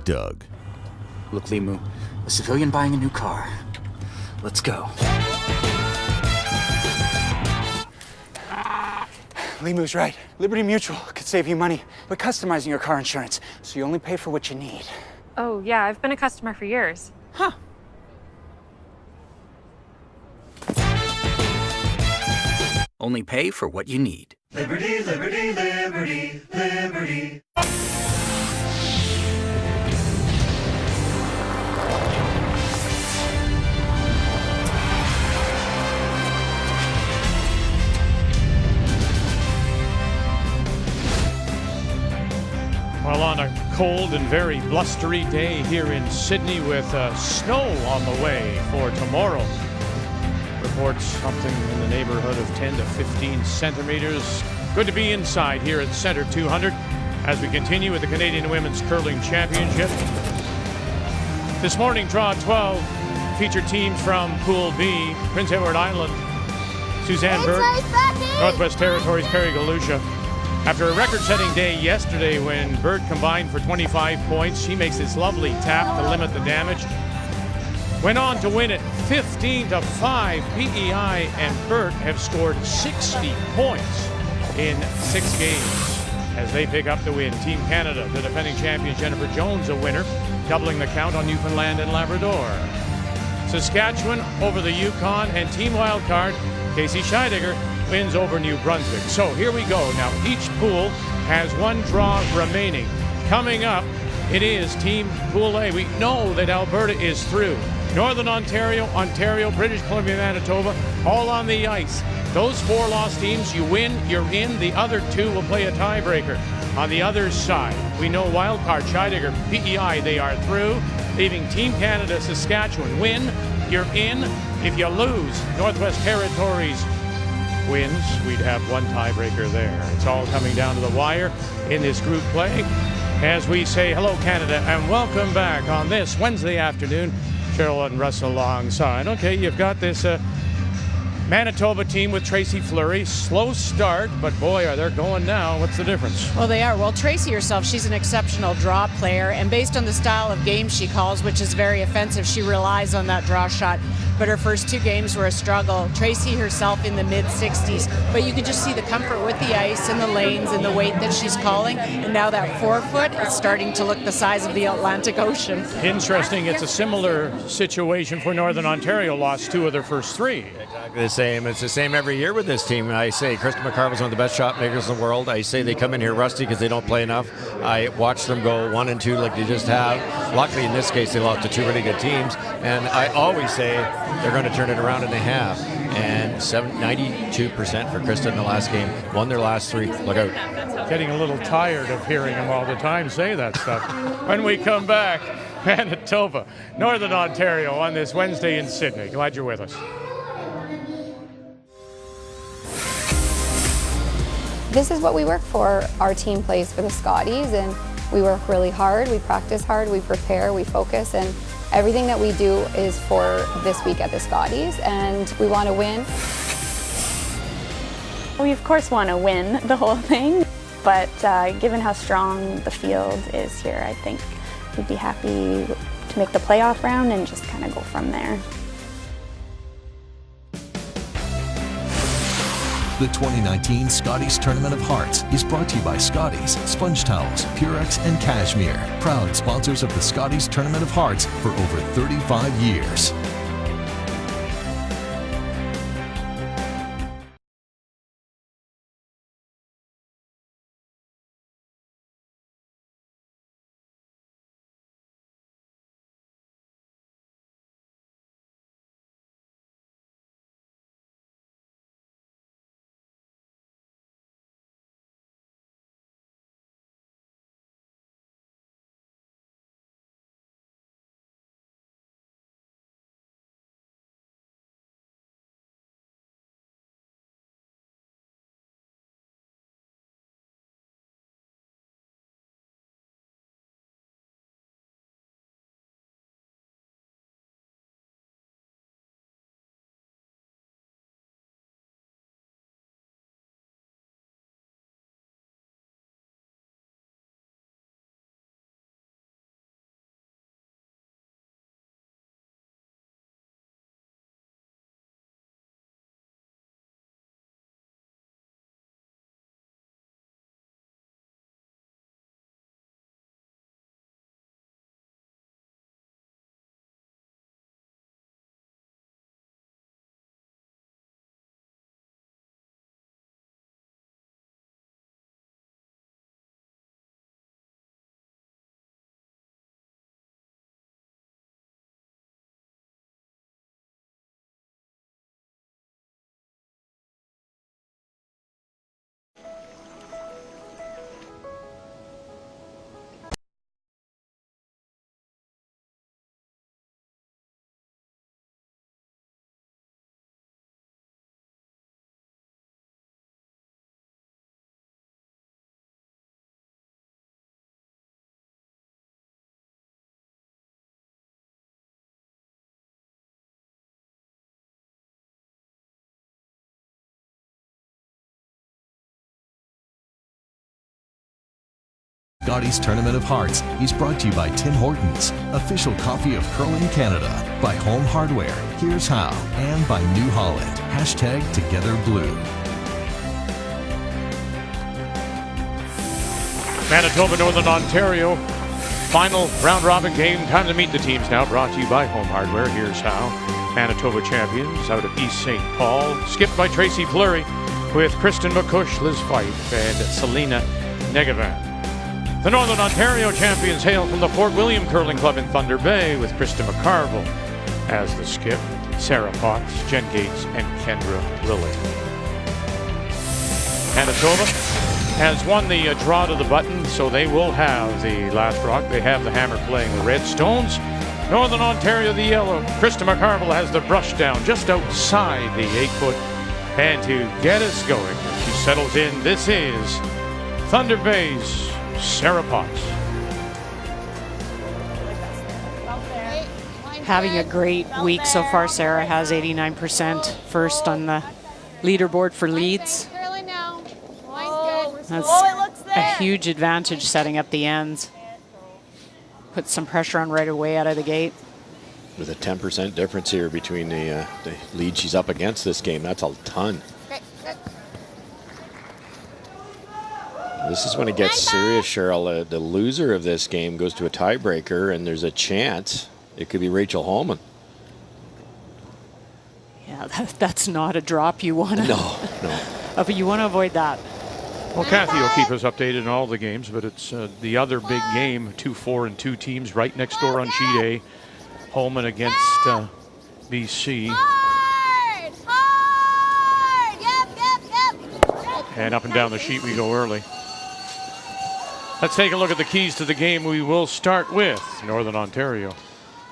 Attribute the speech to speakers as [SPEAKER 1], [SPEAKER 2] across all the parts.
[SPEAKER 1] Big Doug.
[SPEAKER 2] Look, Limu, a civilian buying a new car. Let's go. Limu's right. Liberty Mutual could save you money by customizing your car insurance, so you only pay for what you need.
[SPEAKER 3] Oh, yeah, I've been a customer for years.
[SPEAKER 2] Huh. Only pay for what you need.
[SPEAKER 4] Liberty, liberty, liberty, liberty.
[SPEAKER 5] Well, on a cold and very blustery day here in Sydney with snow on the way for tomorrow. Reports something in the neighborhood of 10 to 15 centimeters. Good to be inside here at Center 200 as we continue with the Canadian Women's Curling Championship. This morning, draw 12 featured teams from Pool B, Prince Edward Island, Suzanne Burt, Northwest Territories, Perry Galusha. After a record-setting day yesterday when Burt combined for 25 points, she makes this lovely tap to limit the damage. Went on to win it 15-5. PEI and Burt have scored 60 points in 6 games as they pick up the win. Team Canada, the defending champion Jennifer Jones, a winner, doubling the count on Newfoundland and Labrador. Saskatchewan over the Yukon, and Team Wildcard, Casey Scheidegger, wins over New Brunswick. So here we go. Now each pool has one draw remaining. Coming up, it is Team Pool A. We know that Alberta is through. Northern Ontario, British Columbia, Manitoba, all on the ice. Those 4 lost teams, you win, you're in. The other 2 will play a tiebreaker. On the other side, we know Wildcard, Scheidegger, PEI, they are through, leaving Team Canada, Saskatchewan. Win, you're in. If you lose, Northwest Territories wins, we'd have one tiebreaker there. It's all coming down to the wire in this group play as we say hello Canada and welcome back on this Wednesday afternoon. Cheryl and Russ alongside. Okay, you've got this Manitoba team with Tracy Fleury. Slow start, but boy, are they going now. What's the difference?
[SPEAKER 6] Well, they are. Well, Tracy herself, she's an exceptional draw player, and based on the style of game she calls, which is very offensive, she relies on that draw shot. But her first 2 games were a struggle. Tracy herself in the mid-60s, but you can just see the comfort with the ice and the lanes and the weight that she's calling, and now that forefoot is starting to look the size of the Atlantic Ocean.
[SPEAKER 5] Interesting. It's a similar situation for Northern Ontario, lost 2 of their first 3.
[SPEAKER 7] Exactly the same. It's the same every year with this team. I say Krista McCarville's one of the best shot makers in the world. I say they come in here rusty because they don't play enough. I watch them go 1 and 2 like they just have. Luckily, in this case, they lost to 2 really good teams, and I always say they're going to turn it around, and they have. And 92% for Krista in the last game. Won their last 3. Look out.
[SPEAKER 5] Getting a little tired of hearing them all the time say that stuff. When we come back, Manitoba, Northern Ontario on this Wednesday in Sydney. Glad you're with us.
[SPEAKER 8] This is what we work for. Our team plays for the Scotties, and we work really hard, we practice hard, we prepare, we focus, and everything that we do is for this week at the Scotties, and we want to win.
[SPEAKER 9] We of course want to win the whole thing, but given how strong the field is here, I think we'd be happy to make the playoff round and just kind of go from there.
[SPEAKER 1] The 2019 Scotties Tournament of Hearts is brought to you by Scotties, Sponge Towels, Purex, and Cashmere, proud sponsors of the Scotties Tournament of Hearts for over 35 years. Scotties Tournament of Hearts is brought to you by Tim Hortons, official coffee of curling Canada, by Home Hardware, Here's How, and by New Holland. #TogetherBlue.
[SPEAKER 5] Manitoba, Northern Ontario. Final round robin game. Time to meet the teams now. Brought to you by Home Hardware. Here's how. Manitoba champions out of East St. Paul. Skipped by Tracy Fleury with Kristen McCush, Liz Fife, and Selena Negevin. The Northern Ontario champions hail from the Fort William Curling Club in Thunder Bay with Krista McCarville as the skip, Sarah Potts, Jen Gates, and Kendra Lilly. Manitoba has won the draw to the button, so they will have the last rock. They have the hammer playing the red stones. Northern Ontario, the yellow. Krista McCarville has the brush down just outside the 8-foot. And to get us going, she settles in. This is Thunder Bay's Sarah Potts.
[SPEAKER 6] Having a great week so far. Sarah has 89% first on the leaderboard for leads. That's a huge advantage setting up the ends. Put some pressure on right away out of the gate.
[SPEAKER 7] With a 10% difference here between the lead she's up against this game, that's a ton. This is when it gets serious, Cheryl. The loser of this game goes to a tiebreaker, and there's a chance it could be Rachel Holman.
[SPEAKER 6] Yeah, that's not a drop you want to.
[SPEAKER 7] No.
[SPEAKER 6] But you want to avoid that.
[SPEAKER 5] Well, Kathy will keep us updated on all the games, but it's the other big game, 2-4-2 teams right next door on sheet A. Holman against BC.
[SPEAKER 10] Hard! Yep.
[SPEAKER 5] And up and down the sheet we go early. Let's take a look at the keys to the game. We will start with Northern Ontario.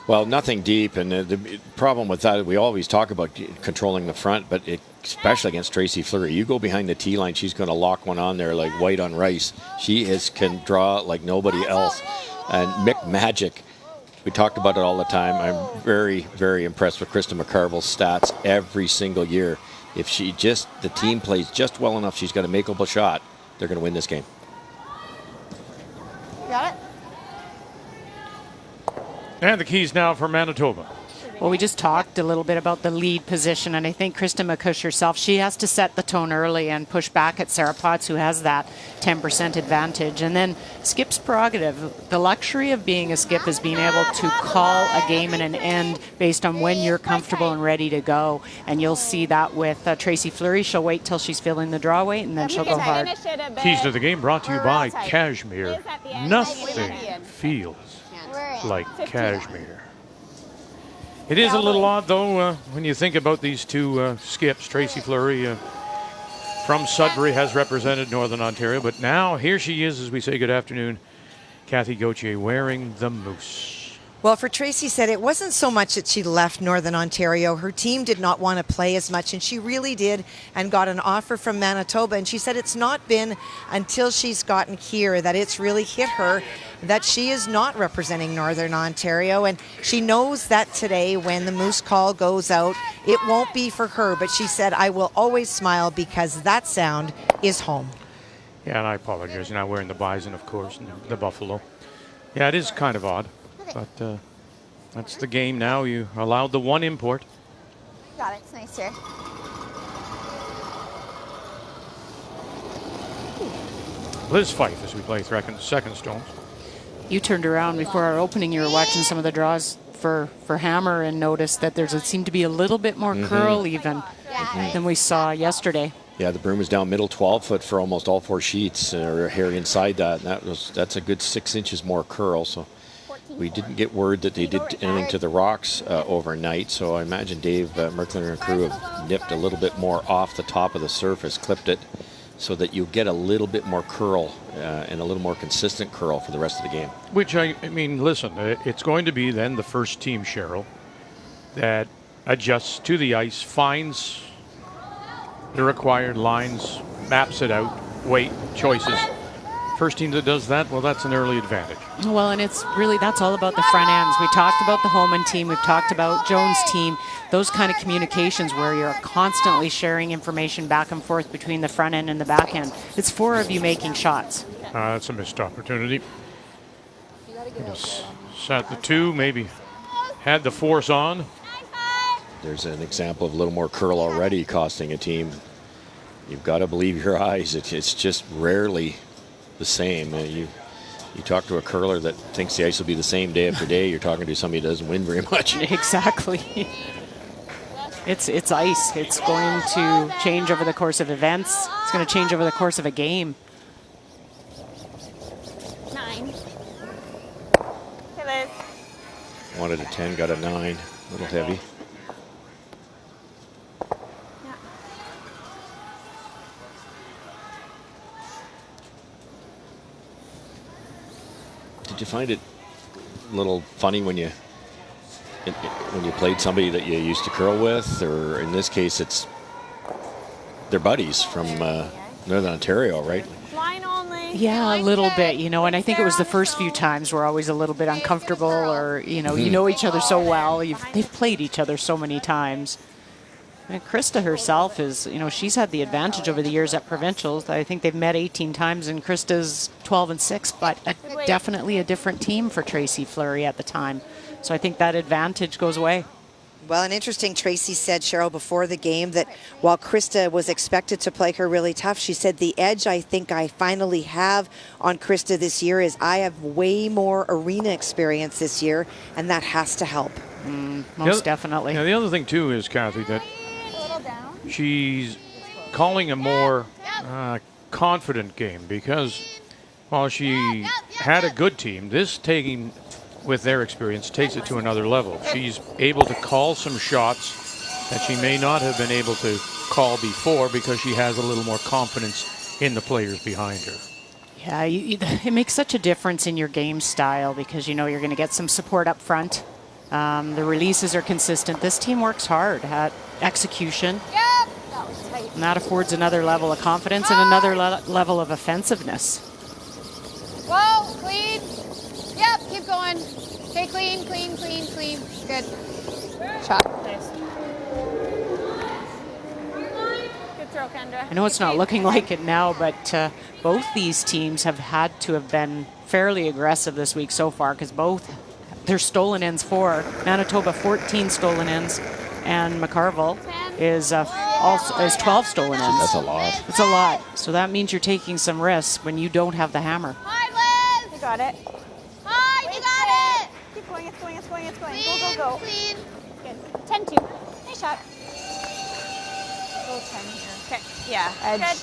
[SPEAKER 7] Well, nothing deep, and the problem with that, we always talk about controlling the front, but especially against Tracy Fleury. You go behind the tee line, she's going to lock one on there like white on rice. She can draw like nobody else. And Mick Magic, we talked about it all the time. I'm very, very impressed with Krista McCarville's stats every single year. If the team plays just well enough, she's got a makeable shot, they're going to win this game.
[SPEAKER 10] Got it?
[SPEAKER 5] And the keys now for Manitoba.
[SPEAKER 6] Well, we just talked a little bit about the lead position, and I think Krista McCush herself, she has to set the tone early and push back at Sarah Potts, who has that 10% advantage. And then skip's prerogative. The luxury of being a skip is being able to call a game and an end based on when you're comfortable and ready to go. And you'll see that with Tracy Fleury. She'll wait till she's feeling the draw weight, and then she'll go hard.
[SPEAKER 5] Keys to the game brought to you by Cashmere. Nothing feels like Cashmere. It is a little odd, though, when you think about these two skips. Tracy Fleury from Sudbury has represented Northern Ontario, but now here she is as we say good afternoon, Kathy Gauthier wearing the moose.
[SPEAKER 11] Well, for Tracy said it wasn't so much that she left Northern Ontario. Her team did not want to play as much, and she really did, and got an offer from Manitoba. And she said it's not been until she's gotten here that it's really hit her that she is not representing Northern Ontario. And she knows that today when the moose call goes out, it won't be for her. But she said, I will always smile because that sound is home.
[SPEAKER 5] Yeah, and I apologize. You're not wearing the bison, of course, and the buffalo. Yeah, it is kind of odd. But that's the game now. You allowed the one import.
[SPEAKER 10] Got it. It's nice here.
[SPEAKER 5] Liz Fife as we play second stones.
[SPEAKER 6] You turned around before our opening. You were watching some of the draws for hammer and noticed that seemed to be a little bit more curl even than we saw yesterday.
[SPEAKER 7] Yeah, the broom was down middle 12-foot for almost all four sheets, or hair inside that. And that's a good 6 inches more curl. So we didn't get word that they did anything to the rocks overnight, so I imagine Dave Merkler and crew have nipped a little bit more off the top of the surface, clipped it, so that you get a little bit more curl and a little more consistent curl for the rest of the game.
[SPEAKER 5] Which, I mean, listen, it's going to be then the first team, Cheryl, that adjusts to the ice, finds the required lines, maps it out, weight, choices. First team that does that, well, that's an early advantage.
[SPEAKER 6] Well, and it's really, that's all about the front ends. We talked about the Holman team. We've talked about Jones' team. Those kind of communications where you're constantly sharing information back and forth between the front end and the back end. It's four of you making shots.
[SPEAKER 5] That's a missed opportunity. Sat the 2, maybe had the force on.
[SPEAKER 7] There's an example of a little more curl already costing a team. You've got to believe your eyes. It's just rarely the same. You talk to a curler that thinks the ice will be the same day after day. You're talking to somebody who doesn't win very much.
[SPEAKER 6] Exactly. It's ice. It's going to change over the course of events. It's going to change over the course of a game.
[SPEAKER 10] 9. Hey, Liz.
[SPEAKER 7] Wanted a 10, got a 9. A little heavy. Did you find it a little funny when you played somebody that you used to curl with, or in this case, it's their buddies from Northern Ontario, right?
[SPEAKER 10] Line only.
[SPEAKER 6] Yeah, a little bit, you know, and I think it was the first few times we're always a little bit uncomfortable, or, you know each other so well. They've played each other so many times. And Krista herself is, she's had the advantage over the years at provincials. I think they've met 18 times, and Krista's 12-6, but definitely a different team for Tracy Fleury at the time. So I think that advantage goes away.
[SPEAKER 11] Well, and interesting, Tracy said, Cheryl, before the game that while Krista was expected to play her really tough, she said the edge I think I finally have on Krista this year is I have way more arena experience this year, and that has to help.
[SPEAKER 6] Most definitely.
[SPEAKER 5] The other thing, too, is, Kathy, that she's calling a more confident game because while she had a good team, this taking, with their experience, takes it to another level. She's able to call some shots that she may not have been able to call before because she has a little more confidence in the players behind her.
[SPEAKER 6] Yeah, it makes such a difference in your game style because you're going to get some support up front. The releases are consistent. This team works hard at execution. And that affords another level of confidence and another level of offensiveness.
[SPEAKER 10] Whoa, clean. Yep, keep going. Stay clean, clean, clean, clean. Good. Shot. Nice. Good throw, Kendra.
[SPEAKER 6] I know it's not looking like it now, but both these teams have had to have been fairly aggressive this week so far because both their stolen ends for Manitoba 14 stolen ends, and McCarville is 12 stolen ends.
[SPEAKER 7] That's a lot.
[SPEAKER 6] It's a lot. So that means you're taking some risks when you don't have the hammer.
[SPEAKER 10] Hi, Liz. You got it. Hi, you got it. Keep going. It's going. It's going. It's going.
[SPEAKER 9] Clean,
[SPEAKER 10] Go, go, go.
[SPEAKER 9] Clean.
[SPEAKER 10] Good. 10-2. Nice shot. Go 10 here. Okay. Yeah. Edge. Good.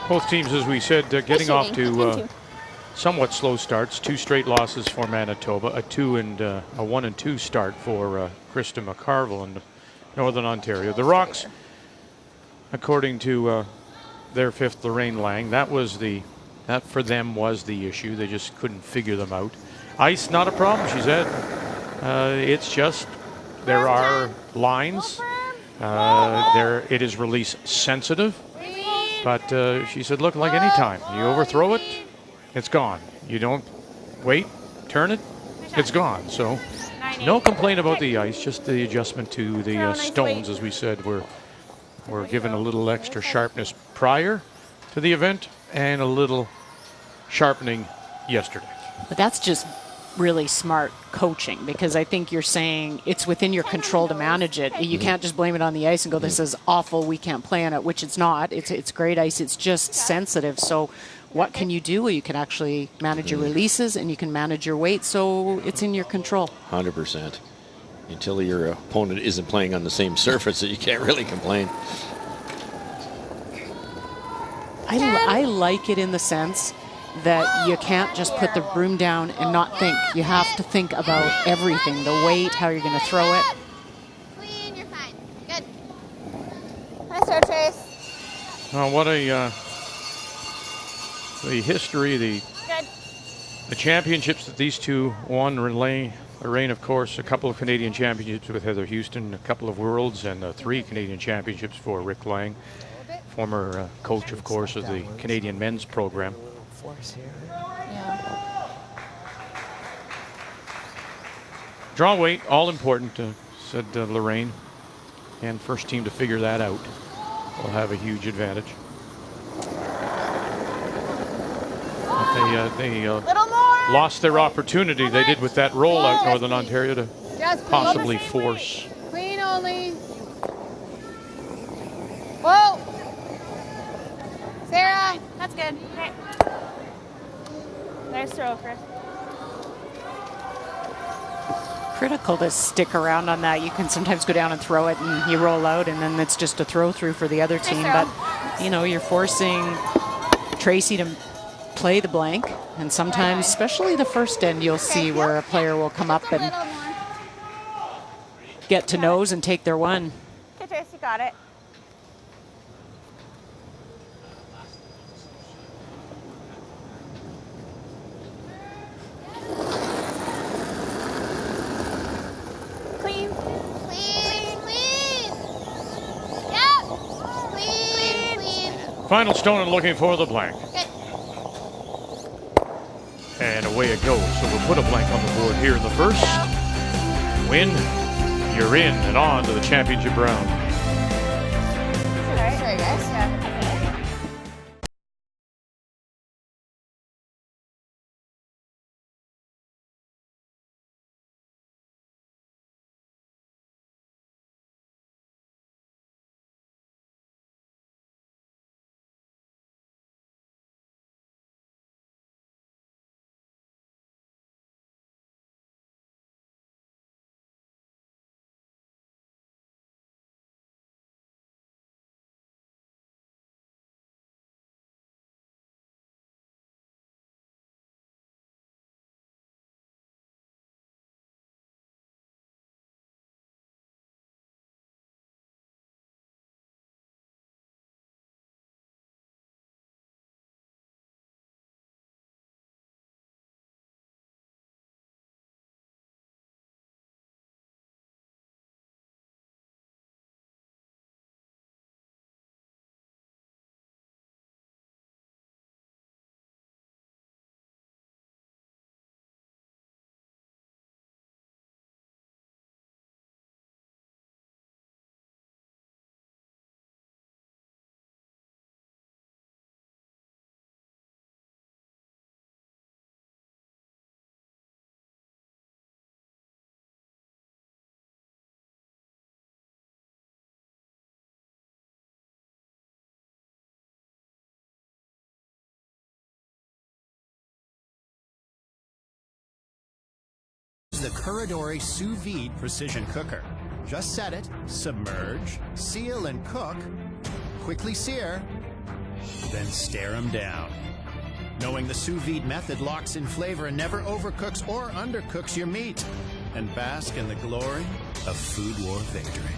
[SPEAKER 5] Both teams, as we said, getting off to somewhat slow starts. 2 straight losses for Manitoba, a 1-2 start for Krista McCarville in Northern Ontario. The Rocks, according to their fifth, Lorraine Lang, that for them was the issue. They just couldn't figure them out. Ice, not a problem, she said. It's just there are lines. It is release sensitive. But she said, look, like any time, you overthrow it, it's gone. You don't wait, turn it, it's gone. So no complaint about the ice, just the adjustment to the stones, as we said, were given a little extra sharpness prior to the event and a little sharpening yesterday.
[SPEAKER 6] But that's just really smart coaching because I think you're saying it's within your control to manage it. You can't just blame it on the ice and go, this is awful, we can't play on it, which it's not. It's great ice, it's just sensitive. So what can you do? You can actually manage your releases and you can manage your weight, so it's in your control.
[SPEAKER 7] 100%. Until your opponent isn't playing on the same surface, that you can't really complain.
[SPEAKER 6] I like it in the sense that you can't just put the broom down and not think. You have to think about everything, the weight, how you're going to throw it.
[SPEAKER 10] Clean, you're fine. Good. Nice throw, Trace.
[SPEAKER 5] What the history, the championships that these two won. Lorraine, of course, a couple of Canadian championships with Heather Houston, a couple of Worlds, and 3 Canadian championships for Rick Lang, former coach, of course, of the Canadian men's program.
[SPEAKER 10] Yeah.
[SPEAKER 5] Draw weight, all important, said Lorraine. And first team to figure that out will have a huge advantage. But they lost their opportunity. They did with that rollout, Northern Ontario, to possibly force.
[SPEAKER 10] Clean only. Whoa. Sarah.
[SPEAKER 9] That's good. Okay. Nice throw, Chris.
[SPEAKER 6] Critical to stick around on that. You can sometimes go down and throw it and you roll out and then it's just a throw through for the other team. But, you know, you're forcing Tracy to play the blank. And sometimes, especially the first end, you'll see where a player will come up and get to nose and take their one.
[SPEAKER 9] Okay, Tracy, got it.
[SPEAKER 10] Clean. Clean. Clean. Yep. Clean. Clean.
[SPEAKER 5] Final stone and looking for the blank.
[SPEAKER 10] Okay.
[SPEAKER 5] And away it goes. So we'll put a blank on the board here in the first. Win, you're in and on to the championship round.
[SPEAKER 10] Sorry, guys. Yeah.
[SPEAKER 12] The Curadore Sous Vide Precision Cooker. Just set it, submerge, seal and cook, quickly sear, then stare them down. Knowing the sous vide method locks in flavor and never overcooks or undercooks your meat. And bask in the glory of food war victory.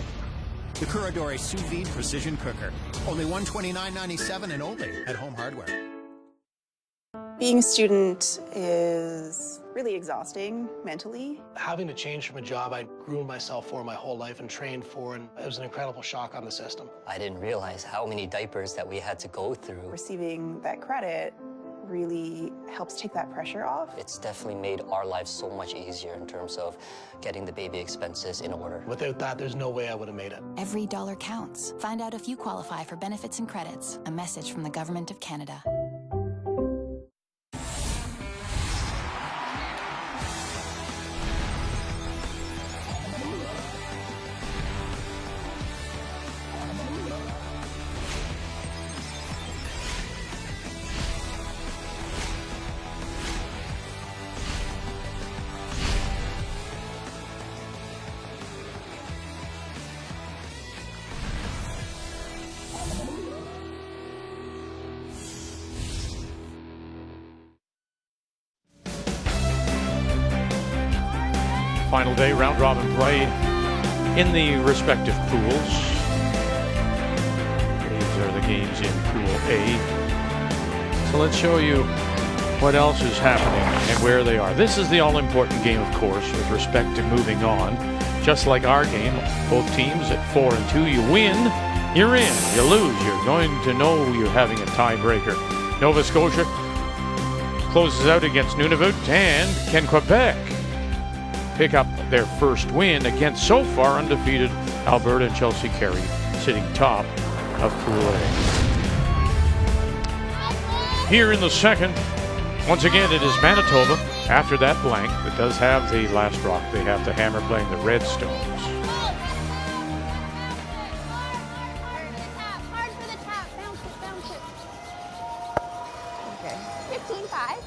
[SPEAKER 12] The Curadore Sous Vide Precision Cooker. Only $129.97 and only at Home Hardware.
[SPEAKER 13] Being a student is really exhausting mentally.
[SPEAKER 14] Having to change from a job I groomed myself for my whole life and trained for, and it was an incredible shock on the system.
[SPEAKER 15] I didn't realize how many diapers that we had to go through.
[SPEAKER 13] Receiving that credit really helps take that pressure off.
[SPEAKER 15] It's definitely made our lives so much easier in terms of getting the baby expenses in order.
[SPEAKER 14] Without that, there's no way I would have made it.
[SPEAKER 16] Every dollar counts. Find out if you qualify for benefits and credits. A message from the Government of Canada.
[SPEAKER 5] Final day, round robin play in the respective pools. These are the games in Pool A. So let's show you what else is happening and where they are. This is the all-important game, of course, with respect to moving on. Just like our game, both teams at 4-2, you win, you're in. You lose, you're going to know you're having a tiebreaker. Nova Scotia closes out against Nunavut, and can Quebec pick up their first win against so far undefeated Alberta and Chelsea Carey sitting top of Pool A. Here in the second, once again, it is Manitoba. After that blank, that does have the last rock. They have to hammer playing the red stones.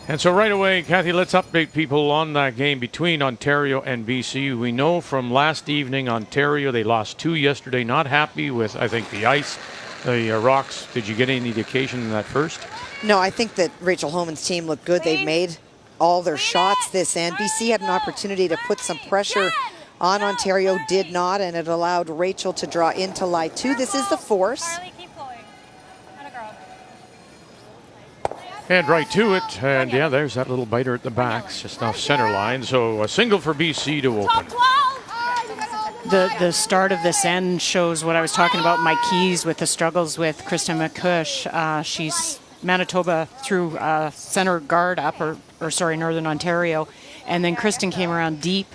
[SPEAKER 5] And so right away, Kathy, let's update people on that game between Ontario and BC. We know from last evening, Ontario, they lost 2 yesterday. Not happy with, I think, the ice, the rocks. Did you get any indication in that first?
[SPEAKER 11] No, I think that Rachel Homan's team looked good. They've made all their shots this end. BC had an opportunity to put some pressure on Ontario, did not, and it allowed Rachel to draw into lie 2. This is the force.
[SPEAKER 5] And right to it, and yeah, there's that little biter at the back, it's just off center line. So a single for BC to open.
[SPEAKER 6] The start of this end shows what I was talking about, Mike Keys with the struggles with Kristen McCush. She's Manitoba threw center guard up, or sorry, Northern Ontario, and then Kristen came around deep,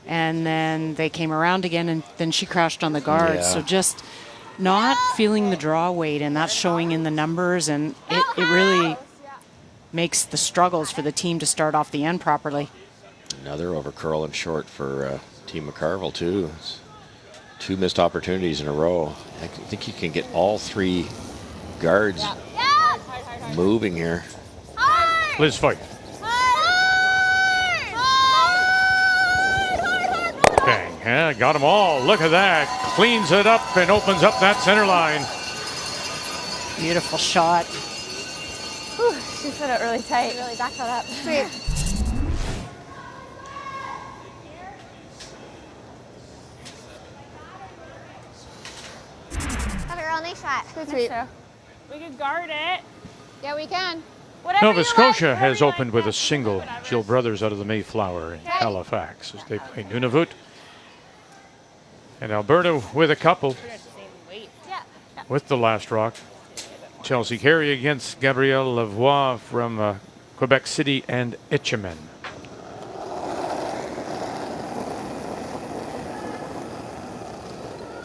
[SPEAKER 6] and then they came around again, and then she crashed on the guard.
[SPEAKER 7] Yeah.
[SPEAKER 6] So just not feeling the draw weight, and that's showing in the numbers, and it really makes the struggles for the team to start off the end properly.
[SPEAKER 7] Another over curl and short for Team McCarville too. It's 2 missed opportunities in a row. I think you can get all 3 guards moving here.
[SPEAKER 5] Liz Fife. Bang, yeah, got them all. Look at that. Cleans it up and opens up that center line.
[SPEAKER 6] Beautiful shot.
[SPEAKER 10] Whew, she put it really tight. Really back that up. Sweet. Have a girl, nice shot. Good sweet.
[SPEAKER 17] We can guard it.
[SPEAKER 10] Yeah, we can.
[SPEAKER 5] Nova Scotia has opened with a single. Jill Brothers out of the Mayflower in Halifax as they play Nunavut. And Alberta with a couple with the last rock. Chelsea Carey against Gabrielle Lavoie from Quebec City and Etchemin.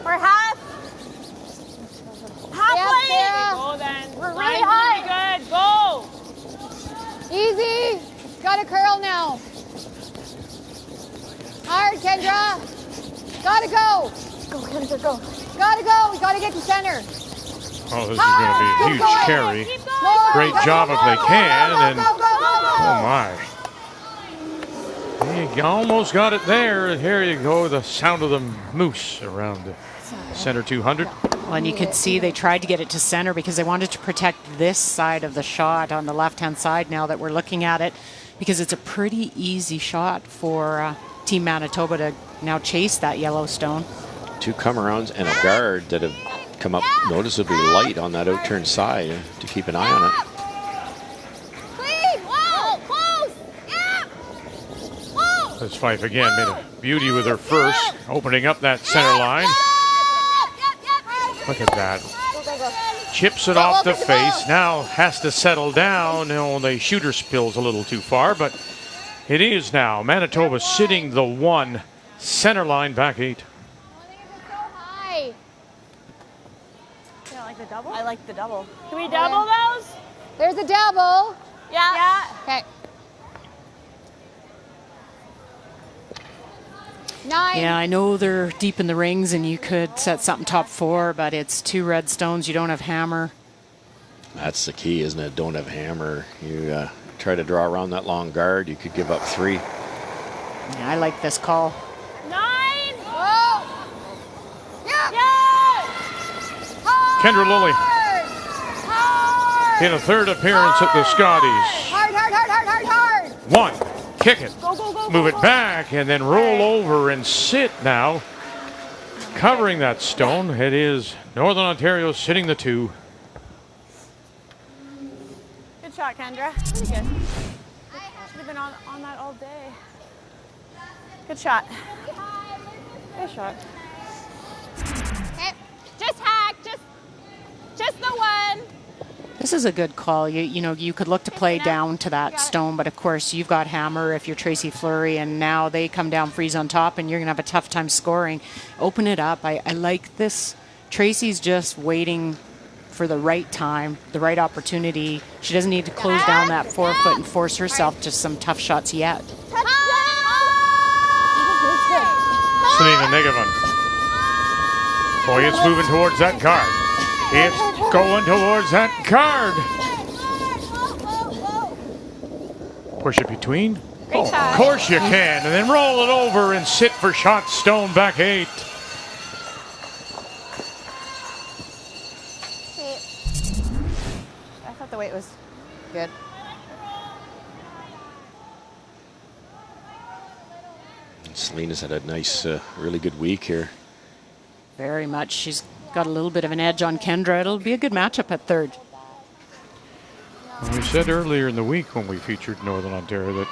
[SPEAKER 10] We're half. Halfway.
[SPEAKER 17] Yeah. Go then.
[SPEAKER 10] We're really high.
[SPEAKER 17] Good. Go.
[SPEAKER 10] Easy. Got a curl now. Hard, Kendra. Gotta go. Go, Kendra, go. Gotta go. We gotta get to center.
[SPEAKER 5] Oh, this is going to be a huge carry. Great job if they can. And oh my. You almost got it there. Here you go. The sound of the moose around the center 200.
[SPEAKER 6] Well, and you could see they tried to get it to center because they wanted to protect this side of the shot on the left-hand side now that we're looking at it, because it's a pretty easy shot for Team Manitoba to now chase that Yellowstone.
[SPEAKER 7] 2 come-arounds and a guard that have come up noticeably light on that outturned side to keep an eye on it.
[SPEAKER 10] Clean. Whoa. Close. Yeah. Whoa.
[SPEAKER 5] Liz Fife again made a beauty with her first, opening up that center line. Look at that. Chips it off the face. Now has to settle down. Oh, the shooter spills a little too far, but it is now Manitoba sitting the 1, center line back 8.
[SPEAKER 10] High.
[SPEAKER 17] You don't like the double?
[SPEAKER 10] I like the double.
[SPEAKER 17] Can we double those?
[SPEAKER 10] There's a double.
[SPEAKER 17] Yeah.
[SPEAKER 10] Okay. 9.
[SPEAKER 6] Yeah, I know they're deep in the rings and you could set something top 4, but it's 2 red stones. You don't have hammer.
[SPEAKER 7] That's the key, isn't it? Don't have hammer. You try to draw around that long guard, you could give up 3.
[SPEAKER 6] Yeah, I like this call.
[SPEAKER 17] 9.
[SPEAKER 10] Whoa. Yeah.
[SPEAKER 5] Kendra Lilly
[SPEAKER 10] Hard.
[SPEAKER 5] in a 3rd appearance at the Scotties.
[SPEAKER 10] Hard.
[SPEAKER 5] 1, kick it,
[SPEAKER 17] Go.
[SPEAKER 5] move it back, and then roll over and sit now. Covering that stone, it is Northern Ontario sitting the 2.
[SPEAKER 17] Good shot, Kendra. Pretty good. Should have been on that all day. Good shot. Good shot.
[SPEAKER 10] Okay. Just hack. Just the 1.
[SPEAKER 6] This is a good call. You know, you could look to play down to that stone, but of course you've got hammer if you're Tracy Fleury, and now they come down, freeze on top, and you're going to have a tough time scoring. Open it up. I like this. Tracy's just waiting for the right time, the right opportunity. She doesn't need to close down that forefoot and force herself to some tough shots yet.
[SPEAKER 5] Selena Nigavan. Boy, it's moving towards that card. It's going towards that card. Push it between. Of course you can. And then roll it over and sit for shot stone back 8.
[SPEAKER 17] I thought the weight was good.
[SPEAKER 7] Selena's had a nice, really good week here.
[SPEAKER 6] Very much. She's got a little bit of an edge on Kendra. It'll be a good matchup at third.
[SPEAKER 5] And we said earlier in the week when we featured Northern Ontario that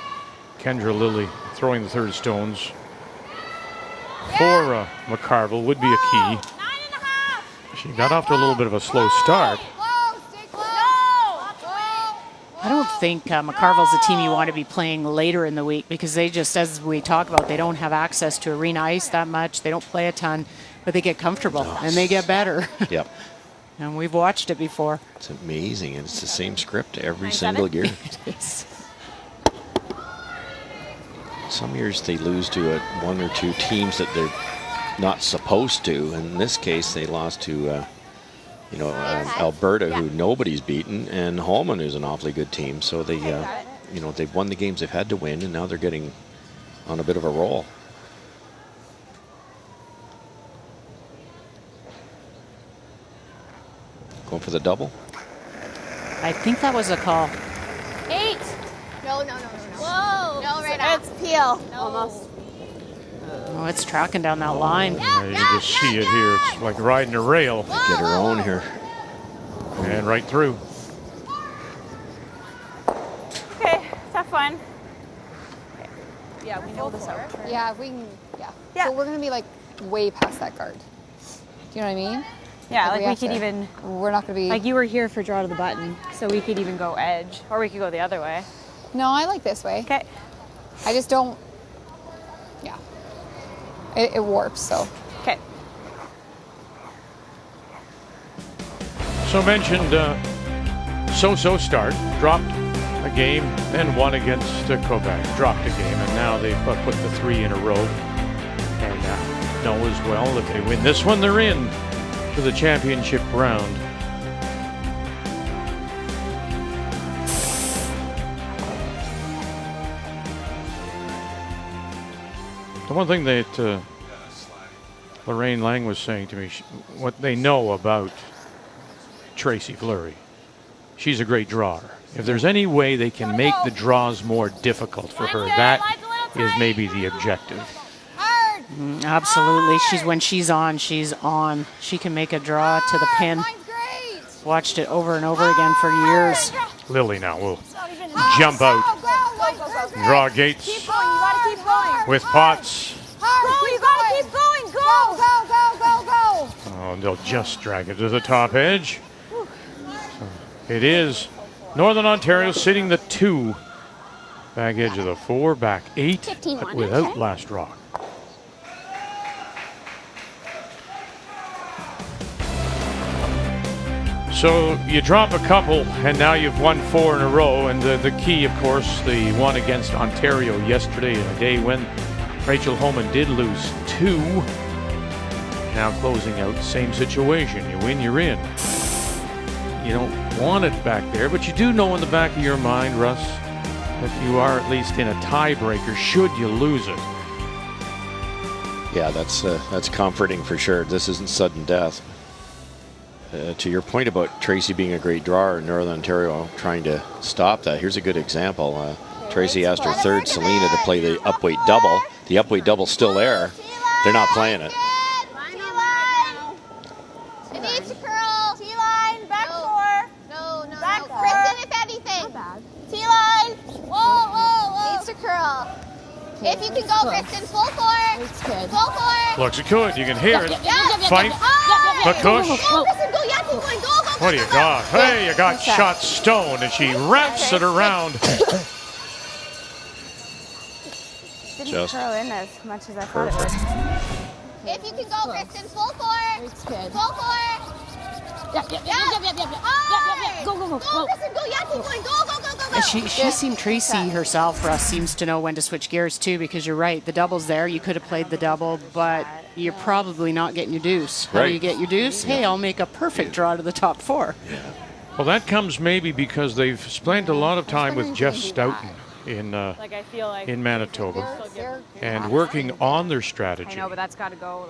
[SPEAKER 5] Kendra Lilly throwing the third stones for McCarville would be a key. She got off to a little bit of a slow start.
[SPEAKER 6] I don't think McCarville's a team you want to be playing later in the week because they just, as we talk about, they don't have access to arena ice that much. They don't play a ton, but they get comfortable and they get better.
[SPEAKER 7] Yep.
[SPEAKER 6] And we've watched it before.
[SPEAKER 7] It's amazing, and it's the same script every single year.
[SPEAKER 6] It is.
[SPEAKER 7] Some years they lose to one or two teams that they're not supposed to. In this case, they lost to Alberta, who nobody's beaten, and Holman, who's an awfully good team. So they, they've won the games they've had to win, and now they're getting on a bit of a roll. Going for the double.
[SPEAKER 6] I think that was a call.
[SPEAKER 10] 8. No. Whoa. No, right now.
[SPEAKER 17] It's Peel. No. Almost.
[SPEAKER 6] Oh, it's tracking down that line.
[SPEAKER 5] Yeah, you can just see it here. It's like riding a rail.
[SPEAKER 7] Get her own here.
[SPEAKER 5] And right through.
[SPEAKER 17] Okay, tough one. Yeah, we know this out.
[SPEAKER 10] Yeah, if we can, yeah. So we're going to be like way past that guard. Do you know what I mean?
[SPEAKER 17] Yeah,
[SPEAKER 10] like
[SPEAKER 17] we could even...
[SPEAKER 10] We're not going to be...
[SPEAKER 17] Like you were here for draw to the button, so we could even go edge, or we could go the other way.
[SPEAKER 10] No, I like this way.
[SPEAKER 17] Okay.
[SPEAKER 10] I just don't... Yeah. It warps, so...
[SPEAKER 17] Okay.
[SPEAKER 5] So mentioned so-so start, dropped a game, then won against Quebec, dropped a game, and now they've put the 3 in a row. And know as well if they win this one, they're in to the championship round. The one thing that Lorraine Lang was saying to me, what they know about Tracy Fleury, she's a great drawer. If there's any way they can make the draws more difficult for her, that is maybe the objective.
[SPEAKER 6] Absolutely. When she's on, she's on. She can make a draw to the pin. Watched it over and over again for years.
[SPEAKER 5] Lily now will jump out. Draw gates with Potts.
[SPEAKER 10] You gotta keep going. Go.
[SPEAKER 5] Oh, they'll just drag it to the top edge. It is Northern Ontario sitting the 2. Back edge of the 4, back 8, but without last rock. So you drop a couple, and now you've won 4 in a row. And the key, of course, the one against Ontario yesterday, a day when Rachel Holman did lose 2. Now closing out, same situation. You win, you're in. You don't want it back there, but you do know in the back of your mind, Russ, that you are at least in a tiebreaker should you lose it.
[SPEAKER 7] Yeah, that's comforting for sure. This isn't sudden death. To your point about Tracy being a great drawer in Northern Ontario trying to stop that, here's a good example. Tracy asked her third Selena to play the upweight double. The upweight double's still there. They're not playing it.
[SPEAKER 10] It needs to curl.
[SPEAKER 17] T-line, back 4.
[SPEAKER 10] No.
[SPEAKER 17] Back 4.
[SPEAKER 10] Kristen, if anything.
[SPEAKER 17] T-line.
[SPEAKER 10] Whoa. Needs to curl. If you can go, Kristen, full 4.
[SPEAKER 17] It's good.
[SPEAKER 10] Full 4.
[SPEAKER 5] Looks good. You can hear it.
[SPEAKER 10] Yeah.
[SPEAKER 5] Fight. McCush.
[SPEAKER 10] Go, Kristen, go. Yeah, keep going. Go.
[SPEAKER 5] What do you got? Hey, you got shot stone, and she wraps it around.
[SPEAKER 17] Didn't throw in as much as I thought it would.
[SPEAKER 10] If you can go, Kristen, full court. Full court.
[SPEAKER 6] Yep. Go.
[SPEAKER 10] Go, Kristen, go. Yeah, keep going. Go.
[SPEAKER 6] And she seemed, Tracy herself, Russ, seems to know when to switch gears too, because you're right, the double's there. You could have played the double, but you're probably not getting your deuce. How do you get your deuce? Hey, I'll make a perfect draw to the top 4.
[SPEAKER 5] Well, that comes maybe because they've spent a lot of time with Jeff Stoughton in Manitoba and working on their strategy.
[SPEAKER 3] I know, but that's got to go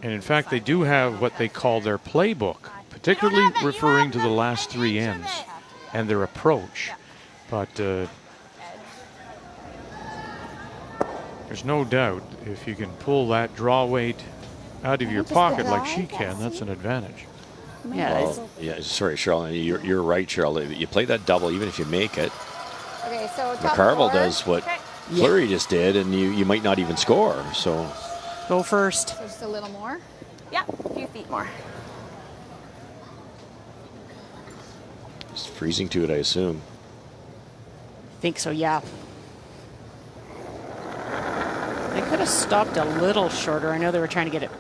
[SPEAKER 5] And in fact, they do have what they call their playbook, particularly referring to the last 3 ends and their approach. But there's no doubt if you can pull that draw weight out of your pocket like she can, that's an advantage.
[SPEAKER 7] Sorry, Cheryl. You're right, Cheryl. You play that double, even if you make it.
[SPEAKER 10] Okay, so top
[SPEAKER 7] McCarville
[SPEAKER 10] 4.
[SPEAKER 7] does what Fleury just did, and you might not even score. So
[SPEAKER 6] go first.
[SPEAKER 10] So just a little more.
[SPEAKER 17] Yeah, a few feet more.
[SPEAKER 7] Just freezing to it, I assume.
[SPEAKER 6] Think so, yeah. They could have stopped a little shorter. I know they were trying to get it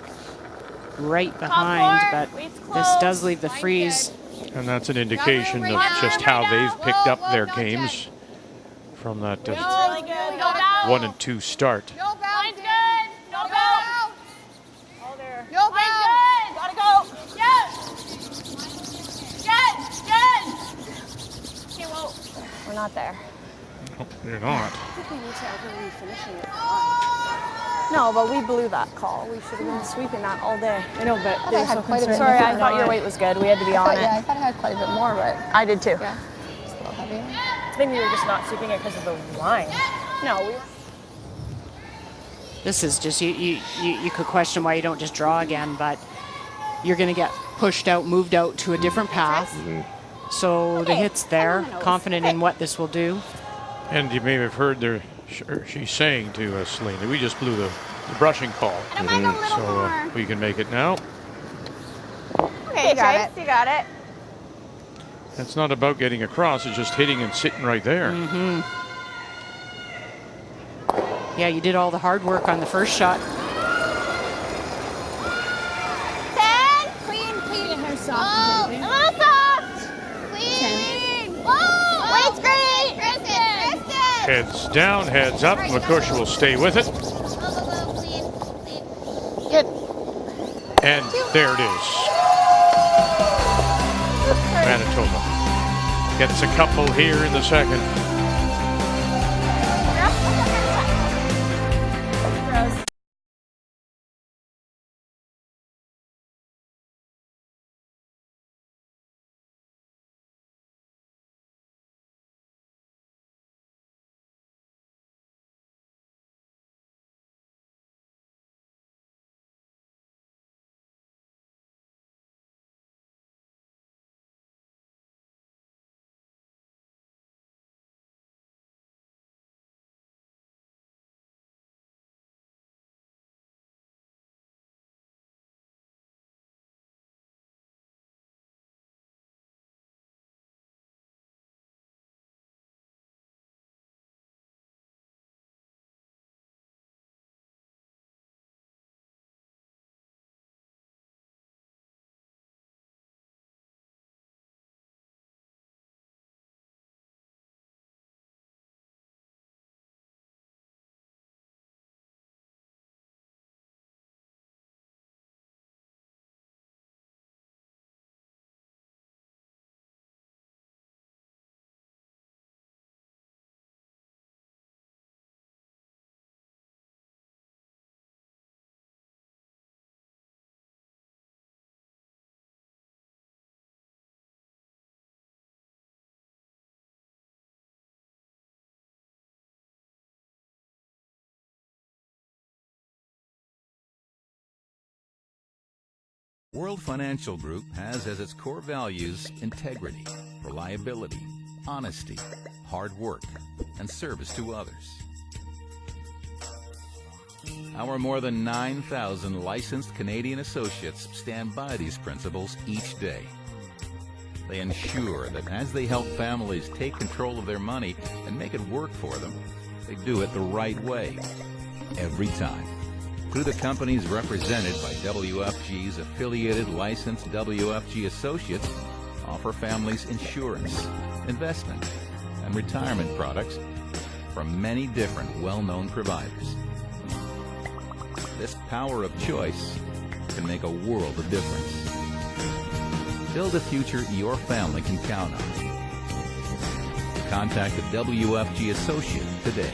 [SPEAKER 6] right behind, but this does leave the freeze.
[SPEAKER 5] And that's an indication of just how they've picked up their games from that 1 and 2 start.
[SPEAKER 17] No bounce. Good. No bounce. Oh, there. No bounce. Good. Gotta go. Yes. Good. Okay, whoa. We're not there.
[SPEAKER 5] No, you're not.
[SPEAKER 17] I think we need to be finishing it. No, but we blew that call. We should have been sweeping that all day. I know, but
[SPEAKER 10] I had quite a bit.
[SPEAKER 17] Sorry, I thought your weight was good. We had to be on it.
[SPEAKER 10] Yeah, I thought I had quite a bit more, but
[SPEAKER 17] I did too.
[SPEAKER 10] Yeah, just a little heavier.
[SPEAKER 17] I think we were just not sweeping it because of the line. No, we were.
[SPEAKER 6] This is just, you could question why you don't just draw again, but you're going to get pushed out, moved out to a different path. So the hit's there, confident in what this will do.
[SPEAKER 5] And you may have heard she's saying to Selena, we just blew the brushing call. So we can make it now.
[SPEAKER 17] Okay, you got it. You got it.
[SPEAKER 5] It's not about getting across, it's just hitting and sitting right there.
[SPEAKER 6] Yeah, you did all the hard work on the first shot.
[SPEAKER 10] 10. Clean. A little soft. Clean. Whoa. Weight's great. Kristen.
[SPEAKER 5] Heads down, heads up. McCush will stay with it.
[SPEAKER 10] Clean.
[SPEAKER 6] Good.
[SPEAKER 5] And there it is. Manitoba gets a couple here in the second.
[SPEAKER 18] World Financial Group has as its core values integrity, reliability, honesty, hard work, and service to others. Our more than 9,000 licensed Canadian associates stand by these principles each day. They ensure that as they help families take control of their money and make it work for them, they do it the right way, every time. Through the companies represented by WFG's affiliated licensed WFG associates, offer families insurance, investment, and retirement products from many different well-known providers. This power of choice can make a world of difference. Build a future your family can count on. Contact a WFG associate today.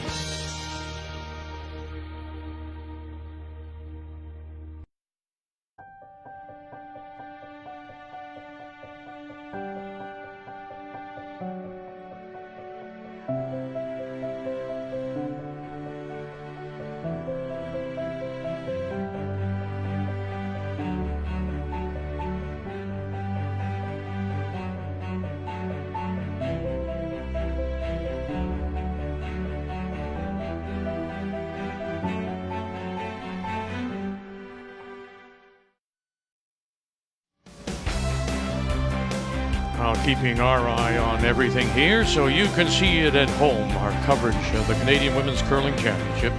[SPEAKER 5] Keeping our eye on everything here so you can see it at home. Our coverage of the Canadian Women's Curling Championship,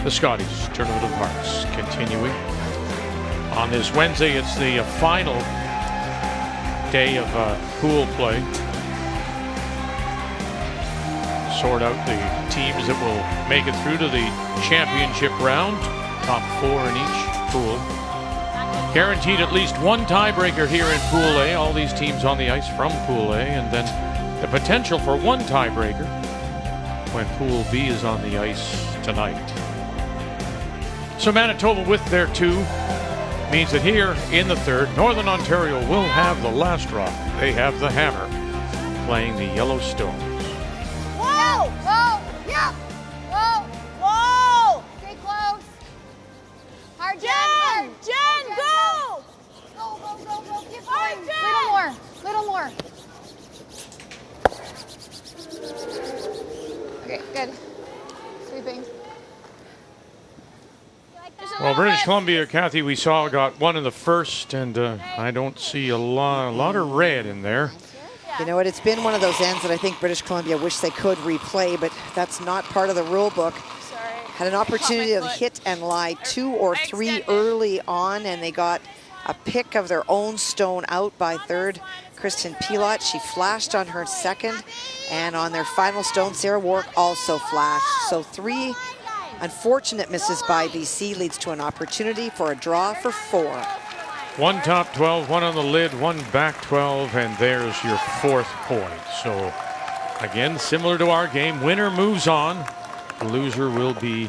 [SPEAKER 5] the Scotties Tournament of Hearts, continuing. On this Wednesday, it's the final day of pool play. Sort out the teams that will make it through to the championship round. Top 4 in each pool. Guaranteed at least one tiebreaker here in Pool A. All these teams on the ice from Pool A. And then the potential for one tiebreaker when Pool B is on the ice tonight. So Manitoba with their 2 means that here in the third, Northern Ontario will have the last rock. They have the Hammer playing the Yellowstone.
[SPEAKER 10] Whoa! Whoa! Yeah! Whoa! Whoa! Stay close. Hard, Jen! Hard. Jen, go! Go, go, go, go. Keep going. Little more. Little more. Okay, good. Sweeping.
[SPEAKER 5] Well, British Columbia, Kathy, we saw got one in the first, and I don't see a lot of red in there.
[SPEAKER 11] You know what, it's been one of those ends that I think British Columbia wish they could replay, but that's not part of the rule book. Had an opportunity to hit and lie 2 or 3 early on, and they got a pick of their own stone out by third, Kristen Pilot. She flashed on her second, and on their final stone, Sarah Warwick also flashed. So 3 unfortunate misses by BC leads to an opportunity for a draw for 4.
[SPEAKER 5] 1 top 12, 1 on the lid, 1 back 12, and there's your 4th point. So again, similar to our game, winner moves on. The loser will be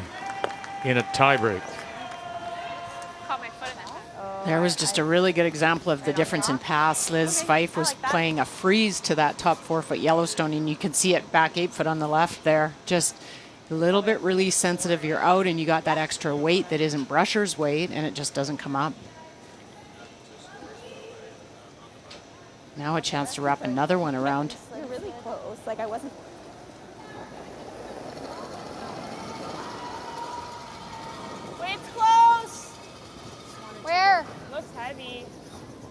[SPEAKER 5] in a tiebreak.
[SPEAKER 6] There was just a really good example of the difference in pass. Liz Fife was playing a freeze to that top 4-foot Yellowstone, and you can see it back 8-foot on the left there. Just a little bit release sensitive. You're out, and you got that extra weight that isn't Brusher's weight, and it just doesn't come up. Now a chance to wrap another one around.
[SPEAKER 9] You're really close. Like I wasn't.
[SPEAKER 10] It's close. Where?
[SPEAKER 17] Looks heavy.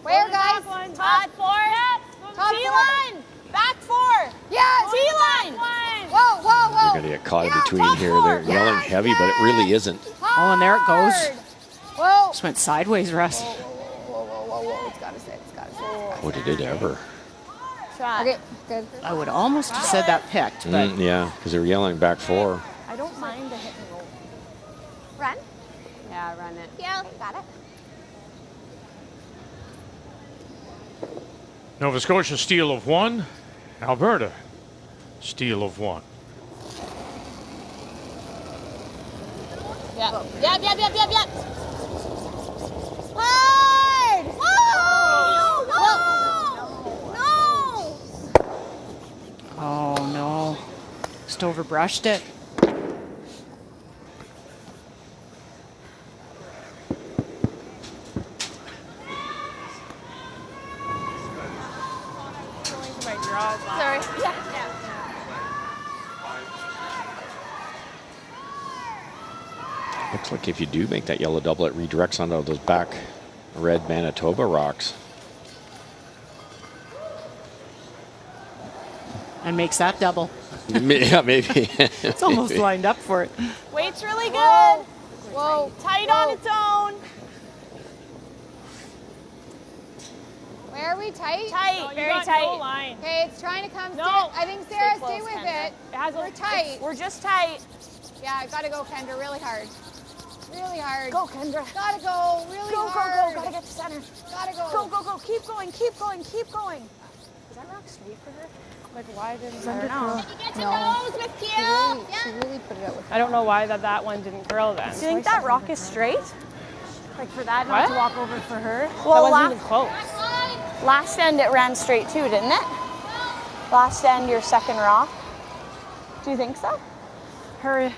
[SPEAKER 10] Where, guys?
[SPEAKER 17] Top 4.
[SPEAKER 10] Top
[SPEAKER 17] T-line. Back 4.
[SPEAKER 10] Yeah.
[SPEAKER 17] T-line.
[SPEAKER 10] Whoa, whoa, whoa.
[SPEAKER 19] You're going to get caught in between here. They're yelling heavy, but it really isn't.
[SPEAKER 6] Oh, and there it goes.
[SPEAKER 10] Whoa.
[SPEAKER 6] Just went sideways, Russ.
[SPEAKER 10] Whoa, whoa, whoa, whoa. It's got to sit. It's got to sit.
[SPEAKER 19] Oh, did it ever?
[SPEAKER 10] Okay, good.
[SPEAKER 6] I would almost have said that picked, but
[SPEAKER 19] Yeah, because they were yelling back 4.
[SPEAKER 17] I don't mind the hit and roll.
[SPEAKER 10] Run.
[SPEAKER 17] Yeah, run it.
[SPEAKER 10] Yeah, got it.
[SPEAKER 5] Nova Scotia steal of 1, Alberta steal of 1.
[SPEAKER 17] Yeah. Yep.
[SPEAKER 10] Hard! Whoa! No!
[SPEAKER 6] oh no. Just overbrushed it.
[SPEAKER 10] Sorry. Yeah.
[SPEAKER 19] Looks like if you do make that yellow double, it redirects onto those back red Manitoba rocks.
[SPEAKER 6] and makes that double.
[SPEAKER 19] Yeah, maybe.
[SPEAKER 6] It's almost
[SPEAKER 19] Maybe.
[SPEAKER 6] lined up for it.
[SPEAKER 17] Weight's really good.
[SPEAKER 10] Whoa. Whoa.
[SPEAKER 17] Tight
[SPEAKER 10] Whoa.
[SPEAKER 17] on its own.
[SPEAKER 10] Where are we tight?
[SPEAKER 17] Tight, very tight.
[SPEAKER 10] No line. Okay, it's trying to come.
[SPEAKER 17] No.
[SPEAKER 10] I think Sarah,
[SPEAKER 17] Stay
[SPEAKER 10] stay
[SPEAKER 17] close,
[SPEAKER 10] with
[SPEAKER 17] Kendra.
[SPEAKER 10] it.
[SPEAKER 17] We're
[SPEAKER 10] tight.
[SPEAKER 17] We're just tight.
[SPEAKER 10] Yeah, I gotta go, Kendra, really hard. Really hard.
[SPEAKER 17] Go, Kendra.
[SPEAKER 10] Gotta go, really
[SPEAKER 17] Go,
[SPEAKER 10] hard.
[SPEAKER 17] go, go. Gotta get to center.
[SPEAKER 10] Gotta go.
[SPEAKER 17] Go, go, go. Keep going, keep going, keep going. Is that rock straight for her? Like, why didn't I don't know.
[SPEAKER 10] Get to those with you.
[SPEAKER 8] She really put it out with
[SPEAKER 3] I don't know why that one didn't curl then.
[SPEAKER 17] Do you think that rock is straight? Like for that not
[SPEAKER 3] What?
[SPEAKER 17] to walk over for her?
[SPEAKER 3] That wasn't even close.
[SPEAKER 17] Last end it ran straight too, didn't it? Last end, your second rock. Do you think so? Her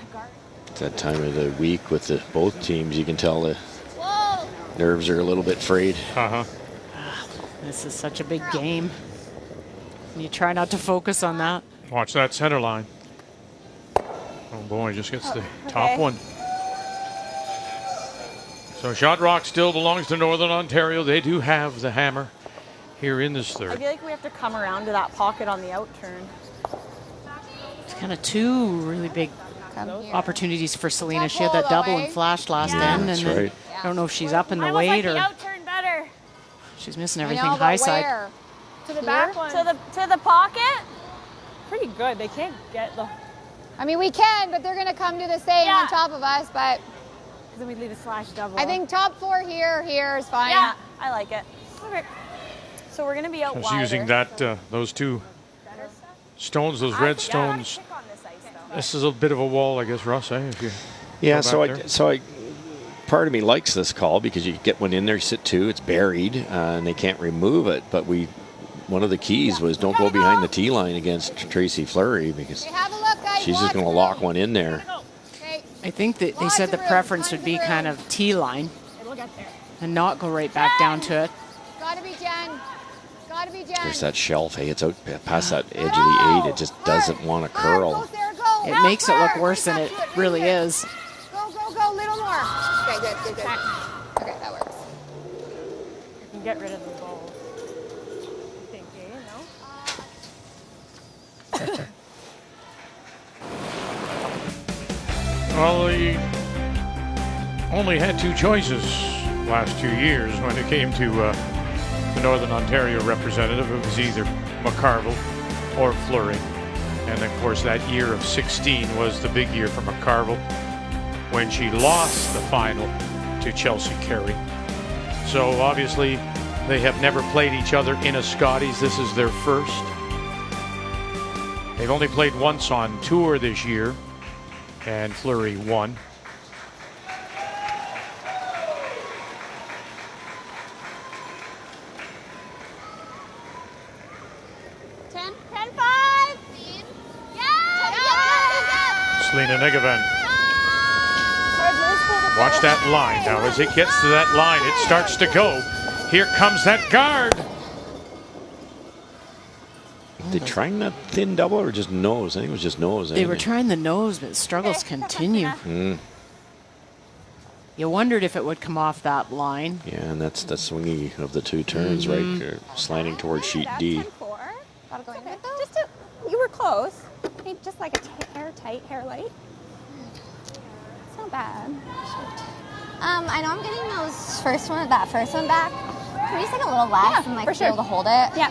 [SPEAKER 19] It's that time of the week with both teams. You can tell the nerves are a little bit frayed.
[SPEAKER 6] This is such a big game. And you try not to focus on that.
[SPEAKER 5] Watch that center line. Oh boy, just gets the top
[SPEAKER 17] okay.
[SPEAKER 5] one. So Shot Rock still belongs to Northern Ontario. They do have the hammer here in this
[SPEAKER 17] I
[SPEAKER 5] third.
[SPEAKER 17] feel like we have to come around to that pocket on the out turn.
[SPEAKER 6] It's kind of two really big opportunities for Selena. She had that double and flashed last end.
[SPEAKER 19] That's
[SPEAKER 6] and then
[SPEAKER 19] right.
[SPEAKER 6] I don't know if she's up in the
[SPEAKER 17] I almost
[SPEAKER 6] weight
[SPEAKER 17] like the
[SPEAKER 6] or
[SPEAKER 17] out turn better.
[SPEAKER 6] she's missing everything high side.
[SPEAKER 17] To the back one. To the pocket.
[SPEAKER 3] Pretty good. They can't get the.
[SPEAKER 10] I mean, we can, but they're gonna come to the same on top of us. But
[SPEAKER 17] Then we leave a slash double.
[SPEAKER 10] I think top four here is fine.
[SPEAKER 17] Yeah, I like it. Okay. So we're gonna be out
[SPEAKER 5] Just
[SPEAKER 17] wider.
[SPEAKER 5] using that those two stones, those red stones. This is a bit of a wall, I guess, Russ. If you
[SPEAKER 19] Yeah,
[SPEAKER 5] go back there.
[SPEAKER 19] so I part of me likes this call because you get one in there, you sit two, it's buried, and they can't remove it. But one of the keys was don't go behind the tee line against Tracy Fleury because she's just going to lock one in there.
[SPEAKER 6] I think that they said the preference would be kind of tee line and not go right back down to it.
[SPEAKER 10] Gotta be Jen. Gotta be Jen.
[SPEAKER 19] There's that shelf, hey, it's out past that edge of the 8. It just doesn't want to curl.
[SPEAKER 6] It makes it look worse than it really is.
[SPEAKER 10] Go, go, go, little more. Okay, good, good, good. Okay, that works.
[SPEAKER 3] You can get rid of the balls. I think, no?
[SPEAKER 5] Well, they only had two choices last 2 years when it came to the Northern Ontario representative. It was either McCarville or Fleury. And of course, that year of 16 was the big year for McCarville when she lost the final to Chelsea Carey. So obviously, they have never played each other in a Scotties. This is their first. They've only played once on tour this year, and Fleury won. Selena Negavan. Watch that line. Now as it gets to that line, it starts to go. Here comes that guard.
[SPEAKER 19] They trying that thin double or just nose? I think it was just nose.
[SPEAKER 6] They were trying the nose, but struggles continue. You wondered if it would come off that line.
[SPEAKER 19] Yeah, and that's the swingy of the two turns, right? They're sliding towards sheet D.
[SPEAKER 9] You were close. Just like a hair tight, hair light. It's not bad.
[SPEAKER 20] I know I'm getting that first one back. Can we just take a little less and like be able to hold it?
[SPEAKER 9] Yeah.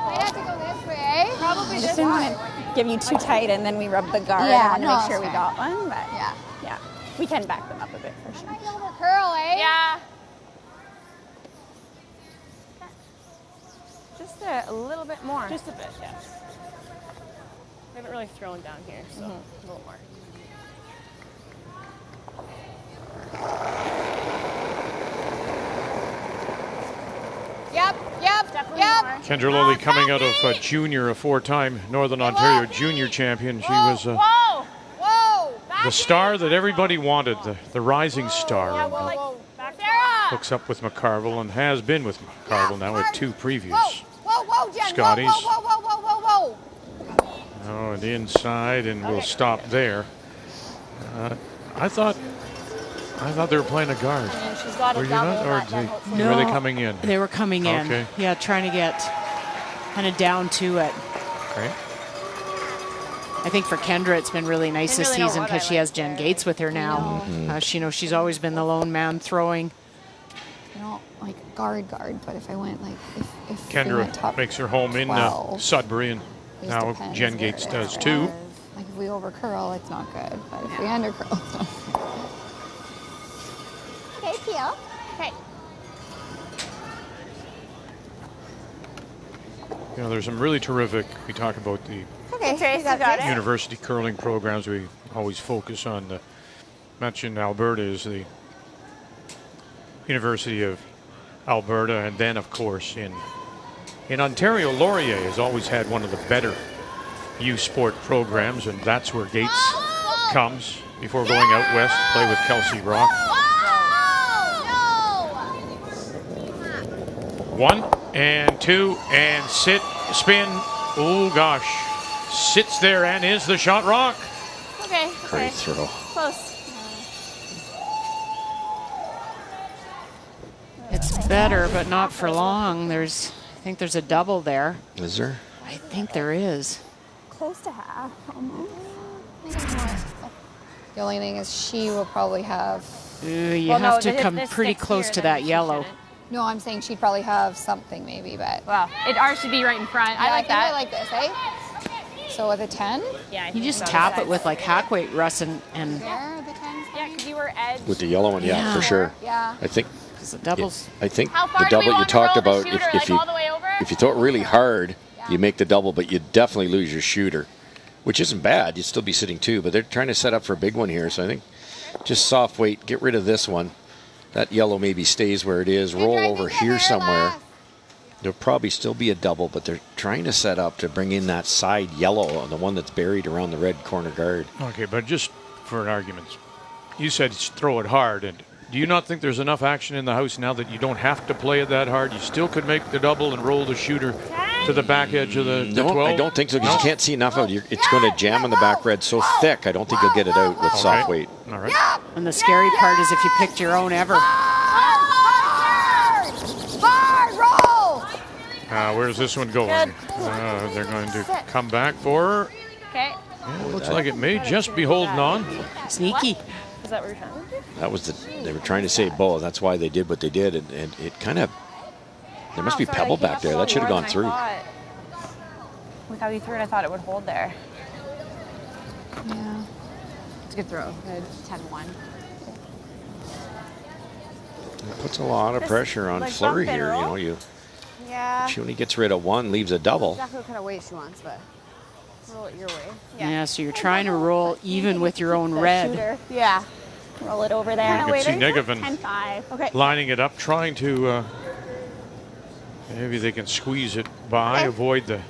[SPEAKER 10] Might have to go this way. Probably
[SPEAKER 9] I just didn't want to give you too tight and then we rub the guard.
[SPEAKER 20] Yeah,
[SPEAKER 9] I want to make sure we got one, but
[SPEAKER 20] yeah.
[SPEAKER 9] We can back them up a bit for sure.
[SPEAKER 10] Over curl, eh?
[SPEAKER 17] Yeah. Just a little bit more.
[SPEAKER 3] Just a bit, yes. We haven't really thrown down here, so a little more.
[SPEAKER 10] Yep.
[SPEAKER 5] Kendra Lowley coming out of junior, a four-time Northern Ontario junior champion. She was the star that everybody wanted, the rising star. Hooks up with McCarville and has been with McCarville now at two previous Scotties.
[SPEAKER 10] Whoa.
[SPEAKER 5] Oh, the inside, and we'll stop there. I thought they were playing a guard.
[SPEAKER 17] She's got
[SPEAKER 5] Were you not, or were they coming in?
[SPEAKER 6] They were coming in.
[SPEAKER 5] Okay.
[SPEAKER 6] Yeah, trying to get kind of down to it.
[SPEAKER 5] Okay.
[SPEAKER 6] I think for Kendra, it's been really nice this season because she has Jen Gates with her now. She knows she's always been the lone man throwing.
[SPEAKER 8] I don't like guard, but if I went like, if
[SPEAKER 5] Kendra
[SPEAKER 8] we went top
[SPEAKER 5] makes her home in
[SPEAKER 8] 12,
[SPEAKER 5] Sudbury, and
[SPEAKER 8] it just
[SPEAKER 5] now
[SPEAKER 8] depends
[SPEAKER 5] Jen
[SPEAKER 8] where
[SPEAKER 5] Gates
[SPEAKER 8] it
[SPEAKER 5] does
[SPEAKER 8] is.
[SPEAKER 5] too.
[SPEAKER 8] Like if we over curl, it's not good, but if we under curl, it's not good.
[SPEAKER 10] Okay, peel.
[SPEAKER 17] Okay.
[SPEAKER 5] You know, there's some really terrific, we talk about the
[SPEAKER 10] Okay, Trace, you got it.
[SPEAKER 5] university curling programs. We always focus on the, mentioned Alberta is the University of Alberta, and then of course in Ontario, Laurier has always had one of the better youth sport programs, and that's where Gates comes before going out west to play with Kelsey Rock. 1 and 2 and sit, spin. Oh gosh, sits there and is the shot rock.
[SPEAKER 17] Okay.
[SPEAKER 19] Great throw.
[SPEAKER 17] Close.
[SPEAKER 6] It's better, but not for long. I think there's a double there.
[SPEAKER 19] Is there?
[SPEAKER 6] I think there is.
[SPEAKER 17] Close to half, almost.
[SPEAKER 8] The only thing is she will probably have.
[SPEAKER 6] You have to come pretty close to that yellow.
[SPEAKER 8] No, I'm saying she'd probably have something maybe, but.
[SPEAKER 17] Wow, ours should be right in front.
[SPEAKER 8] Yeah,
[SPEAKER 17] I like that.
[SPEAKER 8] I like this, eh? So with a 10?
[SPEAKER 17] Yeah.
[SPEAKER 6] You just tap it with like hack weight, Russ, and
[SPEAKER 8] There, the 10s.
[SPEAKER 17] Yeah, because you were edge.
[SPEAKER 19] With the yellow one, yeah, for sure.
[SPEAKER 8] Yeah.
[SPEAKER 19] I think.
[SPEAKER 6] The doubles.
[SPEAKER 19] I think
[SPEAKER 17] How far
[SPEAKER 19] the
[SPEAKER 17] do we
[SPEAKER 19] double you
[SPEAKER 17] want to
[SPEAKER 19] talked
[SPEAKER 17] roll the
[SPEAKER 19] about,
[SPEAKER 17] shooter,
[SPEAKER 19] if
[SPEAKER 17] like
[SPEAKER 19] you
[SPEAKER 17] all the way over?
[SPEAKER 19] if you throw it really hard, you make the double, but you definitely lose your shooter, which isn't bad. You'd still be sitting 2, but they're trying to set up for a big one here. So I think just soft weight, get rid of this one. That yellow maybe stays where it is. Roll over here somewhere. There'll probably still be a double, but they're trying to set up to bring in that side yellow, the one that's buried around the red corner guard.
[SPEAKER 5] Okay, but just for an argument, you said throw it hard, and do you not think there's enough action in the house now that you don't have to play it that hard? You still could make the double and roll the shooter to the back edge of the 12?
[SPEAKER 19] I don't think so, because you can't see enough of it. It's going to jam on the back red so thick, I don't think you'll get it out with soft weight.
[SPEAKER 5] All right.
[SPEAKER 6] And the scary part is if you picked your own ever.
[SPEAKER 10] Hard roll.
[SPEAKER 5] Where's this one going? They're going to come back for.
[SPEAKER 17] Okay.
[SPEAKER 5] Yeah, looks like it may just be holding on.
[SPEAKER 6] Sneaky.
[SPEAKER 17] Is that what you're trying to do?
[SPEAKER 19] That was they were trying to save both. That's why they did what they did, and it kind of. There must be pebble back there. That should have gone through.
[SPEAKER 17] With how you threw it, I thought it would hold there.
[SPEAKER 8] Yeah.
[SPEAKER 17] It's a good throw. Good 10-1.
[SPEAKER 19] It puts a lot of pressure on
[SPEAKER 17] like
[SPEAKER 19] Fleury
[SPEAKER 17] bump and
[SPEAKER 19] here. You
[SPEAKER 17] roll?
[SPEAKER 19] know,
[SPEAKER 17] Yeah.
[SPEAKER 19] she only gets rid of 1, leaves a double.
[SPEAKER 17] Exactly what kind of weight she wants, but roll it your way.
[SPEAKER 6] Yeah, so you're trying to roll even with your own red.
[SPEAKER 17] Shooter. Yeah. Roll it over there.
[SPEAKER 5] You can see Negavan
[SPEAKER 17] 10-5. Okay.
[SPEAKER 5] lining it up, trying to. Maybe they can squeeze it by, avoid the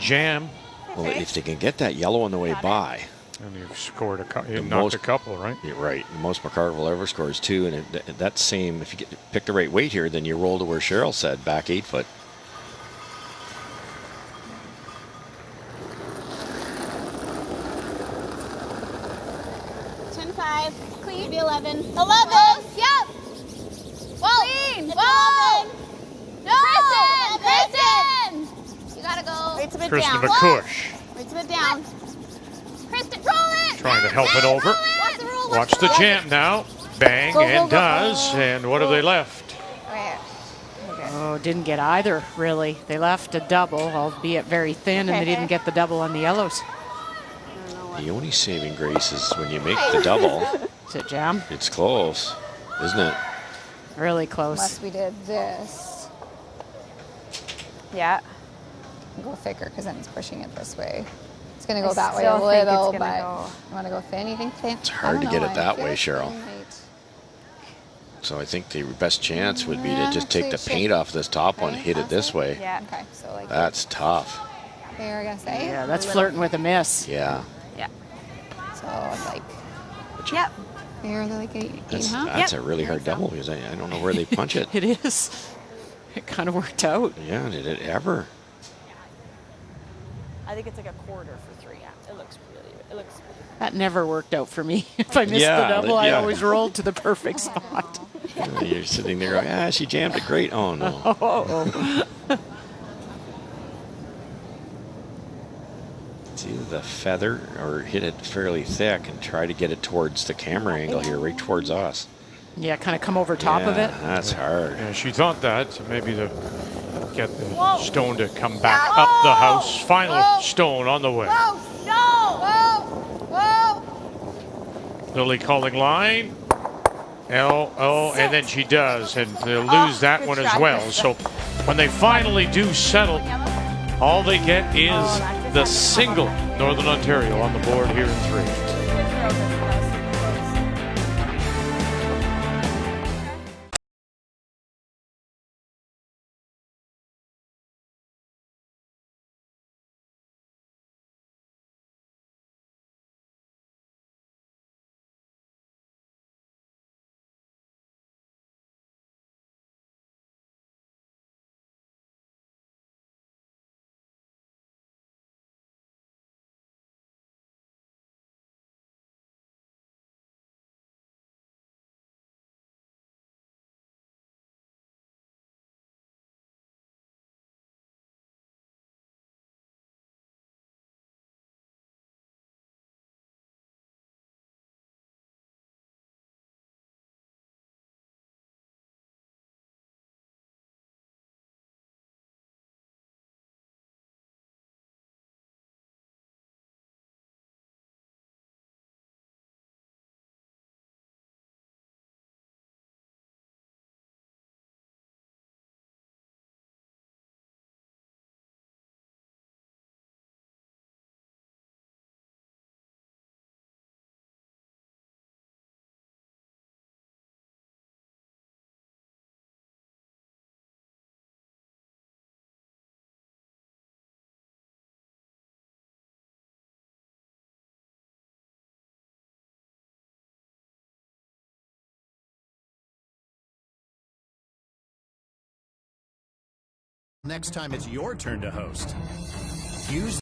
[SPEAKER 5] jam.
[SPEAKER 19] Well, if they can get that yellow on the way by.
[SPEAKER 5] And you've scored you knocked a couple, right?
[SPEAKER 19] You're right. The most McCarville ever scores 2, and that same. If you pick the right weight here, then you roll to where Cheryl said, back 8 foot.
[SPEAKER 10] Clean. Maybe 11. 11. Yep. Whoa. Clean. Whoa. No. Kristen. You gotta go.
[SPEAKER 17] Weight's a bit
[SPEAKER 5] Kristen
[SPEAKER 17] down.
[SPEAKER 5] McCush
[SPEAKER 10] Weight's a bit down. Kristen, roll it.
[SPEAKER 5] trying to help it over. Watch the champ now. Bang,
[SPEAKER 6] Go, go,
[SPEAKER 5] and
[SPEAKER 6] go.
[SPEAKER 5] does. And what have they left?
[SPEAKER 6] Oh, didn't get either, really. They left a double, albeit very thin, and they didn't get the double on the yellows.
[SPEAKER 19] The only saving grace is when you make the double.
[SPEAKER 6] Is it jam?
[SPEAKER 19] It's close, isn't it?
[SPEAKER 6] Really close.
[SPEAKER 8] Unless we did this.
[SPEAKER 17] Yeah.
[SPEAKER 8] Go thicker, because then it's pushing it this way. It's going to go
[SPEAKER 17] I
[SPEAKER 8] that way a
[SPEAKER 17] still think it's
[SPEAKER 8] little,
[SPEAKER 17] gonna
[SPEAKER 8] but
[SPEAKER 17] go-
[SPEAKER 8] you want to go thin? You think thin?
[SPEAKER 19] It's hard to get it that way, Cheryl. So I think the best chance would be to just take the paint off this top one, hit it this way.
[SPEAKER 8] Yeah. Okay, so like
[SPEAKER 19] That's tough.
[SPEAKER 8] there, I guess, eh?
[SPEAKER 6] Yeah, that's flirting with a miss.
[SPEAKER 19] Yeah.
[SPEAKER 17] Yeah.
[SPEAKER 8] So it's like,
[SPEAKER 17] yep.
[SPEAKER 8] there, they're like 8
[SPEAKER 19] That's,
[SPEAKER 8] and a half.
[SPEAKER 19] that's a really hard double, because I don't know where they punch it.
[SPEAKER 6] It is. It kind of worked out.
[SPEAKER 19] Yeah, did it ever?
[SPEAKER 17] I think it's like a quarter for 3. Yeah. It looks really. It looks.
[SPEAKER 6] That never worked out for me. If I missed the double, I always rolled to the perfect spot.
[SPEAKER 19] You're sitting there going, she jammed it great. Oh, no. It's either the feather or hit it fairly thick and try to get it towards the camera angle here, right towards us.
[SPEAKER 6] Yeah, kind of come over top of it.
[SPEAKER 19] That's hard.
[SPEAKER 5] Yeah, she thought that, so maybe to get the stone to come back up the house. Final stone on the way. Lily calling line. And then she does, and they'll lose that one as well. So when they finally do settle, all they get is the single. Northern Ontario on the board here in 3.
[SPEAKER 12] Next time it's your turn to host. Use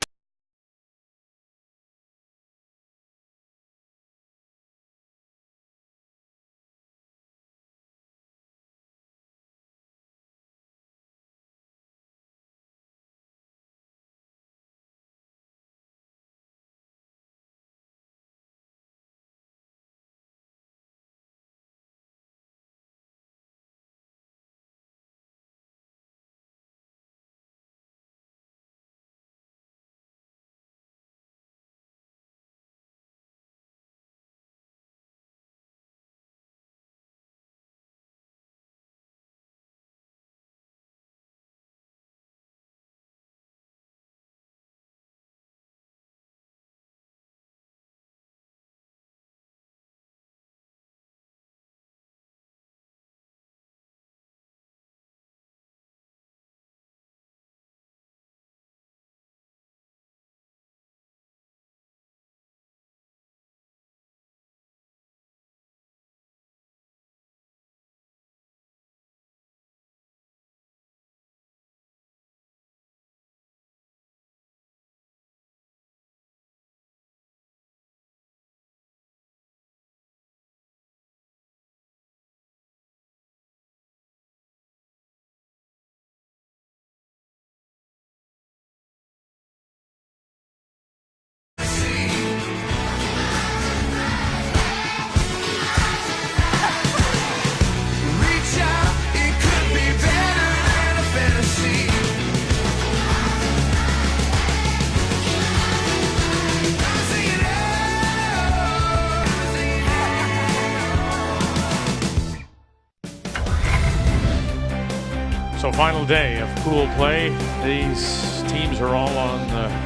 [SPEAKER 5] So final day of pool play. These teams are all on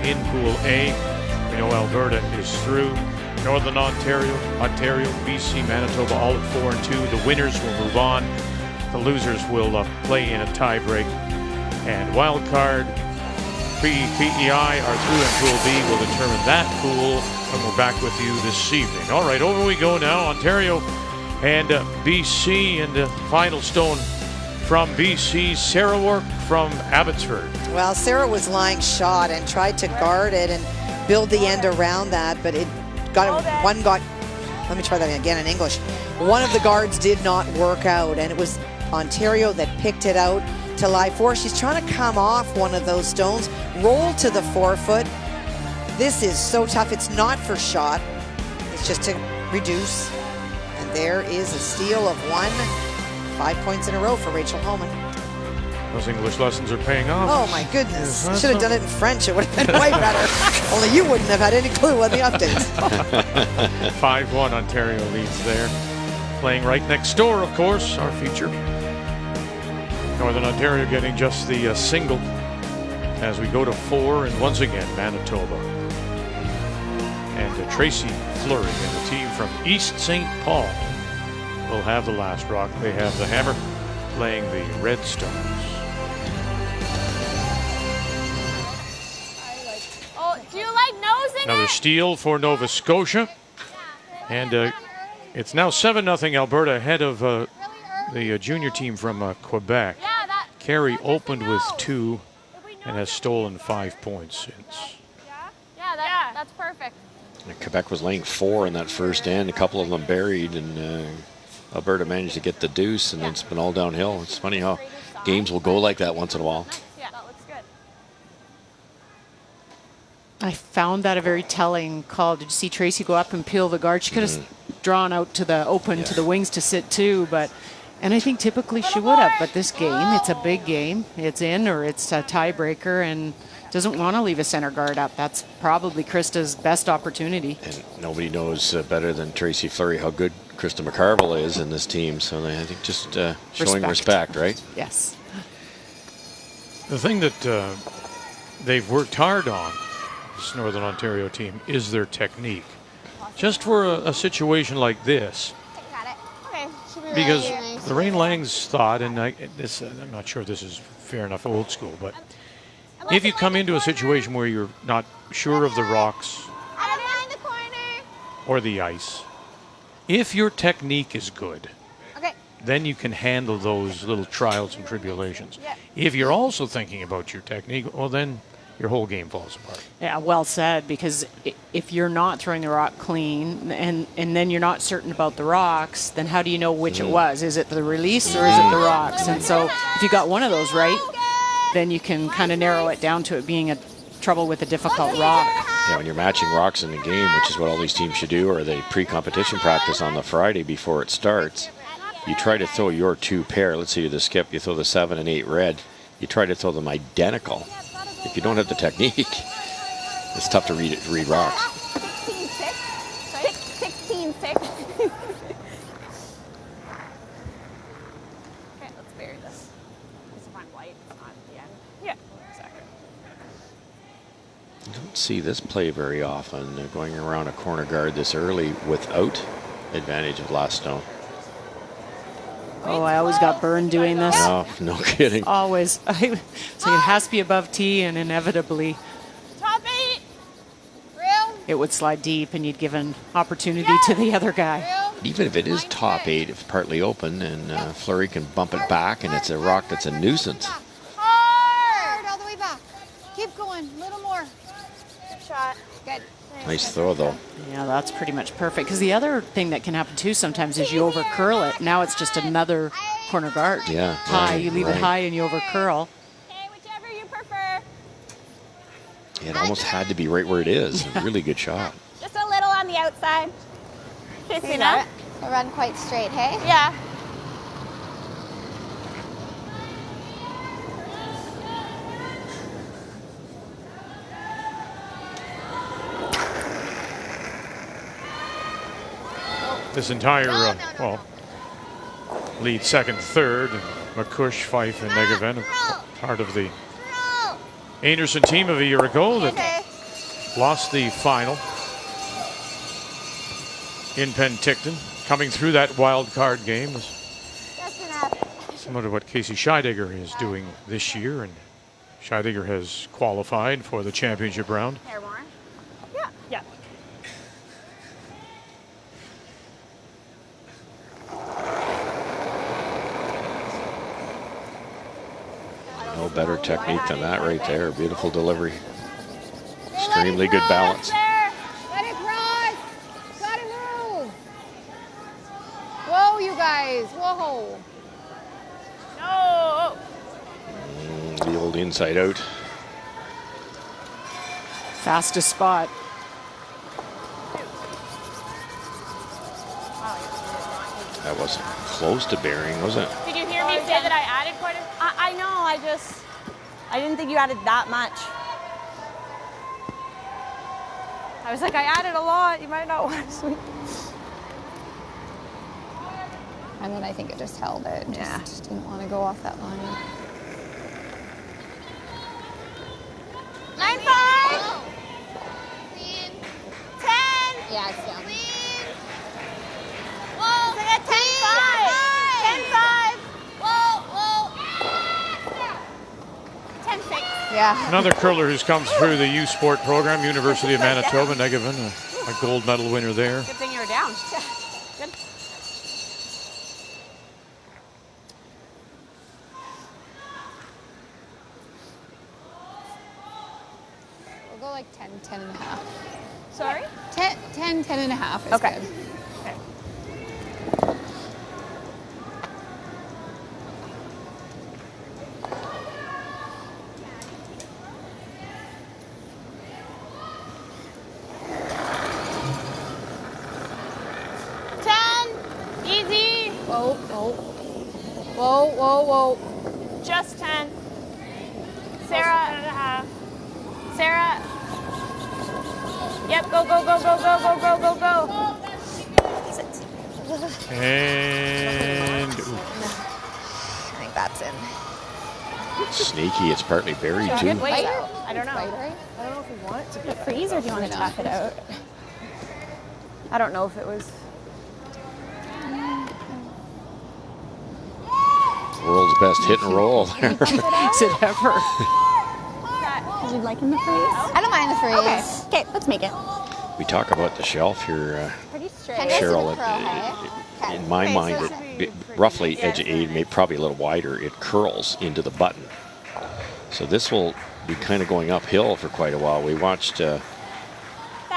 [SPEAKER 5] in Pool A. We know Alberta is through. Northern Ontario, BC, Manitoba, all at 4 and 2. The winners will move on. The losers will play in a tiebreak. And wild card, PEI are through, and Pool B will determine that pool. And we're back with you this evening. All right, over we go now. Ontario and BC, and the final stone from BC, Sarah Work from Abbotsford.
[SPEAKER 11] Well, Sarah was lying shot and tried to guard it and build the end around that, but it got let me try that again in English. One of the guards did not work out, and it was Ontario that picked it out to lie 4. She's trying to come off one of those stones, roll to the 4 foot, This is so tough. It's not for shot. It's just to reduce. And there is a steal of 1. 5 points in a row for Rachel Holman.
[SPEAKER 5] Those English lessons are paying off.
[SPEAKER 11] Oh my goodness. Should have done it in French. It would have been way better. Only you wouldn't have had any clue on the updates.
[SPEAKER 5] 5-1 Ontario leads there. Playing right next door, of course, our future. Northern Ontario getting just the single as we go to 4, and once again Manitoba. And Tracy Fleury and the team from East St. Paul will have the last rock. They have the hammer playing the Red Stones.
[SPEAKER 17] Oh, do you like nosing
[SPEAKER 5] Another steal for Nova Scotia. And it's now 7-0 Alberta ahead of the junior team from Quebec. Carey opened with 2 and has stolen 5 points since.
[SPEAKER 17] Yeah, that's perfect.
[SPEAKER 19] Quebec was laying 4 in that first end, a couple of them buried, and Alberta managed to get the deuce, and it's been all downhill. It's funny how games will go like that once in a while.
[SPEAKER 17] Yeah, that looks good.
[SPEAKER 6] I found that a very telling call. Did you see Tracy go up and peel the guard? She could have drawn out to the open to the wings to sit too, and I think typically she would have. But this game, it's a big game. It's in or it's a tiebreaker, and doesn't want to leave a center guard up. That's probably Krista's best opportunity.
[SPEAKER 19] And nobody knows better than Tracy Fleury how good Krista McCarville is in this team. So I think just showing respect, right?
[SPEAKER 6] Yes.
[SPEAKER 5] The thing that they've worked hard on, this Northern Ontario team, is their technique. Just for a situation like this. Because Lorraine Lang's thought, and I'm not sure if this is fair enough old school, but if you come into a situation where you're not sure of the rocks or the ice, if your technique is good, then you can handle those little trials and tribulations. If you're also thinking about your technique, well, then your whole game falls apart.
[SPEAKER 6] Yeah, well said, because if you're not throwing the rock clean and then you're not certain about the rocks, then how do you know which it was? Is it the release or is it the rocks? And so if you got one of those right, then you can kind of narrow it down to it being a trouble with a difficult rock.
[SPEAKER 19] Yeah, when you're matching rocks in the game, which is what all these teams should do, or they pre-competition practice on the Friday before it starts, you try to throw your 2 pair. Let's say you're the skip, you throw the 7 and 8 red. You try to throw them identical. If you don't have the technique, it's tough to read rocks.
[SPEAKER 17] 16-6. Okay, let's bury this. Because if I'm white, it's not at the end. Yeah, exactly.
[SPEAKER 19] You don't see this play very often, going around a corner guard this early without advantage of last stone.
[SPEAKER 6] Oh, I always got burned doing this.
[SPEAKER 19] No kidding.
[SPEAKER 6] Always. So it has to be above tee, and inevitably
[SPEAKER 17] top 8. Real.
[SPEAKER 6] it would slide deep, and you'd give an opportunity to the other guy.
[SPEAKER 19] Even if it is top 8, if partly open, and Fleury can bump it back, and it's a rock that's a nuisance.
[SPEAKER 10] Hard all the way back. Keep going. A little more.
[SPEAKER 17] Good shot.
[SPEAKER 10] Good.
[SPEAKER 19] Nice throw, though.
[SPEAKER 6] Yeah, that's pretty much perfect. Because the other thing that can happen, too, sometimes is you over curl it. Now it's just another corner guard.
[SPEAKER 19] Yeah.
[SPEAKER 6] High. You leave it high and you over curl.
[SPEAKER 17] Okay, whichever you prefer.
[SPEAKER 19] It almost had to be right where it is. A really good shot.
[SPEAKER 17] Just a little on the outside.
[SPEAKER 10] See that? I run quite straight, hey?
[SPEAKER 17] Yeah.
[SPEAKER 5] This entire, lead second, third, and McCush, Fife, and Negaven, part of the Anderson team of a year ago that lost the final in Penticton. Coming through that wild card game is similar to what Casey Scheidegger is doing this year, and Scheidegger has qualified for the championship round.
[SPEAKER 17] Hair more? Yeah. Yeah.
[SPEAKER 19] No better technique than that right there. Beautiful delivery. Extremely good balance.
[SPEAKER 10] Let it cross. Gotta move. Whoa, you guys. Whoa.
[SPEAKER 17] No.
[SPEAKER 19] The old inside out.
[SPEAKER 6] Fastest spot.
[SPEAKER 19] That wasn't close to bearing, was it?
[SPEAKER 17] Did you hear me say that I added quite a... I know, I didn't think you added that much. I was like, I added a lot. You might not want to swing.
[SPEAKER 8] And then I think it just held it. Just didn't want to go off that line.
[SPEAKER 10] 9-5. 10.
[SPEAKER 8] Yeah, it's down.
[SPEAKER 10] Whoa.
[SPEAKER 17] It's like a 10-5. 10-5.
[SPEAKER 10] Whoa, whoa. 10-6.
[SPEAKER 8] Yeah.
[SPEAKER 5] Another curler who's come through the U Sport program, University of Manitoba, Negavan, a gold medal winner there.
[SPEAKER 17] Good thing you were down. Good.
[SPEAKER 8] We'll go like 10, 10 and a half.
[SPEAKER 17] Sorry?
[SPEAKER 8] 10, 10 and a half is
[SPEAKER 17] Okay.
[SPEAKER 8] good.
[SPEAKER 17] Okay.
[SPEAKER 10] Easy.
[SPEAKER 8] Whoa, whoa. Whoa, whoa, whoa.
[SPEAKER 17] Just 10. Sarah. 10 and a half. Sarah. Yep, go, go, go, go, go, go, go, go, go.
[SPEAKER 5] And
[SPEAKER 8] I think that's in.
[SPEAKER 19] Sneaky, it's partly buried too.
[SPEAKER 17] Good weight. I don't know.
[SPEAKER 8] Right, right?
[SPEAKER 17] I don't know if we want it to be freeze or do you want to tap it out? I don't know if it was.
[SPEAKER 19] World's best hit and roll there.
[SPEAKER 6] Is it ever?
[SPEAKER 9] Did you like in the freeze?
[SPEAKER 8] I don't mind the freeze.
[SPEAKER 9] Okay, let's make it.
[SPEAKER 19] We talk about the shelf here,
[SPEAKER 10] Pretty straight.
[SPEAKER 19] Cheryl. In my mind, roughly edge of 8, probably a little wider, it curls into the button. So this will be kind of going uphill for quite a while. We watched
[SPEAKER 17] That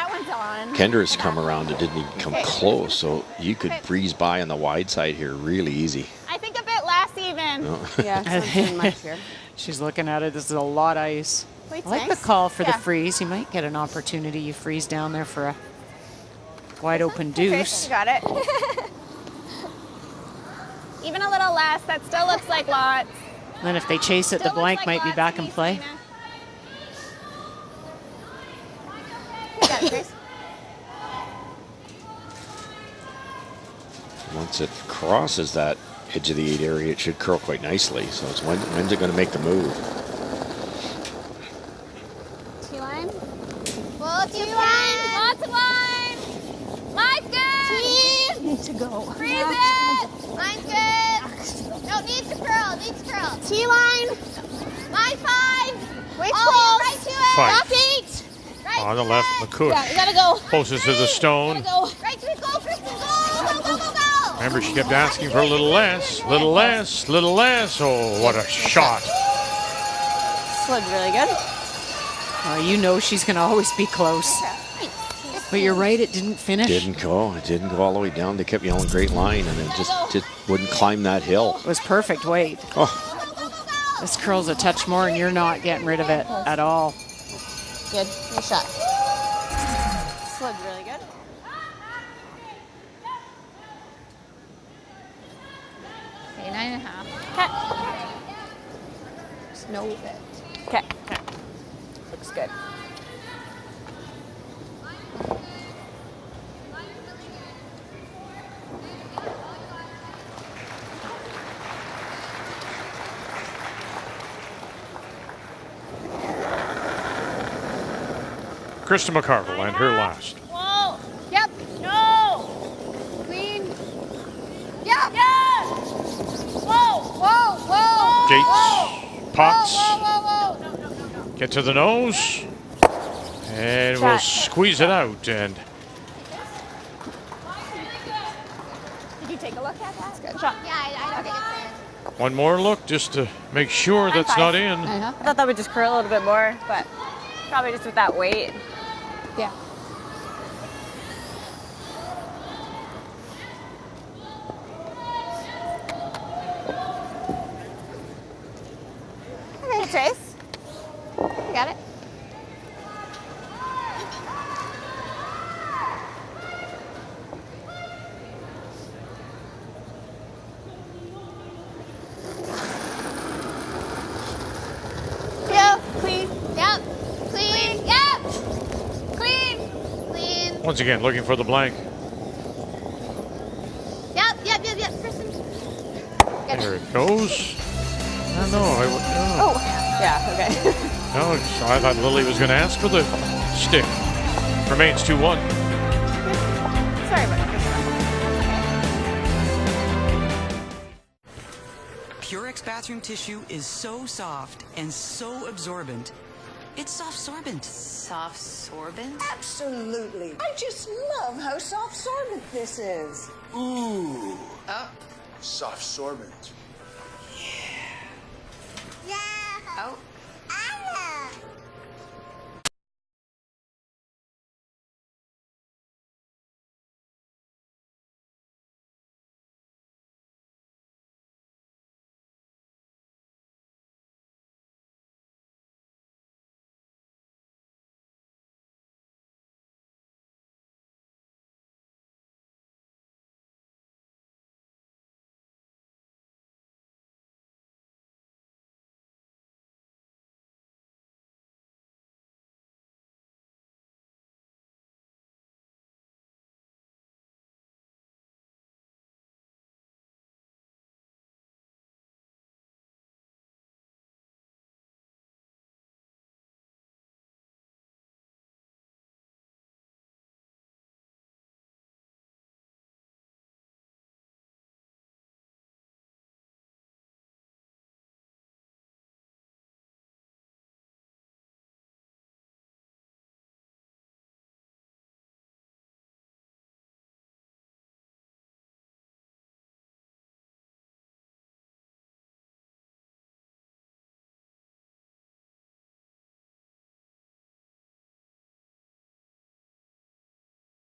[SPEAKER 17] one's on.
[SPEAKER 19] Kendrick's come around and didn't even come close, so you could breeze by on the wide side here really easy.
[SPEAKER 17] I think a bit less even.
[SPEAKER 19] No.
[SPEAKER 6] Yeah, it's not too much here. She's looking at it. This is a lot of ice.
[SPEAKER 17] Wait,
[SPEAKER 6] I like the call for the freeze. You might get an opportunity. You freeze down there for a wide open deuce.
[SPEAKER 17] Okay, you got it. Even a little less. That still looks like lots.
[SPEAKER 6] And then if they chase it, the blank might be back in play.
[SPEAKER 19] Once it crosses that edge of the 8 area, it should curl quite nicely. So it's when's it going to make the move?
[SPEAKER 10] T-line. Well, T-line. Lots of line. Line's good. Team.
[SPEAKER 9] Need to go.
[SPEAKER 10] Freeze it. Line's good. No, needs to curl. Needs to curl. T-line. Line 5. Wait, right to it.
[SPEAKER 5] 5.
[SPEAKER 10] Left 8. Right
[SPEAKER 5] On the
[SPEAKER 10] to
[SPEAKER 5] left,
[SPEAKER 10] it.
[SPEAKER 5] McCush.
[SPEAKER 10] Yeah, you gotta go.
[SPEAKER 5] Closest to the stone.
[SPEAKER 10] Go. Right to it. Go, Kristen. Go, go, go, go, go.
[SPEAKER 5] Remember, she kept asking for a little less, little less, little less. Oh, what a shot.
[SPEAKER 17] Slid really good.
[SPEAKER 6] You know she's going to always be close. But you're right, it didn't finish.
[SPEAKER 19] It didn't go all the way down. They kept yelling great line, and it just wouldn't climb that hill.
[SPEAKER 6] It was perfect weight.
[SPEAKER 19] Oh.
[SPEAKER 6] This curls a touch more, and you're not getting rid of it at all.
[SPEAKER 8] Good. Nice shot.
[SPEAKER 17] Slid really good.
[SPEAKER 8] Okay, 9.5.
[SPEAKER 17] Okay.
[SPEAKER 8] Just no bit.
[SPEAKER 17] Okay. Looks good.
[SPEAKER 5] Krista McCarville and her last.
[SPEAKER 10] Whoa. Yep. No. Clean. Yep. Yeah. Whoa. Whoa. Whoa.
[SPEAKER 5] Gates, Potts,
[SPEAKER 10] Whoa, whoa, whoa, whoa.
[SPEAKER 5] get to the nose, and we'll squeeze it out. And
[SPEAKER 17] Did you take a look at that?
[SPEAKER 8] That's good.
[SPEAKER 17] Shot.
[SPEAKER 10] Yeah, I don't think it's in.
[SPEAKER 5] one more look just to make sure that's not in.
[SPEAKER 17] I thought that would just curl a little bit more, but probably just with that weight.
[SPEAKER 8] Yeah.
[SPEAKER 17] Okay, Trace.
[SPEAKER 8] You got it.
[SPEAKER 5] Once again, looking for the blank.
[SPEAKER 10] Yep. Kristen.
[SPEAKER 5] There it goes. No.
[SPEAKER 17] Oh, yeah, okay.
[SPEAKER 5] No, I thought Lily was going to ask for the stick. Remains 2-1.
[SPEAKER 17] Sorry about that.
[SPEAKER 21] Purex bathroom tissue is so soft and so absorbent. It's soft-sorbent.
[SPEAKER 22] Soft-sorbent?
[SPEAKER 23] Absolutely. I just love how soft-sorbent this is.
[SPEAKER 22] Ooh.
[SPEAKER 23] Oh.
[SPEAKER 22] Soft-sorbent.
[SPEAKER 10] Yeah.
[SPEAKER 22] Oh.
[SPEAKER 10] Anna.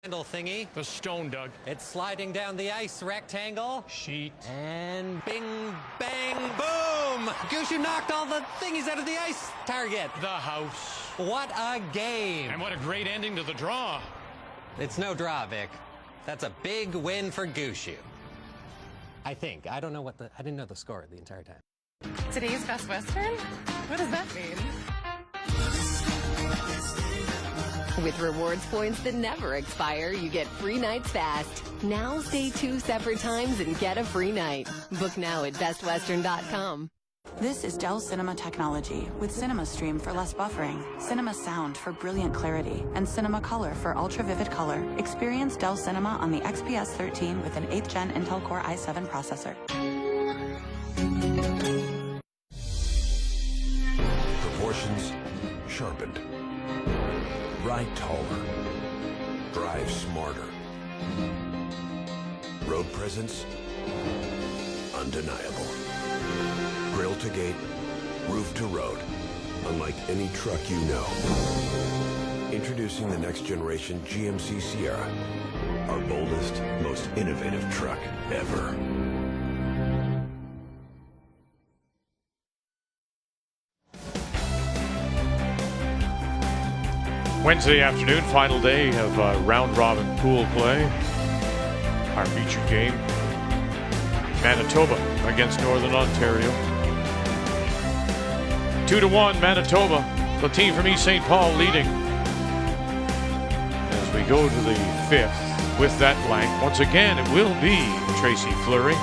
[SPEAKER 24] Handle thingy.
[SPEAKER 5] The stone, Doug.
[SPEAKER 24] It's sliding down the ice rectangle.
[SPEAKER 5] Sheet.
[SPEAKER 24] And bing, bang, boom! Gushu knocked all the thingies out of the ice target.
[SPEAKER 5] The house.
[SPEAKER 24] What a game.
[SPEAKER 5] And what a great ending to the draw.
[SPEAKER 24] It's no draw, Vic. That's a big win for Gushu. I think. I don't know what I didn't know the score the entire time.
[SPEAKER 25] Today's Best Western? What does that mean?
[SPEAKER 26] With rewards points that never expire, you get free nights fast. Now stay 2 separate times and get a free night. Book now at bestwestern.com.
[SPEAKER 27] This is Dell Cinema Technology with Cinema Stream for less buffering, Cinema Sound for brilliant clarity, and Cinema Color for ultra-vivid color. Experience Dell Cinema on the XPS 13 with an 8th Gen Intel Core i7 processor.
[SPEAKER 28] Proportions sharpened. Ride taller. Drive smarter. Road presence undeniable. Grill to gate, roof to road. Unlike any truck you know. Introducing the next generation GMC Sierra. Our boldest, most innovative truck ever.
[SPEAKER 5] Wednesday afternoon, final day of round-robin pool play. Our featured game, Manitoba against Northern Ontario. 2-1 Manitoba, the team from East St. Paul leading. As we go to the 5th with that blank, once again it will be Tracy Fleury.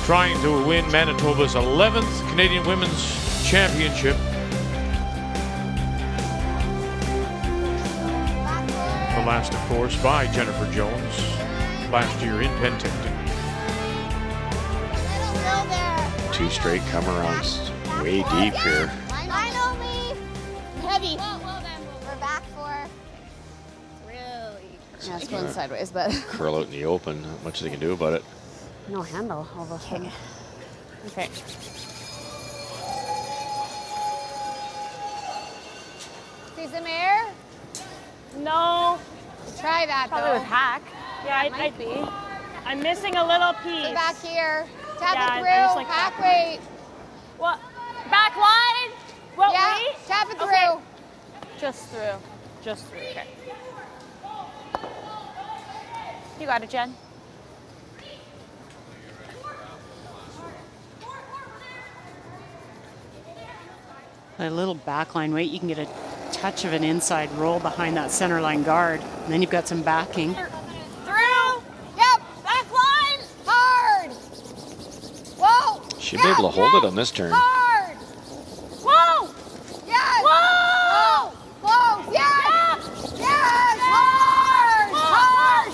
[SPEAKER 5] Trying to win Manitoba's 11th Canadian Women's Championship. The last, of course, by Jennifer Jones last year in Penticton.
[SPEAKER 19] 2 straight come-arounds, way deep here.
[SPEAKER 10] Line only. Heavy. We're back for. Really.
[SPEAKER 6] Yeah, it's going sideways, but.
[SPEAKER 19] Curl out in the open. Not much they can do about it.
[SPEAKER 6] No handle all of a sudden.
[SPEAKER 17] Okay.
[SPEAKER 10] See some air?
[SPEAKER 17] No.
[SPEAKER 10] Try that
[SPEAKER 17] Probably
[SPEAKER 10] though.
[SPEAKER 17] with hack. Yeah,
[SPEAKER 10] Might be.
[SPEAKER 17] I'm missing a little piece.
[SPEAKER 10] So back here. Tap
[SPEAKER 17] Yeah,
[SPEAKER 10] it
[SPEAKER 17] I
[SPEAKER 10] through.
[SPEAKER 17] just like
[SPEAKER 10] Hack
[SPEAKER 17] back.
[SPEAKER 10] weight.
[SPEAKER 17] What? Back line? What,
[SPEAKER 10] Yeah,
[SPEAKER 17] weight?
[SPEAKER 10] tap it through.
[SPEAKER 17] Okay. Just through. Just through. Okay. You got it, Jen.
[SPEAKER 6] A little backline weight, you can get a touch of an inside roll behind that center line guard. And then you've got some backing.
[SPEAKER 10] Through. Yep. Back line. Hard. Whoa.
[SPEAKER 19] She'll be able to hold it on this turn.
[SPEAKER 10] Hard. Whoa. Yes. Whoa. Close. Yes. Yes. Hard. Hard.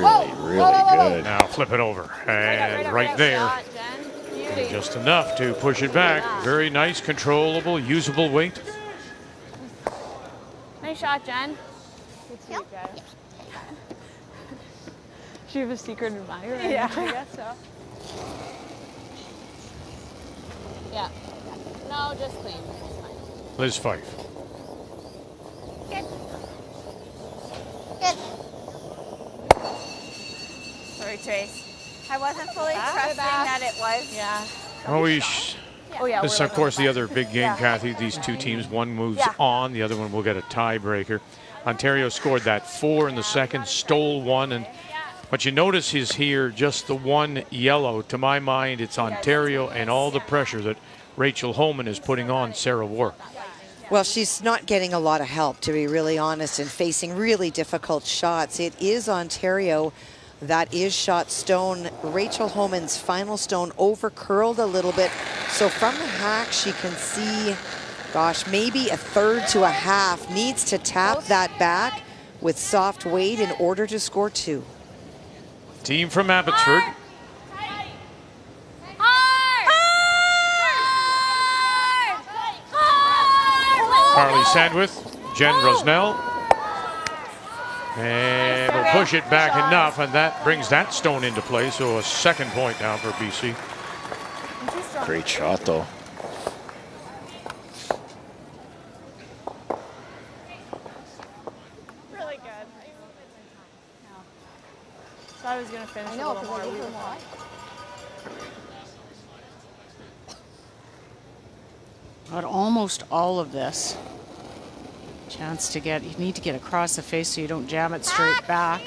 [SPEAKER 10] Whoa.
[SPEAKER 19] Really good.
[SPEAKER 5] Now flip it over. And right there. Just enough to push it back. Very nice, controllable, usable weight.
[SPEAKER 17] Nice shot, Jen. Good She have a secret admirer?
[SPEAKER 3] Yeah.
[SPEAKER 17] I guess so.
[SPEAKER 3] Yeah. No, just clean.
[SPEAKER 5] Liz Fife.
[SPEAKER 10] Good. Good.
[SPEAKER 17] Sorry, Trace.
[SPEAKER 10] I wasn't fully trusting that it was.
[SPEAKER 17] Yeah.
[SPEAKER 5] Oh,
[SPEAKER 17] we're
[SPEAKER 5] this is, of course, the other big game, Kathy. These two teams, one moves on, the other one will get a tiebreaker. Ontario scored that 4 in the second, stole 1, and what you notice is here just the one yellow. To my mind, it's Ontario and all the pressure that Rachel Holman is putting on Sarah Wark.
[SPEAKER 11] Well, she's not getting a lot of help, to be really honest, and facing really difficult shots. It is Ontario that is shot stone. Rachel Holman's final stone over curled a little bit. So from the hack, she can see, gosh, maybe a third to a half. Needs to tap that back with soft weight in order to score 2.
[SPEAKER 5] Team from Abbotsford. Carly Sandwith, Jen Rosnell. And we'll push it back enough, and that brings that stone into play. So a second point now for BC.
[SPEAKER 19] Great shot, though.
[SPEAKER 17] Really good. Thought I was going to finish a little more.
[SPEAKER 6] Got almost all of this. Chance to get, you need to get across the face so you don't jam it straight back.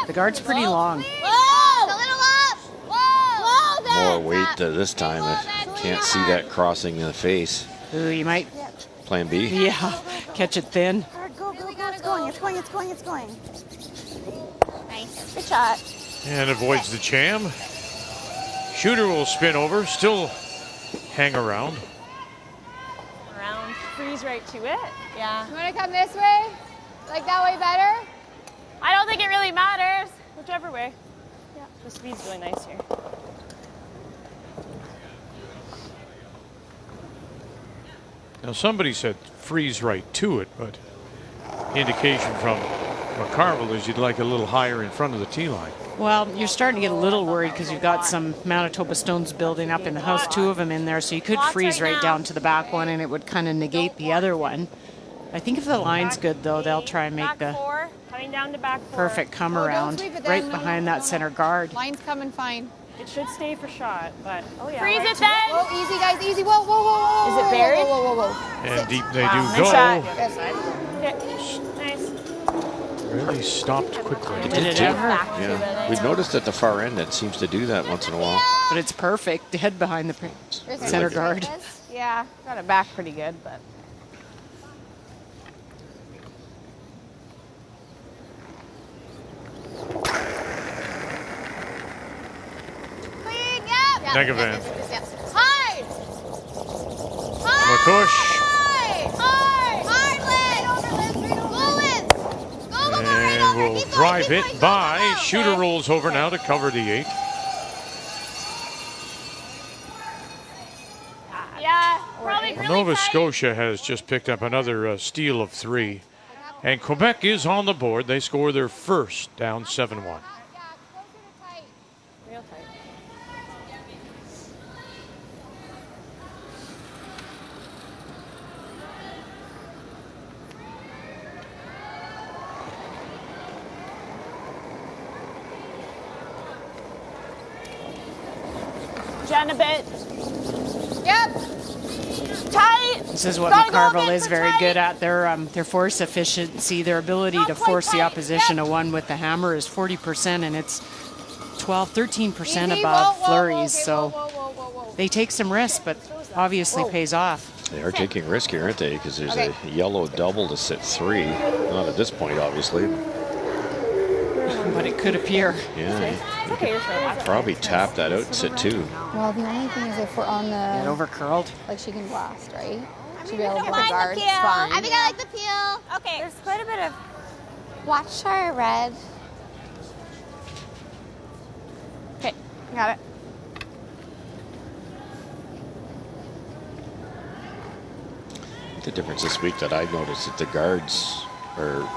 [SPEAKER 6] The guard's pretty long.
[SPEAKER 10] Whoa. A little up. Whoa.
[SPEAKER 19] More weight this time. I can't see that crossing in the face.
[SPEAKER 6] Ooh, you might.
[SPEAKER 19] Plan B?
[SPEAKER 6] Yeah, catch it thin.
[SPEAKER 17] Go. It's going.
[SPEAKER 10] Nice.
[SPEAKER 17] Good shot.
[SPEAKER 5] And avoids the jam. Shooter will spin over, still hang around.
[SPEAKER 17] Freeze right to it. Yeah.
[SPEAKER 10] You want to come this way? Like that way better?
[SPEAKER 17] I don't think it really matters. Whichever way. Yeah. The speed's really nice here.
[SPEAKER 5] Now somebody said freeze right to it, but indication from McCarville is you'd like a little higher in front of the tee line.
[SPEAKER 6] Well, you're starting to get a little worried because you've got some Manitoba stones building up in the house, 2 of them in there, so you could freeze right down to the back one and it would kind of negate the other one. I think if the line's good, though, they'll try and make the
[SPEAKER 17] Coming down to back 4.
[SPEAKER 6] perfect come around right behind that center guard.
[SPEAKER 10] Line's coming fine.
[SPEAKER 17] It should stay for shot, but freeze
[SPEAKER 10] right
[SPEAKER 17] it then.
[SPEAKER 10] Whoa, easy guys, easy. Whoa.
[SPEAKER 17] Is it buried?
[SPEAKER 10] Whoa.
[SPEAKER 5] And deep they do
[SPEAKER 17] Nice
[SPEAKER 5] go.
[SPEAKER 17] shot. Okay. Nice.
[SPEAKER 5] Really stopped quickly.
[SPEAKER 6] Did it ever?
[SPEAKER 19] Yeah. We've noticed at the far end it seems to do that once in a while.
[SPEAKER 6] But it's perfect, dead behind the center guard.
[SPEAKER 17] Yeah, got it back pretty good, but.
[SPEAKER 10] Clean, yep.
[SPEAKER 5] Negavan.
[SPEAKER 10] Hard.
[SPEAKER 5] McCush. And will drive it by. Shooter rolls over now to cover the 8.
[SPEAKER 17] Yeah, probably
[SPEAKER 5] Well, Nova Scotia has just picked up another steal of 3. And Quebec is on the board. They score their first, down 7-1.
[SPEAKER 17] real tight. Jen a bit.
[SPEAKER 10] Yep.
[SPEAKER 17] Tight.
[SPEAKER 6] This is what
[SPEAKER 17] Gotta go
[SPEAKER 6] McCarville
[SPEAKER 17] again
[SPEAKER 6] is
[SPEAKER 17] for
[SPEAKER 6] very
[SPEAKER 17] tight.
[SPEAKER 6] good at. Their force efficiency, their ability to force the opposition to one with the hammer is 40%, and it's 13%
[SPEAKER 10] Easy.
[SPEAKER 6] above
[SPEAKER 10] Whoa,
[SPEAKER 6] flurries.
[SPEAKER 10] okay,
[SPEAKER 6] So
[SPEAKER 10] whoa.
[SPEAKER 6] they take some risks, but obviously pays off.
[SPEAKER 19] They are taking risk here, aren't they? Because there's a yellow double to sit 3. Not at this point, obviously.
[SPEAKER 6] But it could appear.
[SPEAKER 19] Yeah. Probably tap that out and sit 2.
[SPEAKER 8] Well, the only thing is if we're on the...
[SPEAKER 6] Get over curled.
[SPEAKER 8] Like she can blast, right? She'll be
[SPEAKER 10] I
[SPEAKER 8] able to
[SPEAKER 10] don't
[SPEAKER 8] get the
[SPEAKER 10] mind
[SPEAKER 8] guard
[SPEAKER 10] the peel.
[SPEAKER 8] spine.
[SPEAKER 10] I think I like the peel.
[SPEAKER 17] Okay. There's quite a bit of...
[SPEAKER 10] Watch our red.
[SPEAKER 17] Okay, got it.
[SPEAKER 19] The difference this week that I've noticed that the guards are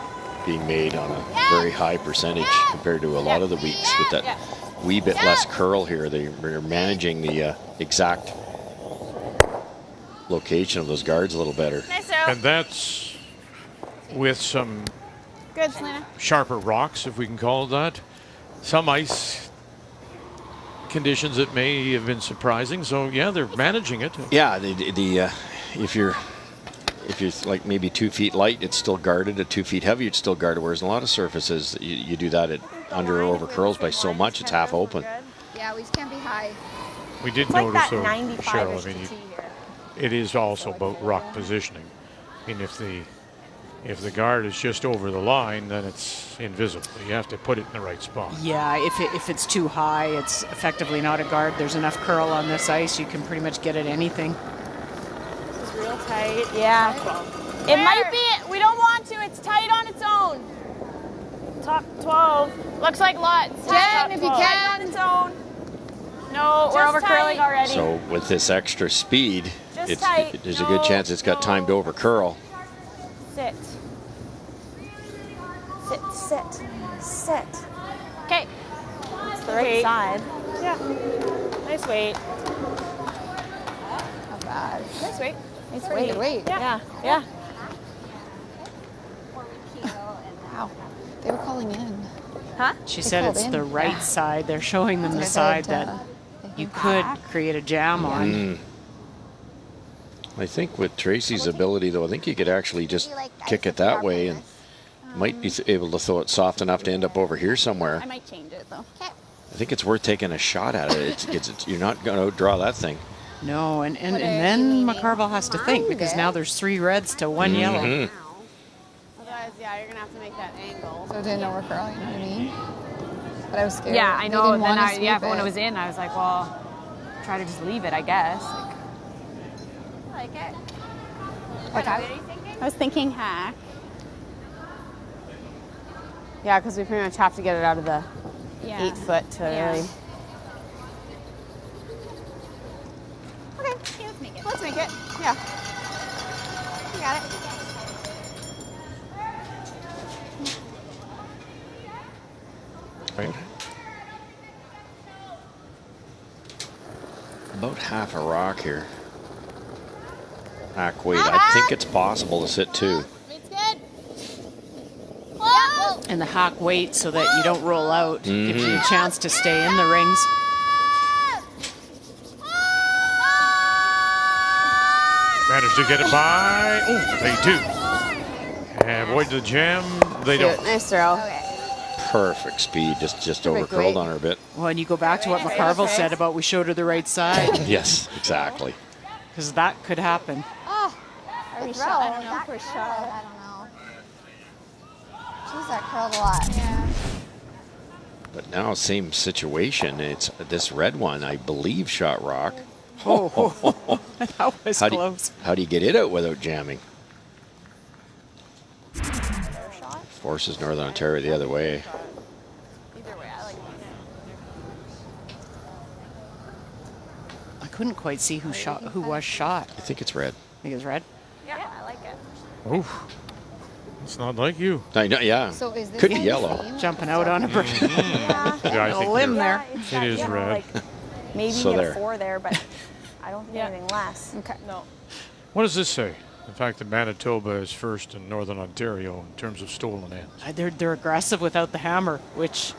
[SPEAKER 19] being made on a very high percentage compared to a lot of the weeks with that wee bit less curl here. They're managing the exact location of those guards a little better.
[SPEAKER 5] And that's with some
[SPEAKER 17] Good, Selena.
[SPEAKER 5] sharper rocks, if we can call it that. Some ice conditions that may have been surprising. So yeah, they're managing it.
[SPEAKER 19] Yeah, if you're like maybe 2 feet light, it's still guarded. At 2 feet heavy, it's still guarded. Whereas in a lot of surfaces, you do that at under or over curls by so much, it's half open.
[SPEAKER 8] Yeah, we just can't be high.
[SPEAKER 5] We did notice though, Cheryl, I mean, it is also about rock positioning. I mean, if the guard is just over the line, then it's invisible. You have to put it in the right spot.
[SPEAKER 6] Yeah, if it's too high, it's effectively not a guard. There's enough curl on this ice, you can pretty much get at anything.
[SPEAKER 17] This is real tight. Yeah. It might be. We don't want to. It's tight on its own. Top 12. Looks like lots.
[SPEAKER 10] Jen, if you can.
[SPEAKER 17] On its own. No, we're over curling already.
[SPEAKER 19] So with this extra speed,
[SPEAKER 17] Just tight.
[SPEAKER 19] there's a good chance it's got time to over curl.
[SPEAKER 17] Sit. Sit, sit, sit. Okay. It's the right side. Yeah. Nice weight.
[SPEAKER 8] Not bad.
[SPEAKER 17] Nice weight. Nice
[SPEAKER 8] Pretty
[SPEAKER 17] weight.
[SPEAKER 8] good weight.
[SPEAKER 17] Yeah. Yeah.
[SPEAKER 8] Wow. They were calling in.
[SPEAKER 17] Huh?
[SPEAKER 6] She
[SPEAKER 8] They
[SPEAKER 6] said
[SPEAKER 8] called
[SPEAKER 6] it's
[SPEAKER 8] in.
[SPEAKER 6] the right
[SPEAKER 8] Yeah.
[SPEAKER 6] side. They're showing them the
[SPEAKER 8] They
[SPEAKER 6] side
[SPEAKER 8] said,
[SPEAKER 6] that you could create a jam on.
[SPEAKER 19] I think with Tracy's ability, though, I think you could actually just kick it that way and might be able to throw it soft enough to end up over here somewhere.
[SPEAKER 17] I might change it though. Okay.
[SPEAKER 19] I think it's worth taking a shot at it. You're not going to outdraw that thing.
[SPEAKER 6] No, and then McCarville has to think because now there's 3 reds to 1 yellow.
[SPEAKER 17] Otherwise, yeah, you're gonna have to make that angle.
[SPEAKER 8] So it didn't over curl, you know what I mean? But I was scared.
[SPEAKER 17] Yeah, I
[SPEAKER 8] They
[SPEAKER 17] know.
[SPEAKER 8] didn't
[SPEAKER 17] Then
[SPEAKER 8] wanna
[SPEAKER 17] but
[SPEAKER 8] sweep
[SPEAKER 17] when
[SPEAKER 8] it.
[SPEAKER 17] it was in, I was like, well, try to just leave it, I guess. Like it.
[SPEAKER 8] Like
[SPEAKER 17] I was thinking hack. Yeah, because we pretty much have to get it out of the 8 foot to really. Okay, let's make it. Let's make it. Yeah. You got it.
[SPEAKER 19] Right. About half a rock here. Hack weight. I think it's possible to sit 2.
[SPEAKER 10] It's good.
[SPEAKER 6] And the hack weight so that you don't roll out gives you a chance to stay in the rings.
[SPEAKER 5] Managed to get it by. Oh, they do. And avoid the jam. They don't.
[SPEAKER 17] Nice throw.
[SPEAKER 19] Perfect speed. Just over curled on her a bit.
[SPEAKER 6] Well, and you go back to what McCarville said about we showed her the right side.
[SPEAKER 19] Yes, exactly.
[SPEAKER 6] Because that could happen.
[SPEAKER 10] Oh, are we shot? I don't know if we're shot. I don't know. Jeez, that curled a lot. Yeah.
[SPEAKER 19] But now same situation. It's this red one, I believe, shot rock.
[SPEAKER 6] Oh, that was close.
[SPEAKER 19] How do you get it out without jamming? Forces Northern Ontario the other way.
[SPEAKER 17] Either way, I like it.
[SPEAKER 6] I couldn't quite see who was shot.
[SPEAKER 19] I think it's red.
[SPEAKER 6] I think it's red.
[SPEAKER 17] Yeah, I like it.
[SPEAKER 5] Oof. It's not like you.
[SPEAKER 19] I know, yeah.
[SPEAKER 8] So is this
[SPEAKER 19] Could be
[SPEAKER 8] the
[SPEAKER 19] yellow.
[SPEAKER 8] same?
[SPEAKER 6] Jumping out on a bird.
[SPEAKER 5] Yeah, I
[SPEAKER 6] A
[SPEAKER 5] think
[SPEAKER 6] limb
[SPEAKER 5] you're-
[SPEAKER 6] there.
[SPEAKER 5] It is red.
[SPEAKER 17] Maybe
[SPEAKER 19] So
[SPEAKER 17] get
[SPEAKER 19] there.
[SPEAKER 17] a 4 there, but I don't think anything less.
[SPEAKER 8] Okay.
[SPEAKER 17] No.
[SPEAKER 5] What does this say? The fact that Manitoba is first in Northern Ontario in terms of stolen ends.
[SPEAKER 6] They're aggressive without the hammer, which,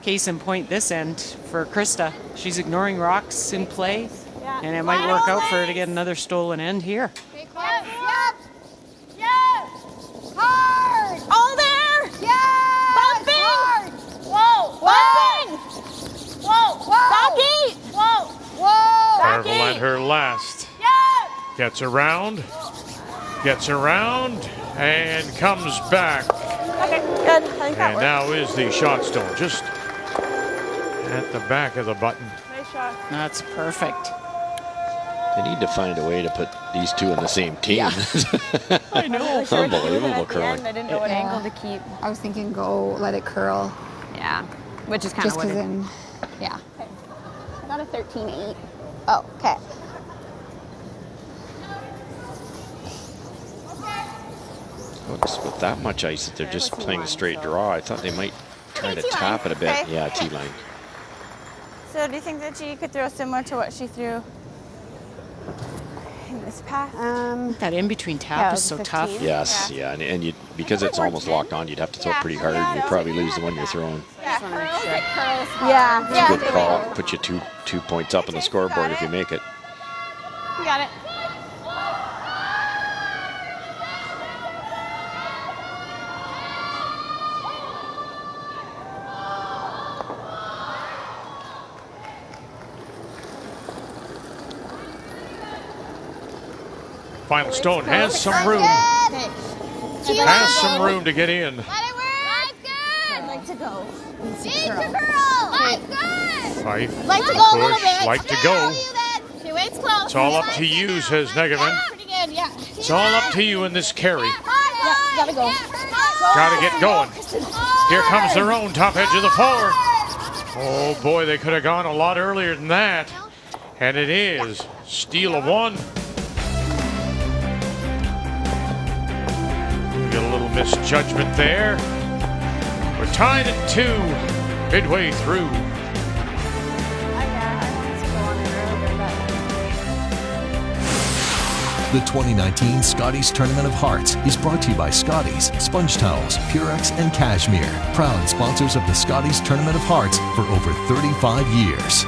[SPEAKER 6] case in point, this end for Krista. She's ignoring rocks in play, and it might work out for her to get another stolen end here.
[SPEAKER 10] Yep. Yep. Hard.
[SPEAKER 17] Oh, there!
[SPEAKER 10] Yeah.
[SPEAKER 17] Bumping! Whoa! Bumping! Whoa!
[SPEAKER 10] Whoa.
[SPEAKER 17] Doggy! Whoa!
[SPEAKER 10] Whoa.
[SPEAKER 5] Carvel at her last.
[SPEAKER 17] Yeah!
[SPEAKER 5] Gets around, and comes back.
[SPEAKER 17] Okay, good. I think that
[SPEAKER 5] And
[SPEAKER 17] works.
[SPEAKER 5] now is the shot stone, just at the back of the button.
[SPEAKER 17] Nice shot.
[SPEAKER 6] That's perfect.
[SPEAKER 19] They need to find a way to put these two on the same team.
[SPEAKER 6] I know.
[SPEAKER 19] Unbelievable curling.
[SPEAKER 17] I didn't know what angle to keep.
[SPEAKER 8] I was thinking go let it curl.
[SPEAKER 17] Yeah, which is kind of
[SPEAKER 8] Just
[SPEAKER 17] what
[SPEAKER 8] because
[SPEAKER 17] it
[SPEAKER 8] then, yeah.
[SPEAKER 10] I got a 13-8. Oh, okay.
[SPEAKER 19] With that much ice that they're just playing a straight draw, I thought they might try to tap it a bit.
[SPEAKER 17] Okay.
[SPEAKER 19] Yeah, T-line.
[SPEAKER 17] So do you think that she could throw similar to what she threw in this pass?
[SPEAKER 6] That in-between tap is so tough.
[SPEAKER 19] Yes, yeah, and you, because it's almost locked on, you'd have to throw it pretty hard. You'd probably lose the one you're throwing.
[SPEAKER 17] Yeah.
[SPEAKER 19] It's a good call. Put you two points up on the scoreboard if you make it.
[SPEAKER 17] You got it.
[SPEAKER 5] Final stone has some room. Has some room to get in.
[SPEAKER 10] I'd
[SPEAKER 17] like to go.
[SPEAKER 10] Easy curl. That's good.
[SPEAKER 5] Fife,
[SPEAKER 10] Like to go a little
[SPEAKER 5] push,
[SPEAKER 10] bit.
[SPEAKER 5] like to go.
[SPEAKER 10] She waits close.
[SPEAKER 5] It's all up to you, says Negaman.
[SPEAKER 10] Pretty good, yeah.
[SPEAKER 5] It's all up to you in this carry.
[SPEAKER 10] Yeah, gotta go.
[SPEAKER 5] Gotta get going. Here comes their own top edge of the floor. Oh boy, they could have gone a lot earlier than that. And it is steal of one. Get a little misjudgment there. We're tied at 2 midway through.
[SPEAKER 1] The 2019 Scotties Tournament of Hearts is brought to you by Scotties, Sponge Towels, Purex, and Cashmere, proud sponsors of the Scotties Tournament of Hearts for over 35 years.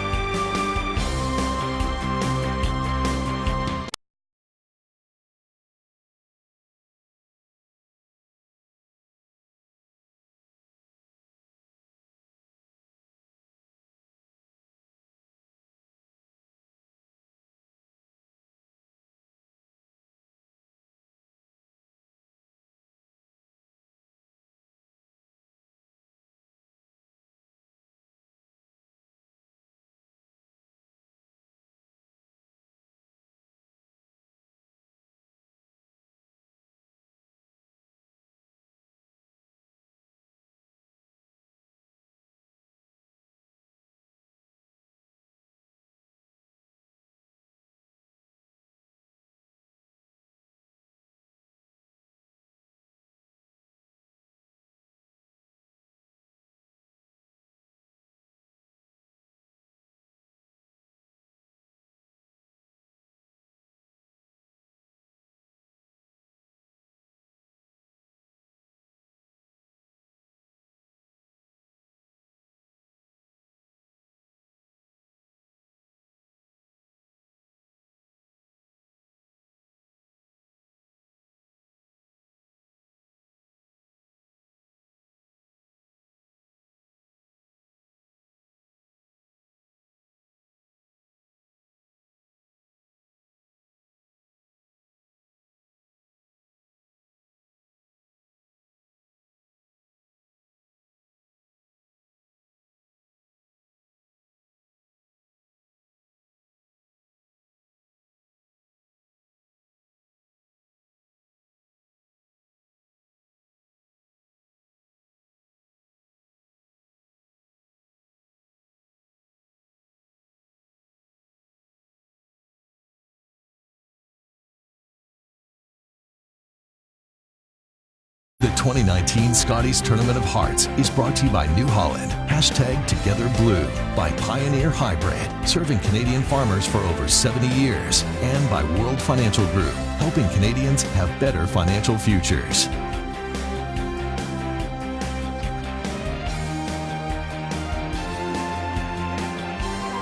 [SPEAKER 1] The 2019 Scotties Tournament of Hearts is brought to you by New Holland, #TogetherBlue, by Pioneer Hybrid, serving Canadian farmers for over 70 years, and by World Financial Group, helping Canadians have better financial futures.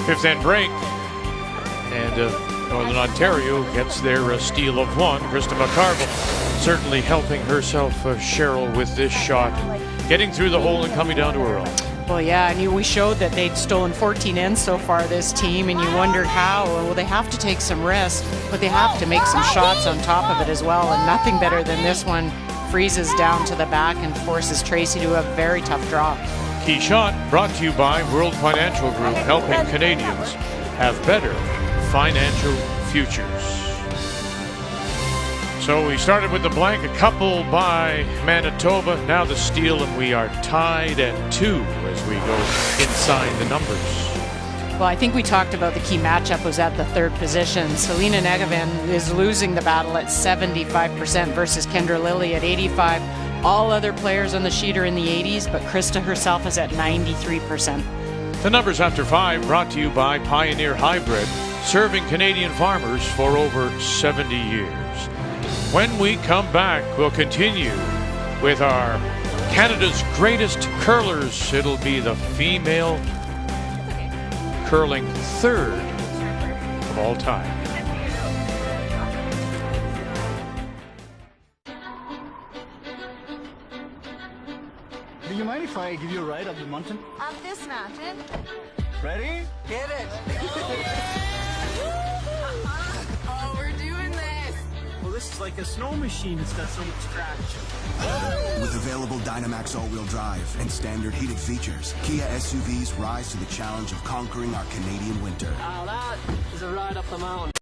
[SPEAKER 5] Fifth end break. And Northern Ontario gets their steal of one. Krista McCarville certainly helping herself, Cheryl, with this shot. Getting through the hole and coming down to her own.
[SPEAKER 6] Well, yeah, and we showed that they'd stolen 14 ends so far, this team, and you wondered how. Well, they have to take some risks, but they have to make some shots on top of it as well, and nothing better than this one. Freezes down to the back and forces Tracy to a very tough draw.
[SPEAKER 5] Key shot brought to you by World Financial Group, helping Canadians have better financial futures. So we started with the blank, a couple by Manitoba, now the steal, and we are tied at 2 as we go inside the numbers.
[SPEAKER 6] Well, I think we talked about the key matchup was at the third position. Selena Negevin is losing the battle at 75% versus Kendra Lilly at 85%. All other players on the sheet are in the 80s, but Krista herself is at 93%.
[SPEAKER 5] The numbers after 5 brought to you by Pioneer Hybrid, serving Canadian farmers for over 70 years. When we come back, we'll continue with our Canada's greatest curlers. It'll be the female curling third of all time.
[SPEAKER 2] Do you mind if I give you a ride up the mountain?
[SPEAKER 10] Up this mountain.
[SPEAKER 2] Ready? Get it!
[SPEAKER 25] Oh, we're doing this.
[SPEAKER 2] Well, this is like a snow machine. It's got so much traction.
[SPEAKER 4] With available Dynamax all-wheel drive and standard heated features, Kia SUVs rise to the challenge of conquering our Canadian winter.
[SPEAKER 2] Now that is a ride up the mountain.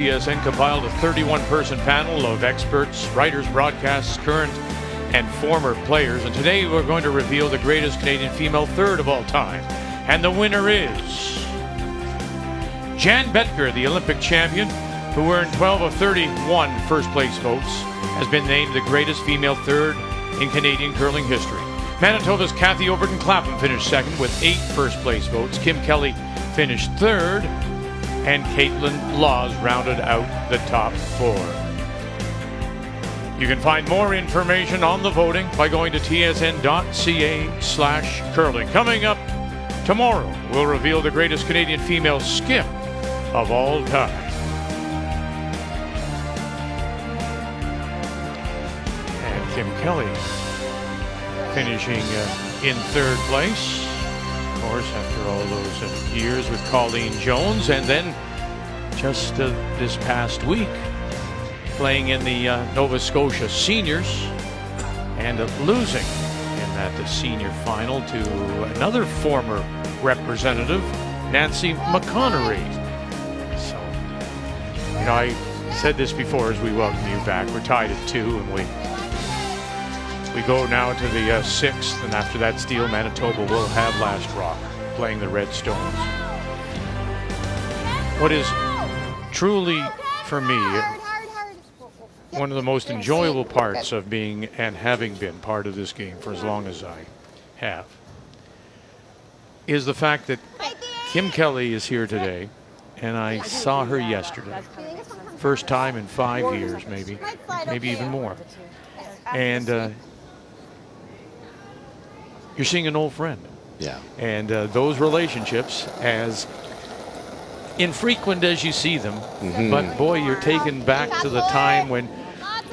[SPEAKER 5] ESN compiled a 31-person panel of experts, writers, broadcasts, current and former players. And today we're going to reveal the greatest Canadian female third of all time. And the winner is Jan Betker, the Olympic champion, who earned 12 of 31 first-place votes, has been named the greatest female third in Canadian curling history. Manitoba's Kathy Overton Clapham finished second with 8 first-place votes. Kim Kelly finished third, and Caitlin Laws rounded out the top 4. You can find more information on the voting by going to tsn.ca/curling. Coming up tomorrow, we'll reveal the greatest Canadian female skip of all time. And Kim Kelly finishing in third place. Of course, after all those years with Colleen Jones, and then just this past week playing in the Nova Scotia Seniors and losing in that senior final to another former representative, Nancy McConnery. So, you know, I said this before as we welcome you back. We're tied at 2, and we go now to the 6th, and after that steal, Manitoba will have last rock, playing the Red Stones. What is truly, for me, one of the most enjoyable parts of being and having been part of this game for as long as I have is the fact that Kim Kelly is here today, and I saw her yesterday. First time in 5 years, maybe even more. And you're seeing an old friend.
[SPEAKER 19] Yeah.
[SPEAKER 5] And those relationships, as infrequent as you see them, but boy, you're taken back to the time when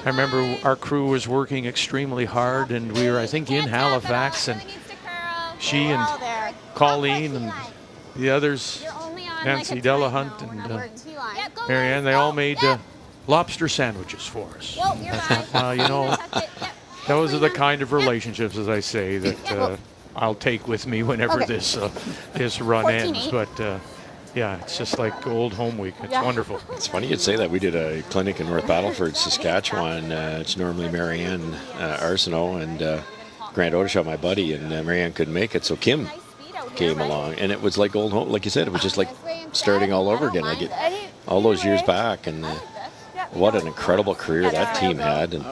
[SPEAKER 5] I remember our crew was working extremely hard, and we were, I think, in Halifax, and she and Colleen and the others, Nancy Delahunt and Marianne, they all made lobster sandwiches for us. You know, those are the kind of relationships, as I say, that I'll take with me whenever this run ends. But yeah, it's just like old home week. It's wonderful.
[SPEAKER 19] It's funny you'd say that. We did a clinic in North Battleford, Saskatchewan. It's normally Marianne Arsenault and Grant Odishaw, my buddy, and Marianne couldn't make it, so Kim came along, and it was like old home. Like you said, it was just like starting all over again. I get all those years back, and what an incredible career that team had. And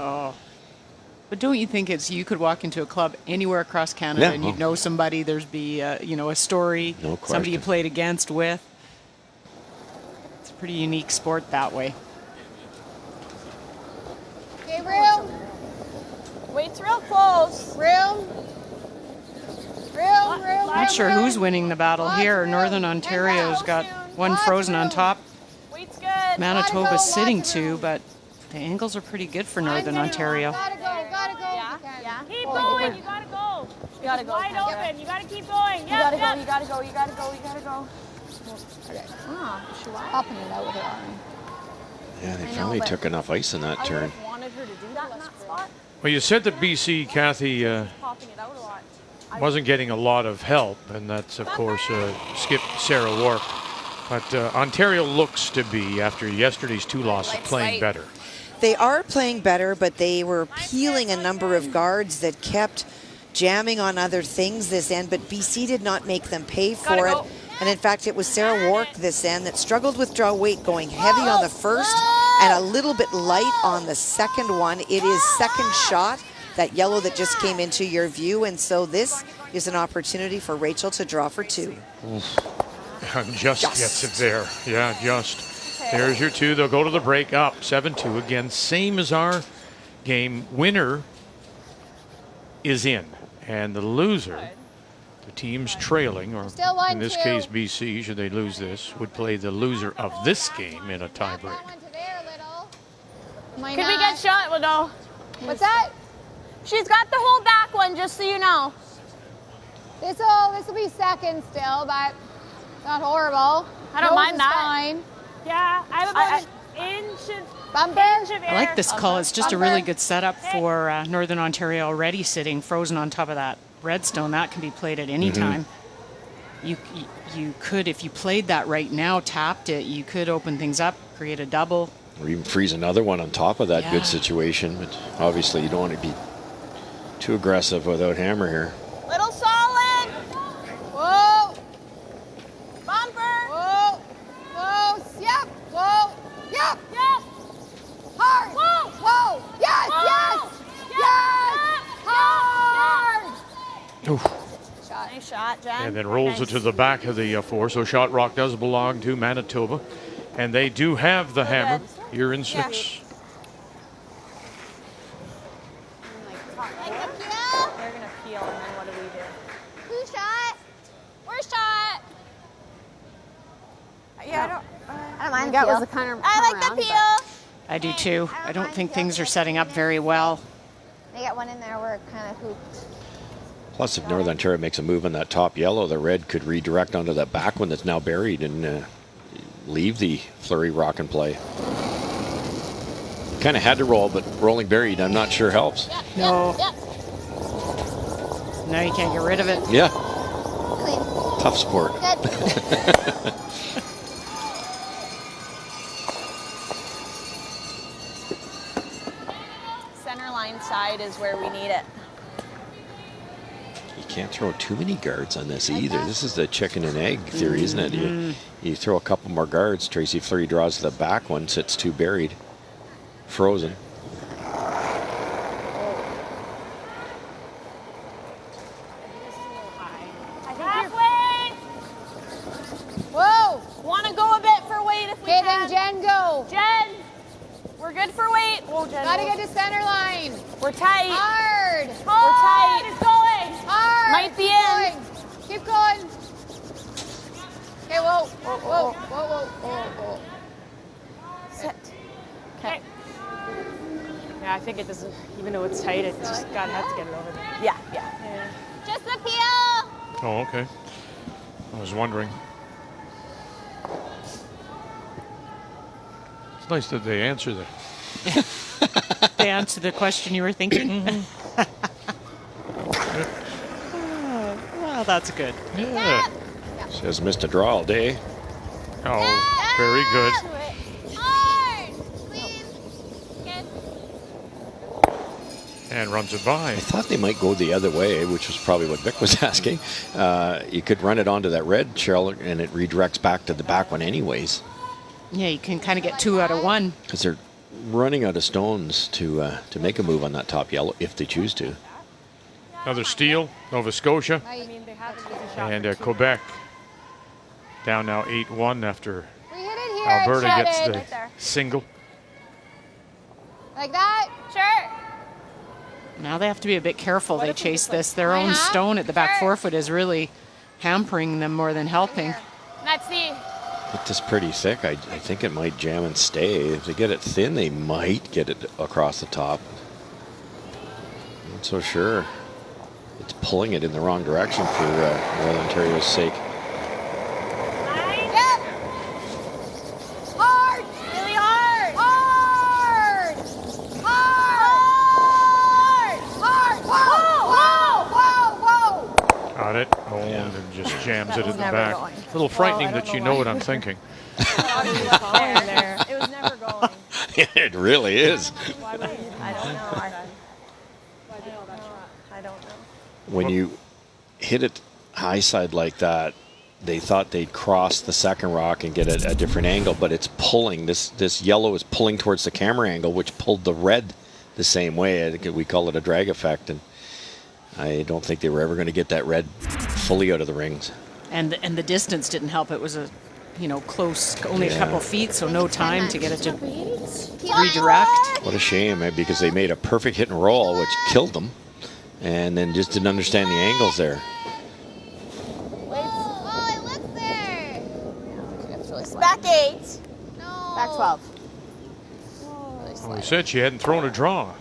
[SPEAKER 6] but don't you think you could walk into a club anywhere across Canada and you'd know somebody, there'd be a story, somebody you played against with. It's a pretty unique sport that way.
[SPEAKER 10] Okay, room.
[SPEAKER 17] Wait's real close.
[SPEAKER 10] Room.
[SPEAKER 6] Not sure who's winning the battle here. Northern Ontario's got one frozen on top.
[SPEAKER 17] Wait's good.
[SPEAKER 6] Manitoba's sitting 2, but the angles are pretty good for Northern Ontario.
[SPEAKER 10] Gotta go.
[SPEAKER 17] Yeah. Keep going. You gotta go. You gotta go. Wide open. You gotta keep going. You gotta go. You gotta go.
[SPEAKER 10] Okay. Popping it out with her arm.
[SPEAKER 19] Yeah, they finally took enough ice in that turn.
[SPEAKER 17] Wanted her to do that in that spot.
[SPEAKER 5] Well, you said that BC, Kathy,
[SPEAKER 17] Popping it out a lot.
[SPEAKER 5] wasn't getting a lot of help, and that's, of course, Skip Sarah Wark. But Ontario looks to be, after yesterday's 2 losses, playing better.
[SPEAKER 11] They are playing better, but they were peeling a number of guards that kept jamming on other things this end, but BC did not make them pay for it. And in fact, it was Sarah Wark this end that struggled with draw weight, going heavy on the first and a little bit light on the second one. It is second shot, that yellow that just came into your view, and so this is an opportunity for Rachel to draw for 2.
[SPEAKER 5] Just gets it there. Yeah, just. There's your 2. They'll go to the break up 7-2. Again, same as our game. Winner is in, and the loser, the team's trailing, or in this case BC, should they lose this, would play the loser of this game in a tiebreak.
[SPEAKER 17] Could we get shot? Well, no.
[SPEAKER 10] What's that?
[SPEAKER 17] She's got the whole back one, just so you know.
[SPEAKER 10] This will be second still, but not horrible.
[SPEAKER 17] I don't mind that.
[SPEAKER 10] Fine.
[SPEAKER 17] Yeah, I have about an inch of air.
[SPEAKER 6] I like this call. It's just a really good setup for Northern Ontario, already sitting frozen on top of that redstone. That can be played at any time. You could, if you played that right now, tapped it, you could open things up, create a double.
[SPEAKER 19] Or even freeze another one on top of that good situation. But obviously you don't want to be too aggressive without hammer here.
[SPEAKER 17] Little solid.
[SPEAKER 10] Whoa.
[SPEAKER 17] Bumper.
[SPEAKER 10] Whoa. Close. Yep. Whoa. Yep.
[SPEAKER 17] Yep.
[SPEAKER 10] Hard.
[SPEAKER 17] Whoa.
[SPEAKER 10] Whoa. Yes.
[SPEAKER 17] Whoa.
[SPEAKER 10] Yes.
[SPEAKER 17] Yep.
[SPEAKER 10] Hard.
[SPEAKER 5] Oof.
[SPEAKER 17] Nice shot, Jen.
[SPEAKER 5] And then rolls it to the back of the 4. So Shot Rock does belong to Manitoba. And they do have the hammer here in 6.
[SPEAKER 17] They're going to peel, and then what do we do?
[SPEAKER 10] Who shot?
[SPEAKER 17] We're shot.
[SPEAKER 10] Yeah, I don't mind the
[SPEAKER 17] That
[SPEAKER 10] peel.
[SPEAKER 17] was the kind of I like the peel.
[SPEAKER 6] I do too. I don't think things are setting up very well.
[SPEAKER 10] They got one in there where it kind of hooped.
[SPEAKER 19] Plus, if Northern Ontario makes a move on that top yellow, the red could redirect onto that back one that's now buried and leave the flurry rock and play. Kind of had to roll, but rolling buried, I'm not sure helps.
[SPEAKER 6] No. Now you can't get rid of it.
[SPEAKER 19] Yeah.
[SPEAKER 10] Clean.
[SPEAKER 19] Tough sport.
[SPEAKER 10] Good.
[SPEAKER 17] Center line side is where we need it.
[SPEAKER 19] You can't throw too many guards on this either. This is the chicken and egg theory, isn't it? You throw a couple more guards, Tracy Fleury draws the back one, sits 2 buried, frozen.
[SPEAKER 10] Jen, go.
[SPEAKER 17] Jen, we're good for weight. Whoa, Jen.
[SPEAKER 10] Gotta get to center line.
[SPEAKER 17] We're tight.
[SPEAKER 10] Hard.
[SPEAKER 17] We're tight. It's going.
[SPEAKER 10] Hard.
[SPEAKER 17] Might be
[SPEAKER 10] Keep going. Okay, whoa. Whoa.
[SPEAKER 17] Sit. Okay. Yeah, I think it doesn't, even though it's tight, it just gotta have to get it over there. Yeah.
[SPEAKER 10] Just the peel.
[SPEAKER 5] Oh, okay. I was wondering. It's nice that they answer that.
[SPEAKER 6] They answered the question you were thinking. Well, that's good.
[SPEAKER 5] Yeah.
[SPEAKER 19] She has missed a draw all day.
[SPEAKER 5] Oh, very good.
[SPEAKER 10] Hard. Clean. Good.
[SPEAKER 5] And runs it by.
[SPEAKER 19] I thought they might go the other way, which was probably what Vic was asking. You could run it onto that red shell, and it redirects back to the back one anyways.
[SPEAKER 6] Yeah, you can kind of get 2 out of 1.
[SPEAKER 19] Because they're running out of stones to make a move on that top yellow if they choose to.
[SPEAKER 5] Another steal, Nova Scotia. And Quebec down now 8-1 after
[SPEAKER 10] We hit it here.
[SPEAKER 5] Alberta
[SPEAKER 10] Shut
[SPEAKER 5] gets
[SPEAKER 10] it.
[SPEAKER 5] the single.
[SPEAKER 10] Like that? Sure.
[SPEAKER 6] Now they have to be a bit careful. They chase this. Their own stone at the back forefoot is really hampering them more than helping.
[SPEAKER 17] Let's see.
[SPEAKER 19] It's just pretty thick. I think it might jam and stay. If they get it thin, they might get it across the top. Not so sure. It's pulling it in the wrong direction for Northern Ontario's sake.
[SPEAKER 10] Yep. Hard.
[SPEAKER 17] Really hard.
[SPEAKER 10] Hard. Hard. Whoa.
[SPEAKER 5] Got it. Oh, and then just jams it in the back. A little frightening that you know what I'm thinking.
[SPEAKER 17] It was never going.
[SPEAKER 19] It really is.
[SPEAKER 17] I don't know. I don't know.
[SPEAKER 19] When you hit it high side like that, they thought they'd cross the second rock and get a different angle, but it's pulling. This yellow is pulling towards the camera angle, which pulled the red the same way. I think we call it a drag effect, and I don't think they were ever going to get that red fully out of the rings.
[SPEAKER 6] And the distance didn't help. It was close, only a couple feet, so no time to get it to redirect.
[SPEAKER 19] What a shame, because they made a perfect hit and roll, which killed them, and then just didn't understand the angles there.
[SPEAKER 17] It's back 8. No. Back 12.
[SPEAKER 5] Well, we said she hadn't thrown a draw.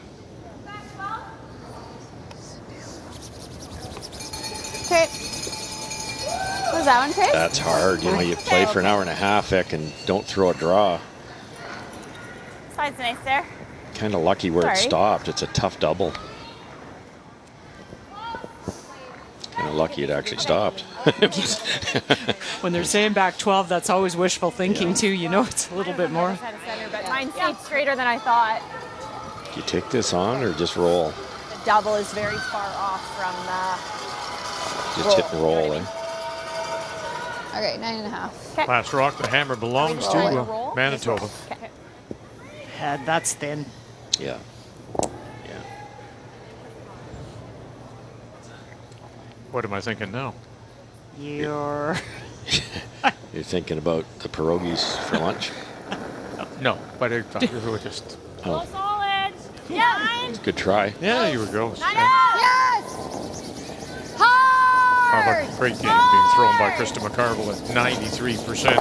[SPEAKER 17] Okay. Was that one, Chris?
[SPEAKER 19] That's hard. You play for an hour and a half, Vic, and don't throw a draw.
[SPEAKER 17] Side's nice there.
[SPEAKER 19] Kind of lucky where it
[SPEAKER 17] Sorry.
[SPEAKER 19] stopped. It's a tough double. Kind of lucky it actually stopped.
[SPEAKER 6] When they're saying back 12, that's always wishful thinking too. It's a little bit more.
[SPEAKER 17] But mine stayed straighter than I thought.
[SPEAKER 19] Do you take this on or just roll?
[SPEAKER 17] The double is very far off from the
[SPEAKER 19] Just hit and roll, eh?
[SPEAKER 10] Okay, 9.5.
[SPEAKER 5] Last rock, the hammer belongs to Manitoba.
[SPEAKER 6] Head, that's thin.
[SPEAKER 19] Yeah.
[SPEAKER 5] What am I thinking now?
[SPEAKER 6] You're
[SPEAKER 19] thinking about the pierogies for lunch?
[SPEAKER 5] No, but I thought we were just...
[SPEAKER 19] Oh,
[SPEAKER 17] solid. Yeah.
[SPEAKER 19] it's a good try.
[SPEAKER 5] Yeah, you were going.
[SPEAKER 10] Yes.
[SPEAKER 5] How
[SPEAKER 10] Hard.
[SPEAKER 5] about a great game being thrown by Krista McCarville at 93%.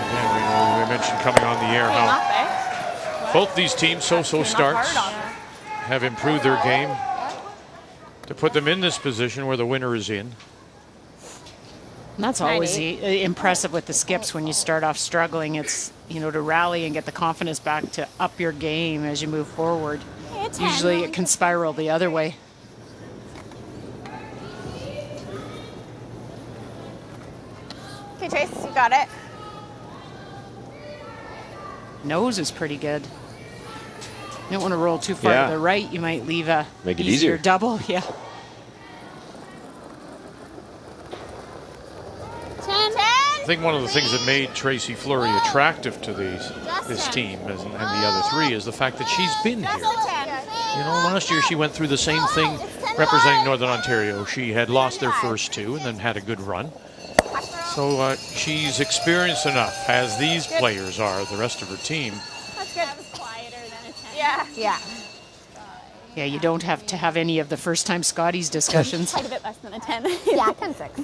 [SPEAKER 5] Again, we mentioned coming on the air how both these teams, so-so starts, have improved their game to put them in this position where the winner is in.
[SPEAKER 6] And that's always impressive with the skips when you start off struggling. It's, to rally and get the confidence back to up your game as you move forward. Usually it can spiral the other way.
[SPEAKER 17] Okay, Trace, you got it.
[SPEAKER 6] Nose is pretty good. You don't want to roll too far to the right. You might leave a
[SPEAKER 19] Make it
[SPEAKER 6] easier
[SPEAKER 19] easier.
[SPEAKER 6] double. Yeah.
[SPEAKER 10] 10.
[SPEAKER 5] I think one of the things that made Tracy Fleury attractive to this team and the other three is the fact that she's been here. Last year she went through the same thing representing Northern Ontario. She had lost their first two and then had a good run. So she's experienced enough, as these players are, the rest of her team.
[SPEAKER 17] That's good. That was quieter than a 10. Yeah.
[SPEAKER 6] Yeah. Yeah, you don't have to have any of the first-time Scotties discussions.
[SPEAKER 17] Quite a bit less than a 10.
[SPEAKER 10] Yeah, 10-6.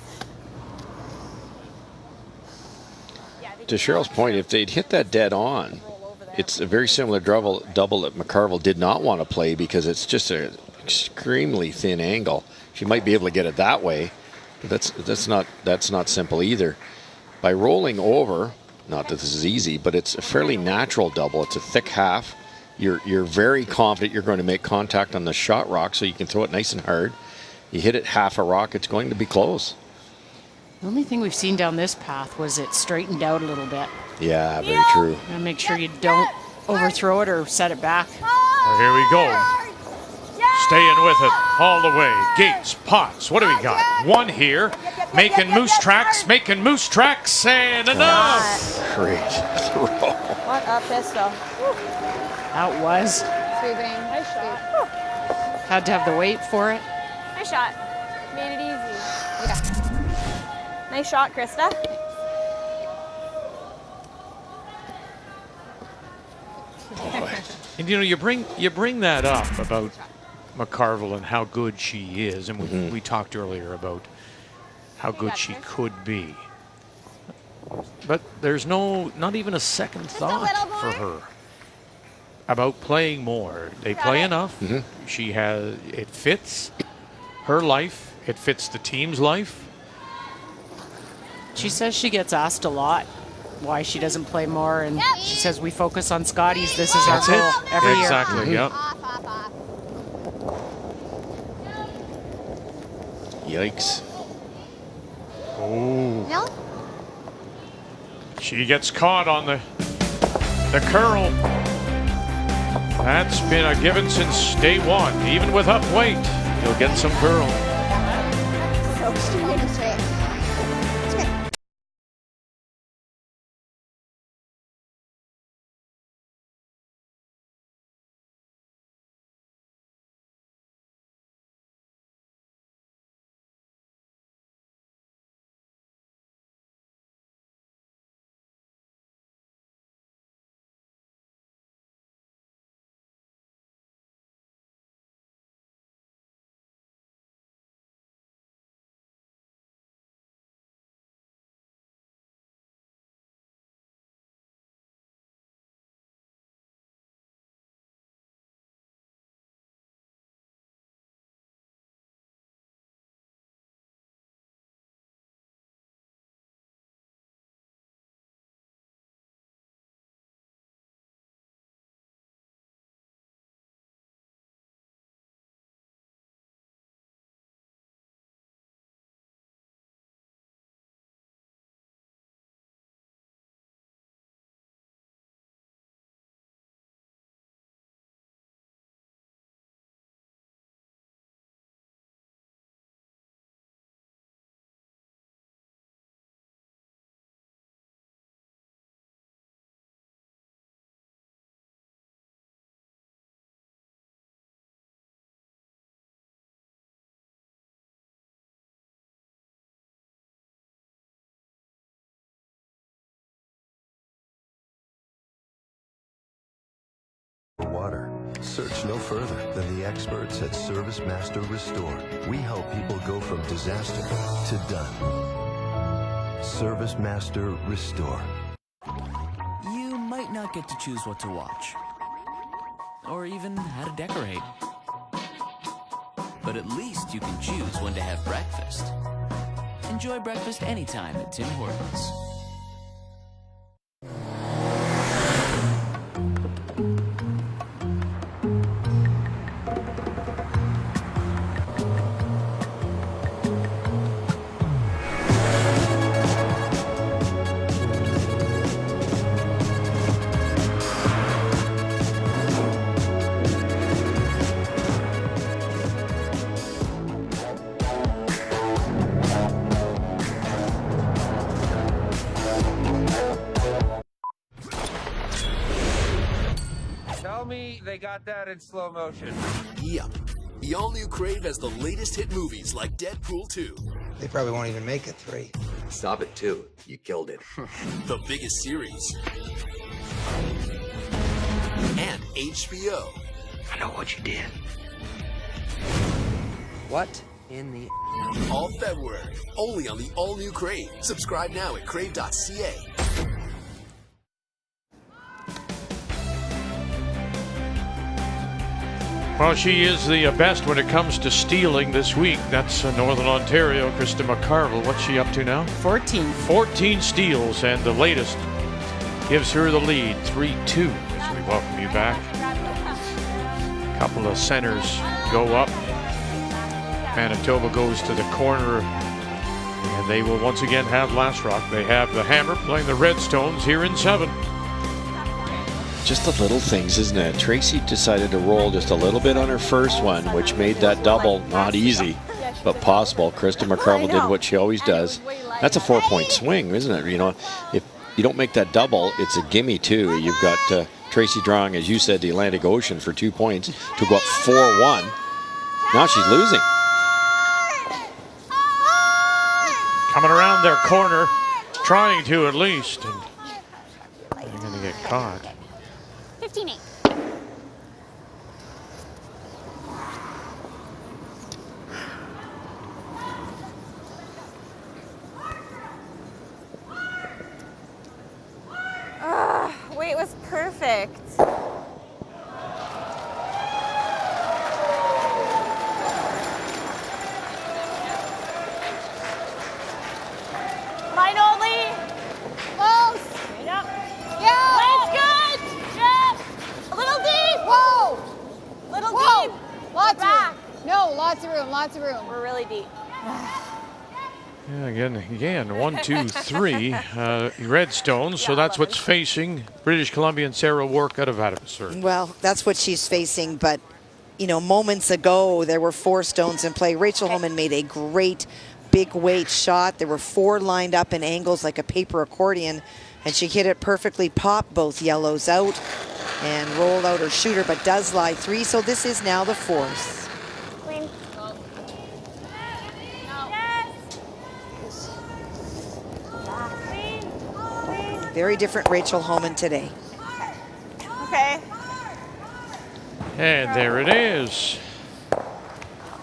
[SPEAKER 19] To Cheryl's point, if they'd hit that dead on, it's a very similar double that McCarville did not want to play because it's just an extremely thin angle. She might be able to get it that way, but that's not simple either. By rolling over, not that this is easy, but it's a fairly natural double. It's a thick half. You're very confident you're going to make contact on the shot rock, so you can throw it nice and hard. You hit it half a rock, it's going to be close.
[SPEAKER 6] The only thing we've seen down this path was it straightened out a little bit.
[SPEAKER 19] Yeah, very true.
[SPEAKER 6] And make sure you don't overthrow it or set it back.
[SPEAKER 5] Well, here we go. Staying with it all the way. Gates, Potts, what do we got? One here. Making moose tracks, and enough.
[SPEAKER 19] Great throw.
[SPEAKER 17] What a pistol.
[SPEAKER 6] That was.
[SPEAKER 10] Sweeping.
[SPEAKER 17] Nice shot.
[SPEAKER 6] Had to have the weight for it.
[SPEAKER 17] Nice shot. Made it easy.
[SPEAKER 10] Yeah.
[SPEAKER 17] Nice shot, Krista.
[SPEAKER 5] And you bring that up about McCarville and how good she is, and we talked earlier about how good she could be. But there's not even a second thought for her about playing more. They play enough. It fits her life. It fits the team's life.
[SPEAKER 6] She says she gets asked a lot why she doesn't play more, and she says we focus on Scotties. This is our goal every year.
[SPEAKER 5] Exactly. Yep.
[SPEAKER 19] Yikes.
[SPEAKER 5] Oh.
[SPEAKER 10] No?
[SPEAKER 5] She gets caught on the curl. That's been a given since day one. Even with up weight, you'll get some curl.
[SPEAKER 10] So straight. It's good.
[SPEAKER 28] Water. Search no further than the experts at Service Master Restore. We help people go from disaster to done. Service Master Restore.
[SPEAKER 7] You might not get to choose what to watch, or even how to decorate. But at least you can choose when to have breakfast. Enjoy breakfast anytime at Tim Hortons.
[SPEAKER 12] Tell me they got that in slow motion.
[SPEAKER 4] Yep.
[SPEAKER 9] The all-new Crave has the latest hit movies like Deadpool 2.
[SPEAKER 12] They probably won't even make it 3.
[SPEAKER 13] Stop it 2. You killed it.
[SPEAKER 9] The biggest series. And HBO.
[SPEAKER 13] I know what you did. What in the...
[SPEAKER 9] All February. Only on the all-new Crave. Subscribe now at crave.ca.
[SPEAKER 5] Well, she is the best when it comes to stealing this week. That's Northern Ontario, Krista McCarville. What's she up to now? 14 steals, and the latest gives her the lead, 3-2. As we welcome you back. A couple of centers go up. Manitoba goes to the corner, and they will once again have last rock. They have the Hammer playing the Redstones here in 7.
[SPEAKER 19] Just the little things, isn't it? Tracy decided to roll just a little bit on her first one, which made that double not easy, but possible. Krista McCarville did what she always does. That's a 4-point swing, isn't it? You know, if you don't make that double, it's a gimme too. You've got Tracy drawing, as you said, the Atlantic Ocean for 2 points to go up 4-1. Now she's losing.
[SPEAKER 5] Coming around their corner, trying to at least, and they're going to get caught.
[SPEAKER 10] 15-8.
[SPEAKER 17] Weight was perfect. Line only.
[SPEAKER 10] Close.
[SPEAKER 17] Straight up.
[SPEAKER 10] Yeah.
[SPEAKER 17] Line's good. Jeff. A little deep.
[SPEAKER 10] Whoa.
[SPEAKER 17] Little
[SPEAKER 10] Whoa.
[SPEAKER 17] deep.
[SPEAKER 10] Lots of
[SPEAKER 17] Back.
[SPEAKER 10] room. No, lots of room. Lots of room.
[SPEAKER 17] We're really deep.
[SPEAKER 5] Yeah, again, 1, 2, 3 Redstones. So that's what's facing British Columbian Sarah Wark out of Adamsburg.
[SPEAKER 11] Well, that's what she's facing, but, you know, moments ago, there were 4 stones in play. Rachel Holman made a great big weight shot. There were 4 lined up in angles like a paper accordion, and she hit it perfectly, popped both yellows out, and rolled out her shooter, but does lie 3, so this is now the 4th.
[SPEAKER 17] Clean.
[SPEAKER 11] Very different Rachel Holman today.
[SPEAKER 17] Okay.
[SPEAKER 5] And there it is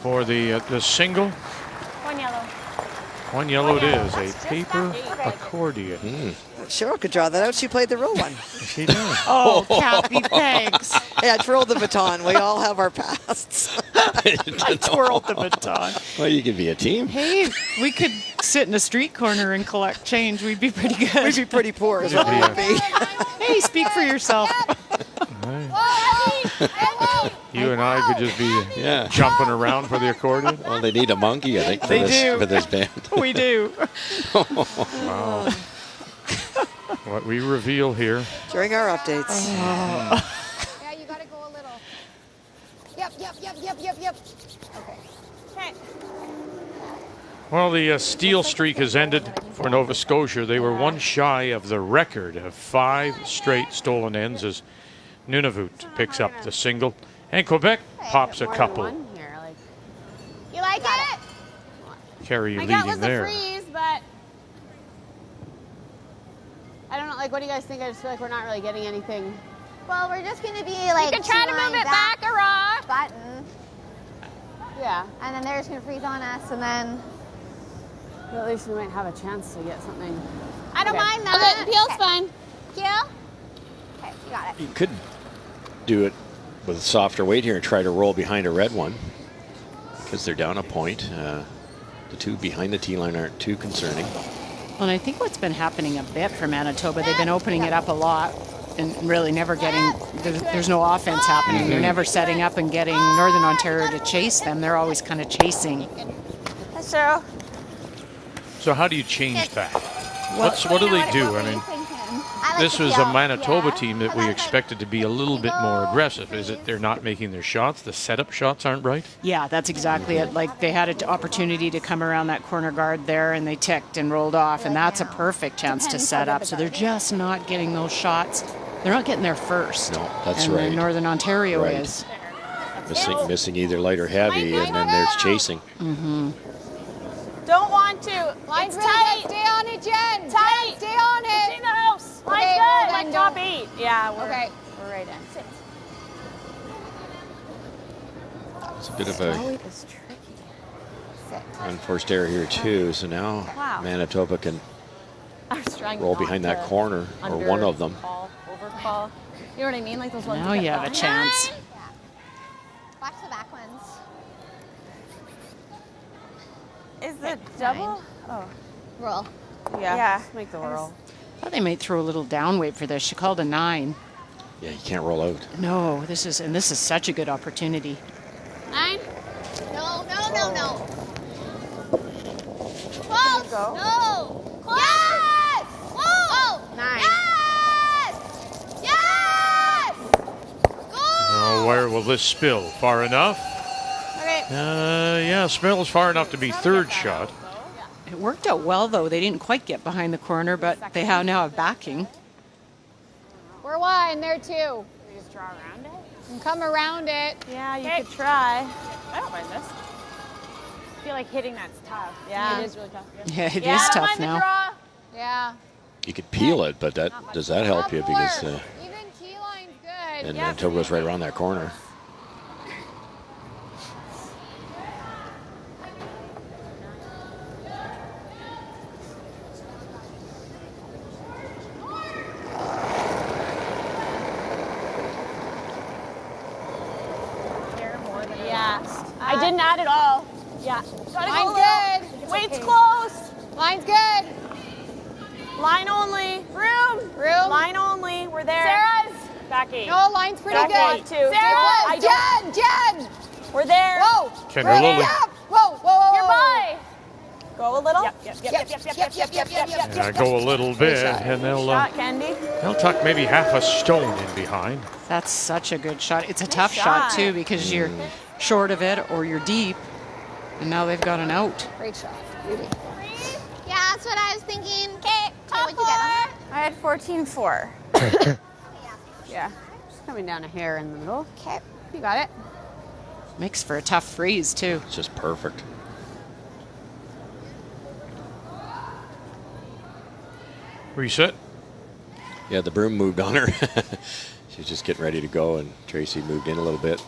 [SPEAKER 5] for the single.
[SPEAKER 17] 1 yellow.
[SPEAKER 5] 1 yellow it is, a paper accordion.
[SPEAKER 11] Cheryl could draw that out. She played the real one.
[SPEAKER 5] She did.
[SPEAKER 11] Oh, Kathy, thanks. Yeah, I twirled the baton. We all have our pasts.
[SPEAKER 14] I twirled the baton.
[SPEAKER 19] Well, you could be a team.
[SPEAKER 14] Hey, we could sit in a street corner and collect change. We'd be pretty good.
[SPEAKER 11] We'd be pretty poor is what we would be.
[SPEAKER 14] Hey, speak for yourself.
[SPEAKER 5] You and I could just be jumping around for the accordion.
[SPEAKER 19] Well, they need a monkey, I think, for, for this band.
[SPEAKER 14] We do.
[SPEAKER 5] Wow. What we reveal here.
[SPEAKER 11] During our updates.
[SPEAKER 10] Yeah, you got to go a little. Yep. Okay.
[SPEAKER 17] Okay.
[SPEAKER 5] Well, the steal streak has ended for Nova Scotia. They were 1 shy of the record of 5 straight stolen ends as Nunavut picks up the single. And Quebec pops a couple.
[SPEAKER 10] You like it?
[SPEAKER 5] Carrie
[SPEAKER 17] My gut
[SPEAKER 5] leading
[SPEAKER 17] was
[SPEAKER 5] there.
[SPEAKER 17] a freeze, but I don't know. Like, what do you guys think? I just feel like we're not really getting anything.
[SPEAKER 10] Well, we're just going to be like.
[SPEAKER 17] You can try to move it back a rock.
[SPEAKER 10] Button.
[SPEAKER 17] Yeah.
[SPEAKER 10] And then they're just going to freeze on us, and then.
[SPEAKER 17] Well, at least we might have a chance to get something.
[SPEAKER 10] I don't mind that.
[SPEAKER 17] Okay, peel's fine.
[SPEAKER 10] Peel? Okay, you got it.
[SPEAKER 19] You could do it with a softer weight here and try to roll behind a red one because they're down a point. The 2 behind the tee line aren't too concerning.
[SPEAKER 14] Well, and I think what's been happening a bit for Manitoba, they've been opening it up a lot and really never getting, there's no offense happening. They're never setting up and getting Northern Ontario to chase them. They're always kind of chasing.
[SPEAKER 17] That's true.
[SPEAKER 5] So how do you change that? What do they do? I mean, this was a Manitoba team that we expected to be a little bit more aggressive. Is it they're not making their shots? The setup shots aren't right?
[SPEAKER 14] Yeah, that's exactly it. Like, they had an opportunity to come around that corner guard there, and they ticked and rolled off, and that's a perfect chance to set up. So they're just not getting those shots. They're not getting there first.
[SPEAKER 19] No, that's
[SPEAKER 14] and
[SPEAKER 19] right.
[SPEAKER 14] Northern Ontario
[SPEAKER 19] Right.
[SPEAKER 14] is.
[SPEAKER 19] Missing either light or heavy, and then there's chasing.
[SPEAKER 17] Don't want to.
[SPEAKER 10] Line's
[SPEAKER 17] It's
[SPEAKER 10] really
[SPEAKER 17] tight.
[SPEAKER 10] good. Stay on it, Jen.
[SPEAKER 17] Tight.
[SPEAKER 10] Jen, stay on it.
[SPEAKER 17] It's in the house. Line's
[SPEAKER 10] Okay,
[SPEAKER 17] good.
[SPEAKER 10] well,
[SPEAKER 17] Like
[SPEAKER 10] then
[SPEAKER 17] top
[SPEAKER 10] don't.
[SPEAKER 17] 8. Yeah, we're
[SPEAKER 10] Okay.
[SPEAKER 17] we're right in. Sit.
[SPEAKER 19] It's a bit of
[SPEAKER 17] Oh,
[SPEAKER 19] a
[SPEAKER 17] it is tricky.
[SPEAKER 19] unforced error here too. So now
[SPEAKER 17] Wow.
[SPEAKER 19] Manitoba can
[SPEAKER 17] I was trying
[SPEAKER 19] roll
[SPEAKER 17] not
[SPEAKER 19] behind that
[SPEAKER 17] to
[SPEAKER 19] corner, or
[SPEAKER 17] under
[SPEAKER 19] one of them.
[SPEAKER 17] Call, over call. You know what I mean? Like those ones.
[SPEAKER 14] Now
[SPEAKER 17] that
[SPEAKER 14] you have a
[SPEAKER 17] go-
[SPEAKER 14] chance.
[SPEAKER 10] Watch the back ones.
[SPEAKER 17] Is the double? Oh.
[SPEAKER 10] Roll.
[SPEAKER 17] Yeah. Make the roll.
[SPEAKER 14] I thought they might throw a little down weight for this. She called a 9.
[SPEAKER 19] Yeah, you can't roll out.
[SPEAKER 14] No, this is such a good opportunity.
[SPEAKER 10] 9. No. Close. No. Close. Yes. Whoa.
[SPEAKER 17] 9.
[SPEAKER 10] Yes. Yes. Go.
[SPEAKER 5] Where will this spill? Far enough?
[SPEAKER 17] Okay.
[SPEAKER 5] Yeah, spills far enough to be third shot.
[SPEAKER 14] It worked out well, though. They didn't quite get behind the corner, but they now have backing.
[SPEAKER 10] We're 1. They're 2.
[SPEAKER 17] We just draw around it.
[SPEAKER 10] And come around it.
[SPEAKER 17] Yeah, you could try. I don't mind this. I feel like hitting that's tough.
[SPEAKER 10] Yeah.
[SPEAKER 17] It is really tough.
[SPEAKER 14] Yeah, it
[SPEAKER 17] I
[SPEAKER 14] is
[SPEAKER 17] don't
[SPEAKER 14] tough
[SPEAKER 17] mind the
[SPEAKER 14] now.
[SPEAKER 17] draw.
[SPEAKER 10] Yeah.
[SPEAKER 19] You could peel it, but does that help you? Because
[SPEAKER 10] Even T line's good.
[SPEAKER 19] and Manitoba goes right around that corner.
[SPEAKER 17] Yeah. I didn't add it all. Yeah. Gotta
[SPEAKER 10] Line's
[SPEAKER 17] go a little.
[SPEAKER 10] good.
[SPEAKER 17] Weight's close.
[SPEAKER 10] Line's good.
[SPEAKER 17] Line only. Room. Line only. We're there. Sarah's. Back 8.
[SPEAKER 10] No, line's pretty
[SPEAKER 17] Back
[SPEAKER 10] good.
[SPEAKER 17] 8 too.
[SPEAKER 10] Stay
[SPEAKER 17] I
[SPEAKER 10] close. Jen.
[SPEAKER 17] We're there.
[SPEAKER 10] Whoa.
[SPEAKER 5] Kendra
[SPEAKER 10] Ready
[SPEAKER 5] Lilly.
[SPEAKER 10] up. Whoa.
[SPEAKER 17] You're by. Go a little.
[SPEAKER 10] Yep.
[SPEAKER 5] Yeah, go a little bit, and
[SPEAKER 17] Shot, Candy.
[SPEAKER 5] they'll tuck maybe half a stone in behind.
[SPEAKER 14] That's such a good shot. It's a tough shot, too, because you're short of it or you're deep. And now they've got an out.
[SPEAKER 10] Great shot. Beauty. Yeah, that's what I was thinking. Okay, what'd you get on that?
[SPEAKER 17] I had 14-4. Yeah. Just coming down a hair in the middle.
[SPEAKER 10] Okay, you got it.
[SPEAKER 14] Makes for a tough freeze, too.
[SPEAKER 19] It's just perfect.
[SPEAKER 5] Reset.
[SPEAKER 19] Yeah, the broom moved on her. She's just getting ready to go, and Tracy moved in a little bit.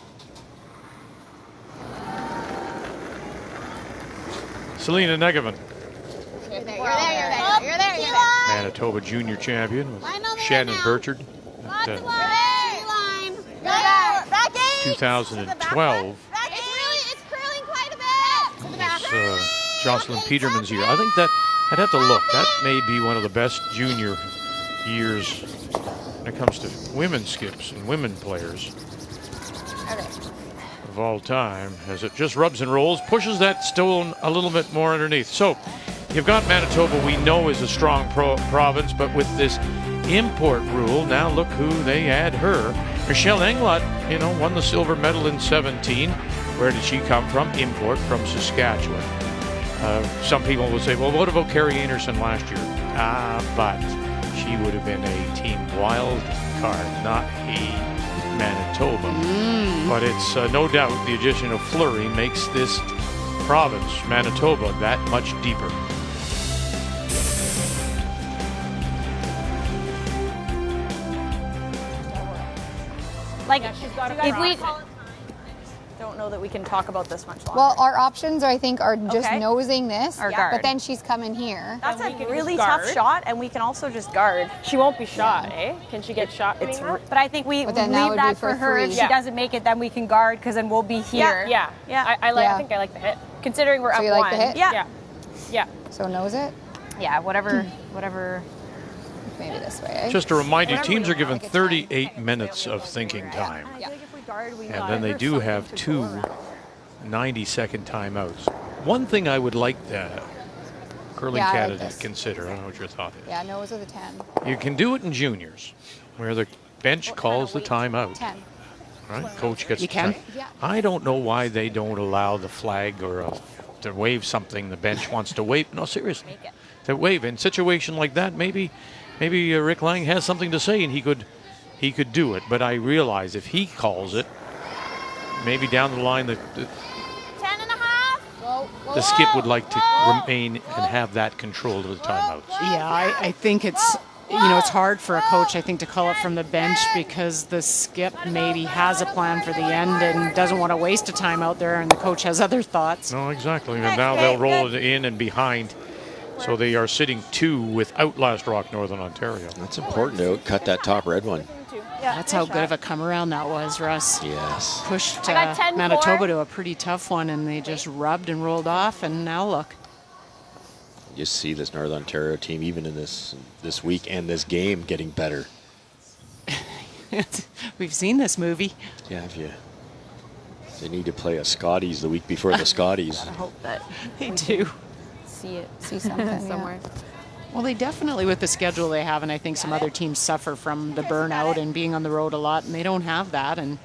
[SPEAKER 5] Selena Negovan,
[SPEAKER 10] You're there.
[SPEAKER 5] Manitoba junior champion with
[SPEAKER 10] Line on the
[SPEAKER 5] Shannon
[SPEAKER 10] right now.
[SPEAKER 5] Burchard
[SPEAKER 10] Lots
[SPEAKER 5] at
[SPEAKER 10] of line. Go back 8.
[SPEAKER 5] 2012.
[SPEAKER 10] It's curling quite a bit. To the back.
[SPEAKER 5] It's Jocelyn Peterman's year. I think that I'd have to look. That may be one of the best junior years when it comes to women skips and women players of all time, as it just rubs and rolls, pushes that stone a little bit more underneath. So you've got Manitoba, we know is a strong province, but with this import rule, now look who they add her. Michelle Englot, won the silver medal in 17. Where did she come from? Import from Saskatchewan. Some people will say, well, what about Carrie Anderson last year? But she would have been a team wild card, not a Manitoba. But it's no doubt the addition of Fleury makes this province, Manitoba, that much deeper.
[SPEAKER 17] Like, if we don't know that we can talk about this much longer.
[SPEAKER 10] Well, our options, I think, are just
[SPEAKER 17] Okay.
[SPEAKER 10] nosing this,
[SPEAKER 17] Or guard.
[SPEAKER 10] but then she's coming here.
[SPEAKER 17] That's a
[SPEAKER 3] we can
[SPEAKER 17] really
[SPEAKER 3] just
[SPEAKER 17] tough
[SPEAKER 3] guard.
[SPEAKER 17] shot, and we can also just guard.
[SPEAKER 3] She won't be shot, eh? Can she get shot?
[SPEAKER 17] It's, but I think we
[SPEAKER 10] But
[SPEAKER 17] leave
[SPEAKER 10] then that would
[SPEAKER 17] that
[SPEAKER 10] be
[SPEAKER 17] for
[SPEAKER 10] for
[SPEAKER 17] her. If
[SPEAKER 10] free.
[SPEAKER 17] she
[SPEAKER 3] Yeah.
[SPEAKER 17] doesn't make it, then we can guard, because then we'll be here.
[SPEAKER 3] Yeah.
[SPEAKER 17] Yeah.
[SPEAKER 3] I
[SPEAKER 10] Yeah.
[SPEAKER 3] think I like the hit.
[SPEAKER 17] Considering we're
[SPEAKER 10] So
[SPEAKER 17] up
[SPEAKER 10] you like
[SPEAKER 17] one.
[SPEAKER 10] the hit?
[SPEAKER 17] Yeah.
[SPEAKER 3] Yeah.
[SPEAKER 10] So nose it,
[SPEAKER 17] Yeah. Whatever.
[SPEAKER 10] maybe this way.
[SPEAKER 5] Just to remind you,
[SPEAKER 10] Whatever
[SPEAKER 5] teams
[SPEAKER 10] we
[SPEAKER 5] are given
[SPEAKER 10] want, like a
[SPEAKER 5] 38 minutes of thinking time.
[SPEAKER 17] I think if we guard, we
[SPEAKER 5] And then they do have 2 90-second timeouts. One thing I would like the Curling
[SPEAKER 10] Yeah, I like
[SPEAKER 5] Canada
[SPEAKER 10] this.
[SPEAKER 5] to consider, I don't know what your thought is.
[SPEAKER 10] Yeah, nose of the 10.
[SPEAKER 5] You can do it in juniors, where the bench calls the timeout.
[SPEAKER 10] 10.
[SPEAKER 5] Right? Coach gets
[SPEAKER 14] You
[SPEAKER 5] the
[SPEAKER 14] can?
[SPEAKER 5] time.
[SPEAKER 10] Yeah.
[SPEAKER 5] I don't know why they don't allow the flag or to wave something the bench wants to wave. No, seriously. To wave. In a situation like that, maybe Rick Lang has something to say and he could do it. But I realize if he calls it, maybe down the line,
[SPEAKER 17] 10 and a half.
[SPEAKER 5] the skip would like to remain and have that control of the timeouts.
[SPEAKER 14] Yeah, I think it's, it's hard for a coach, I think, to call it from the bench because the skip maybe has a plan for the end and doesn't want to waste a time out there, and the coach has other thoughts.
[SPEAKER 5] No, exactly. And now they'll roll it in and behind. So they are sitting 2 without Last Rock, Northern Ontario.
[SPEAKER 19] That's important to cut that top red one.
[SPEAKER 14] That's how good of a come around that was, Russ.
[SPEAKER 19] Yes.
[SPEAKER 14] Pushed
[SPEAKER 17] I got 10-4.
[SPEAKER 14] Manitoba to a pretty tough one, and they just rubbed and rolled off, and now look.
[SPEAKER 19] You see this Northern Ontario team, even in this week and this game, getting better.
[SPEAKER 14] We've seen this movie.
[SPEAKER 19] Yeah, they need to play a Scotties the week before the Scotties.
[SPEAKER 3] I hope that
[SPEAKER 14] they do.
[SPEAKER 3] See something somewhere.
[SPEAKER 14] Well, they definitely, with the schedule they have, and I think some other teams suffer from the burnout and being on the road a lot, and they don't have that. And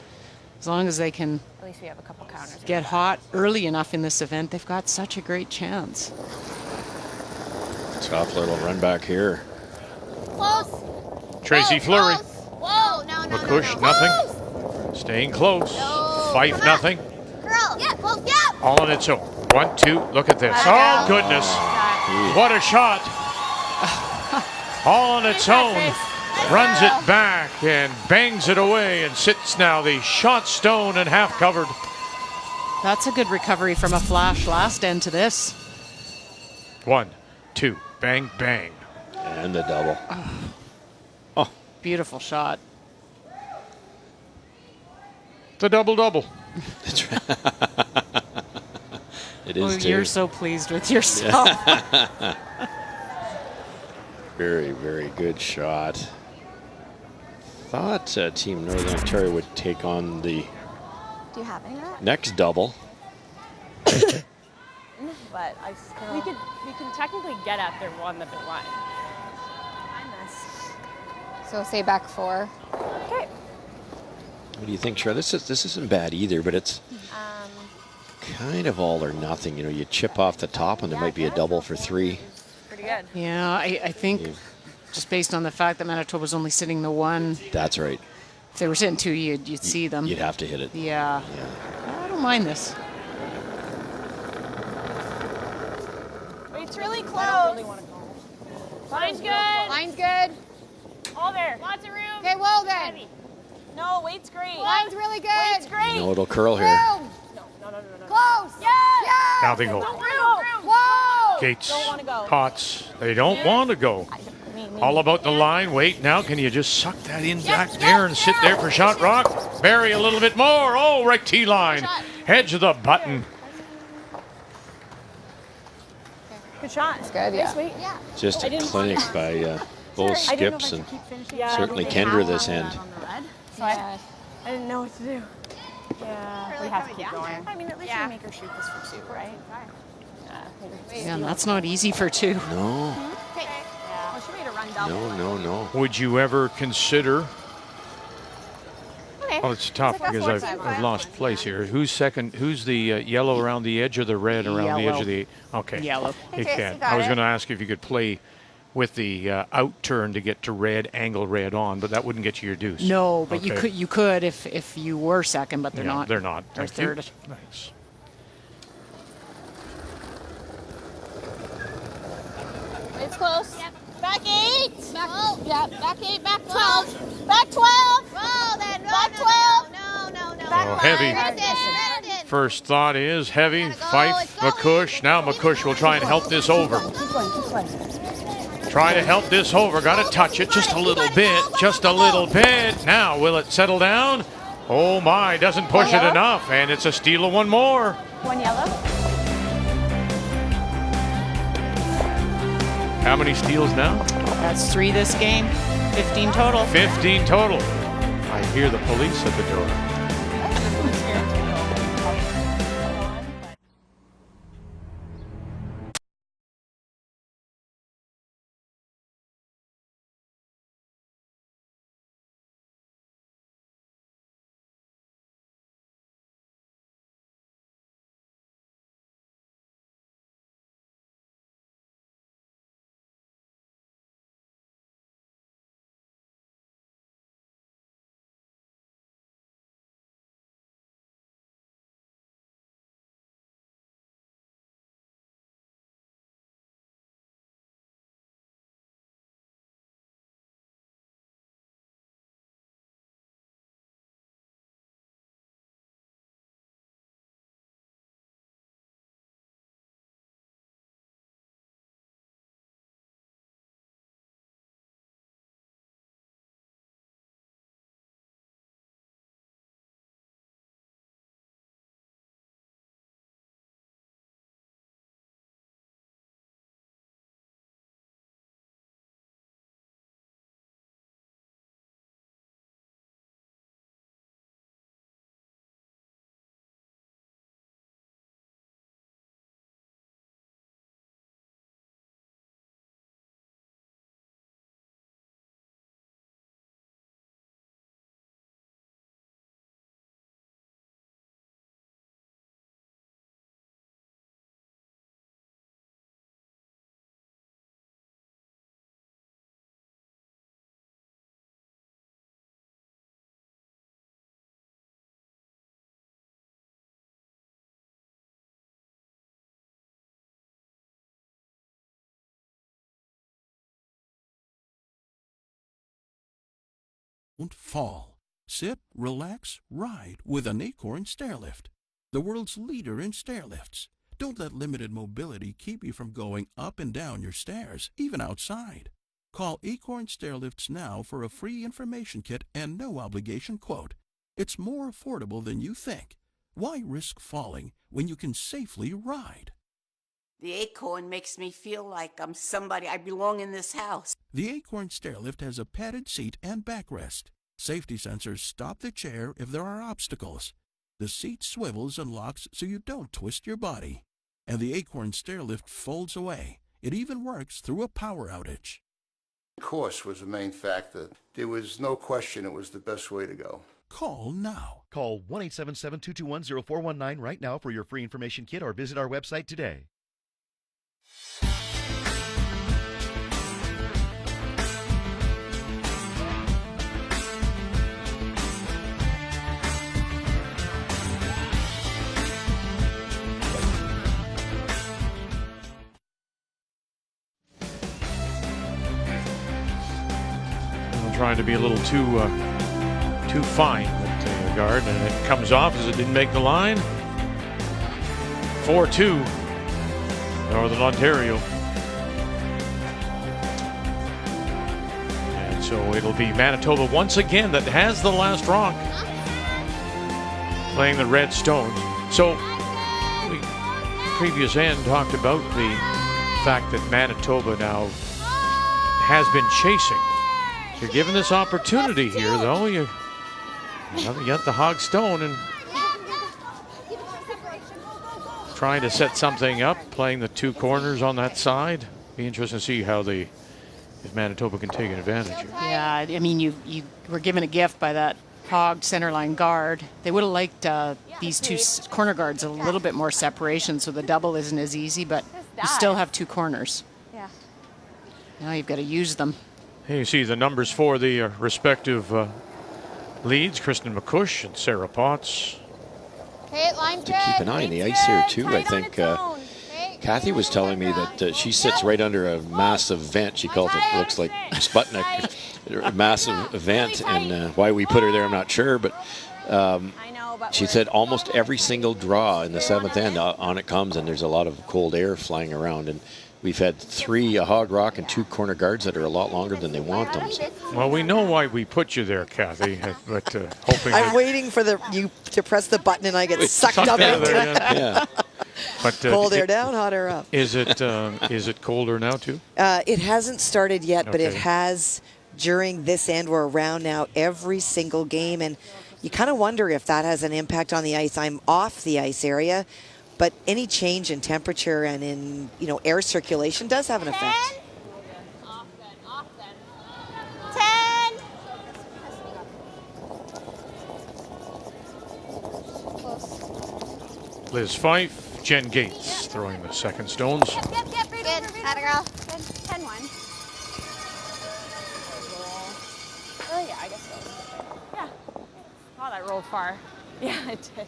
[SPEAKER 14] as long as they can
[SPEAKER 3] At least we have a couple counters.
[SPEAKER 14] get hot early enough in this event, they've got such a great chance.
[SPEAKER 19] Tough little run back here.
[SPEAKER 10] Close.
[SPEAKER 5] Tracy Fleury.
[SPEAKER 10] Whoa, no.
[SPEAKER 5] McCush, nothing. Staying close. Fife, nothing.
[SPEAKER 10] Girl, yeah, close, yeah.
[SPEAKER 5] All on its own. 1, 2, look at this. Oh, goodness. What a shot. All on its own. Runs it back and bangs it away and sits now the shot stone and half covered.
[SPEAKER 14] That's a good recovery from a flash last end to this.
[SPEAKER 5] 1, 2, bang, bang.
[SPEAKER 19] And the double.
[SPEAKER 14] Oh. Beautiful shot.
[SPEAKER 5] The double-double.
[SPEAKER 19] That's right. It is too.
[SPEAKER 14] You're so pleased with yourself.
[SPEAKER 19] Very, very good shot. Thought Team Northern Ontario would take on the
[SPEAKER 3] Do you have any of that?
[SPEAKER 19] next double.
[SPEAKER 3] But I still.
[SPEAKER 17] We can technically get at their one that they're line.
[SPEAKER 8] So say back 4.
[SPEAKER 3] Okay.
[SPEAKER 19] What do you think, Shreya? This isn't bad either, but it's kind of all or nothing. You chip off the top and there might be a double for 3.
[SPEAKER 3] Pretty good.
[SPEAKER 14] Yeah, I think just based on the fact that Manitoba's only sitting the 1.
[SPEAKER 19] That's right.
[SPEAKER 14] If they were sitting 2, you'd see them.
[SPEAKER 19] You'd have to hit it.
[SPEAKER 14] Yeah. I don't mind this.
[SPEAKER 17] It's really close. Line's good.
[SPEAKER 10] Line's good.
[SPEAKER 17] All there. Lots of room.
[SPEAKER 10] Okay, whoa then.
[SPEAKER 17] Heavy. No, weight's great.
[SPEAKER 10] Line's really good.
[SPEAKER 17] Weight's great.
[SPEAKER 19] It'll curl here.
[SPEAKER 10] Room.
[SPEAKER 17] No.
[SPEAKER 10] Close.
[SPEAKER 17] Yes.
[SPEAKER 10] Yes.
[SPEAKER 5] Now they go.
[SPEAKER 10] Whoa.
[SPEAKER 5] Gates,
[SPEAKER 17] Don't wanna go.
[SPEAKER 5] Potts, they don't want to go. All about the line. Wait, now can you just suck that in back there and sit there for shot rock? Bury a little bit more. Oh, right T line. Edge of the button.
[SPEAKER 17] Good shot.
[SPEAKER 8] It's good, yeah.
[SPEAKER 17] Sweet.
[SPEAKER 19] Just a clinic by both skips and certainly Kendra this end.
[SPEAKER 17] So I didn't know what to do. Yeah, we have to keep going. I mean, at least we make her shoot this for soup, right?
[SPEAKER 14] Yeah, that's not easy for 2.
[SPEAKER 19] No.
[SPEAKER 17] Okay. Well, she made a run double.
[SPEAKER 19] No.
[SPEAKER 5] Would you ever consider?
[SPEAKER 17] Okay.
[SPEAKER 5] Oh, it's tough because I've lost place here. Who's second? Who's the yellow around the edge or the red around the edge of the? Okay.
[SPEAKER 14] Yellow.
[SPEAKER 5] You
[SPEAKER 3] Okay,
[SPEAKER 5] can.
[SPEAKER 3] you got
[SPEAKER 5] I was
[SPEAKER 3] it.
[SPEAKER 5] going to ask if you could play with the out turn to get to red, angle red on, but that wouldn't get you your deuce.
[SPEAKER 14] No, but
[SPEAKER 5] Okay.
[SPEAKER 14] you could if you were second, but they're
[SPEAKER 5] Yeah,
[SPEAKER 14] not.
[SPEAKER 5] They're not.
[SPEAKER 14] They're
[SPEAKER 5] Thank you.
[SPEAKER 14] third.
[SPEAKER 5] Thanks.
[SPEAKER 17] It's close. Back 8.
[SPEAKER 10] Back,
[SPEAKER 17] Back 8. Back 12. Back 12.
[SPEAKER 10] Well then.
[SPEAKER 17] Back 12.
[SPEAKER 10] No.
[SPEAKER 5] Oh, heavy.
[SPEAKER 10] Brandon.
[SPEAKER 5] First thought is heavy. Fife, McCush. Now McCush will try and help this over. Try to help this over. Got to touch it just a little bit. Just a little bit. Now, will it settle down? Oh my, doesn't push it enough. And it's a steal of 1 more.
[SPEAKER 17] 1 yellow.
[SPEAKER 5] How many steals now?
[SPEAKER 14] That's 3 this game. 15 total.
[SPEAKER 5] 15 total. I hear the police at the door.
[SPEAKER 15] Don't fall. Sit, relax, ride with an Acorn Stairlift, the world's leader in stairlifts. Don't let limited mobility keep you from going up and down your stairs, even outside. Call Acorn Stairlifts now for a free information kit and no obligation quote. It's more affordable than you think. Why risk falling when you can safely ride?
[SPEAKER 16] The Acorn makes me feel like I'm somebody. I belong in this house.
[SPEAKER 15] The Acorn Stairlift has a padded seat and backrest. Safety sensors stop the chair if there are obstacles. The seat swivels and locks so you don't twist your body. And the Acorn Stairlift folds away. It even works through a power outage.
[SPEAKER 18] Cost was the main factor. There was no question it was the best way to go.
[SPEAKER 15] Call now.
[SPEAKER 20] Call 1-877-221-0419 right now for your free information kit or visit our website today.
[SPEAKER 5] Trying to be a little too fine with the guard, and it comes off as it didn't make the line. 4-2, Northern Ontario. And so it'll be Manitoba once again that has the last rock, playing the Red Stones. So we previous end talked about the fact that Manitoba now has been chasing. You're given this opportunity here, though. You got the hog stone and trying to set something up, playing the two corners on that side. Be interesting to see how if Manitoba can take advantage.
[SPEAKER 14] Yeah, I mean, you were given a gift by that hog centerline guard. They would have liked these two corner guards a little bit more separation, so the double isn't as easy, but you still have two corners.
[SPEAKER 17] Yeah.
[SPEAKER 14] Now you've got to use them.
[SPEAKER 5] Hey, you see the numbers for the respective leads, Kristen McCush and Sarah Potts.
[SPEAKER 10] Okay, line's
[SPEAKER 19] To keep an eye on the ice here, too. I think Kathy was telling me that she sits right under a massive vent. She called it, looks like Sputnik, a massive vent. And why we put her there, I'm not sure. But she said almost every single draw in the seventh end on it comes, and there's a lot of cold air flying around. And we've had 3 hog rock and 2 corner guards that are a lot longer than they want them. So.
[SPEAKER 5] Well, we know why we put you there, Kathy, but hoping
[SPEAKER 11] I'm waiting for you to press the button and I get sucked up into it.
[SPEAKER 19] Yeah.
[SPEAKER 5] But,
[SPEAKER 11] cold air down, hot air up.
[SPEAKER 5] Is it colder now too?
[SPEAKER 11] It hasn't started yet, but it
[SPEAKER 5] Okay.
[SPEAKER 11] has during this end. We're around now every single game, and you kind of wonder if that has an impact on the ice. I'm off the ice area, but any change in temperature and in air circulation does have an effect.
[SPEAKER 10] 10.
[SPEAKER 5] Liz Fife, Jen Gates throwing the second stones.
[SPEAKER 10] Good. Atta girl. Good. 10-1.
[SPEAKER 17] Oh, yeah, I guess so. Yeah. Oh, that rolled far. Yeah, it did.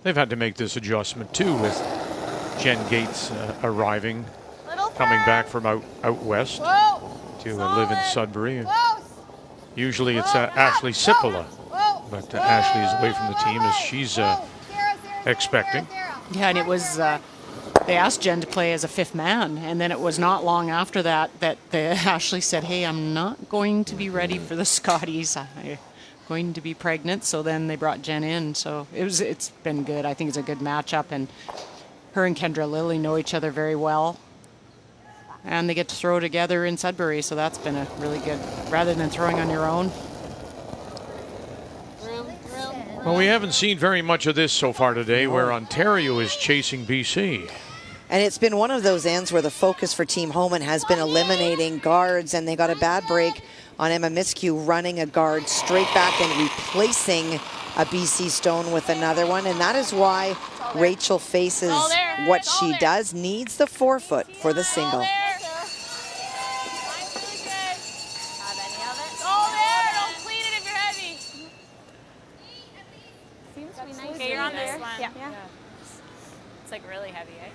[SPEAKER 5] They've had to make this adjustment too with Jen Gates arriving, coming back from out west to live in Sudbury. Usually it's Ashley Sipola, but Ashley is away from the team as she's expecting.
[SPEAKER 14] Yeah, and it was, they asked Jen to play as a 5th man, and then it was not long after that Ashley said, hey, I'm not going to be ready for the Scotties. I'm going to be pregnant, so then they brought Jen in. So it's been good. I think it's a good matchup, and her and Kendra Lilly know each other very well. And they get to throw together in Sudbury, so that's been a really good, rather than throwing on your own.
[SPEAKER 5] Well, we haven't seen very much of this so far today, where Ontario is chasing BC.
[SPEAKER 11] And it's been one of those ends where the focus for Team Homan has been eliminating guards, and they got a bad break on Emma Miskew running a guard straight back and replacing a BC Stone with another one. And that is why Rachel faces what she does, needs the forefoot for the single.
[SPEAKER 17] Okay, you're on this This one.
[SPEAKER 3] Yeah.
[SPEAKER 17] It's like really heavy, eh?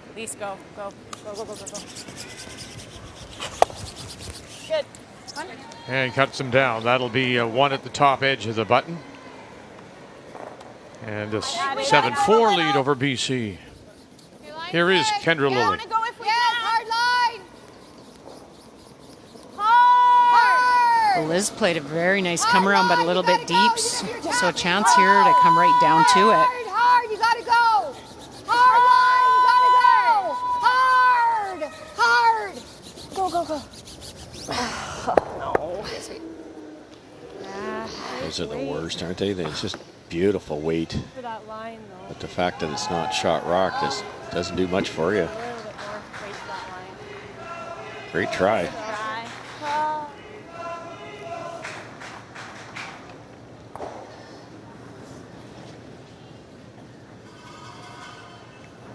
[SPEAKER 17] At least go. Good.
[SPEAKER 5] And cuts him down. That'll be one at the top edge of the button. And a 7-4 lead over BC. Here is Kendra Lilly.
[SPEAKER 10] Hard line.
[SPEAKER 14] Well, Liz played a very nice come around, but a little bit deep. So a chance here to come right down to it.
[SPEAKER 10] Hard, you gotta go. Hard line, you gotta go. Hard. Go.
[SPEAKER 3] No.
[SPEAKER 19] Those are the worst, aren't they? It's just beautiful weight.
[SPEAKER 3] For that line, though.
[SPEAKER 19] But the fact that it's not shot rock just doesn't do much for you.
[SPEAKER 3] A little bit more weight to that line.
[SPEAKER 19] Great try.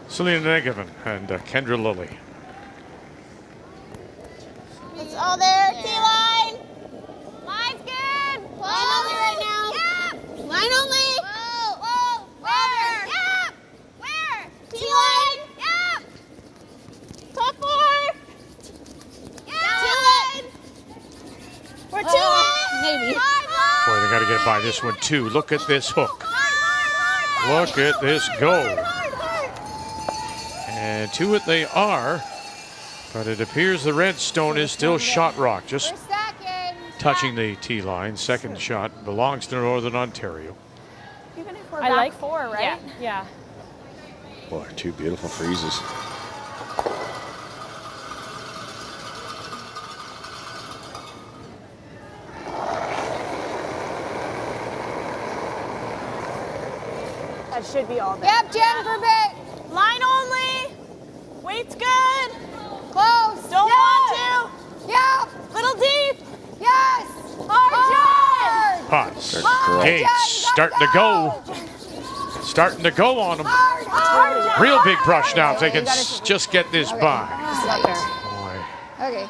[SPEAKER 5] Selena Negavan and Kendra Lilly.
[SPEAKER 17] It's all there. T-line. Line's good. Line only right now. Yep. Line only. Whoa. Where? Yep. Where? T-line. Yep. Top 4. Yep. T-line. We're 2
[SPEAKER 10] maybe.
[SPEAKER 5] Boy, they got to get by this one too. Look at this hook. Look at this go. And to it they are, but it appears the redstone is still shot rock, just touching the tee line. Second shot belongs to Northern Ontario.
[SPEAKER 17] Even if we're
[SPEAKER 3] I
[SPEAKER 17] back
[SPEAKER 3] like
[SPEAKER 17] 4, right?
[SPEAKER 3] Yeah.
[SPEAKER 19] Boy, 2 beautiful freezes.
[SPEAKER 17] That should be all there.
[SPEAKER 10] Yep, Jen, for a bit.
[SPEAKER 17] Line only. Weight's good.
[SPEAKER 10] Close.
[SPEAKER 17] Don't want to.
[SPEAKER 10] Yep.
[SPEAKER 17] Little deep.
[SPEAKER 10] Yes.
[SPEAKER 17] Hard.
[SPEAKER 5] Putts.
[SPEAKER 10] Hard,
[SPEAKER 5] Gates
[SPEAKER 10] Jen,
[SPEAKER 5] starting to go. Starting to go on them. Real big brush now if they can just get this by. Boy.
[SPEAKER 10] Okay.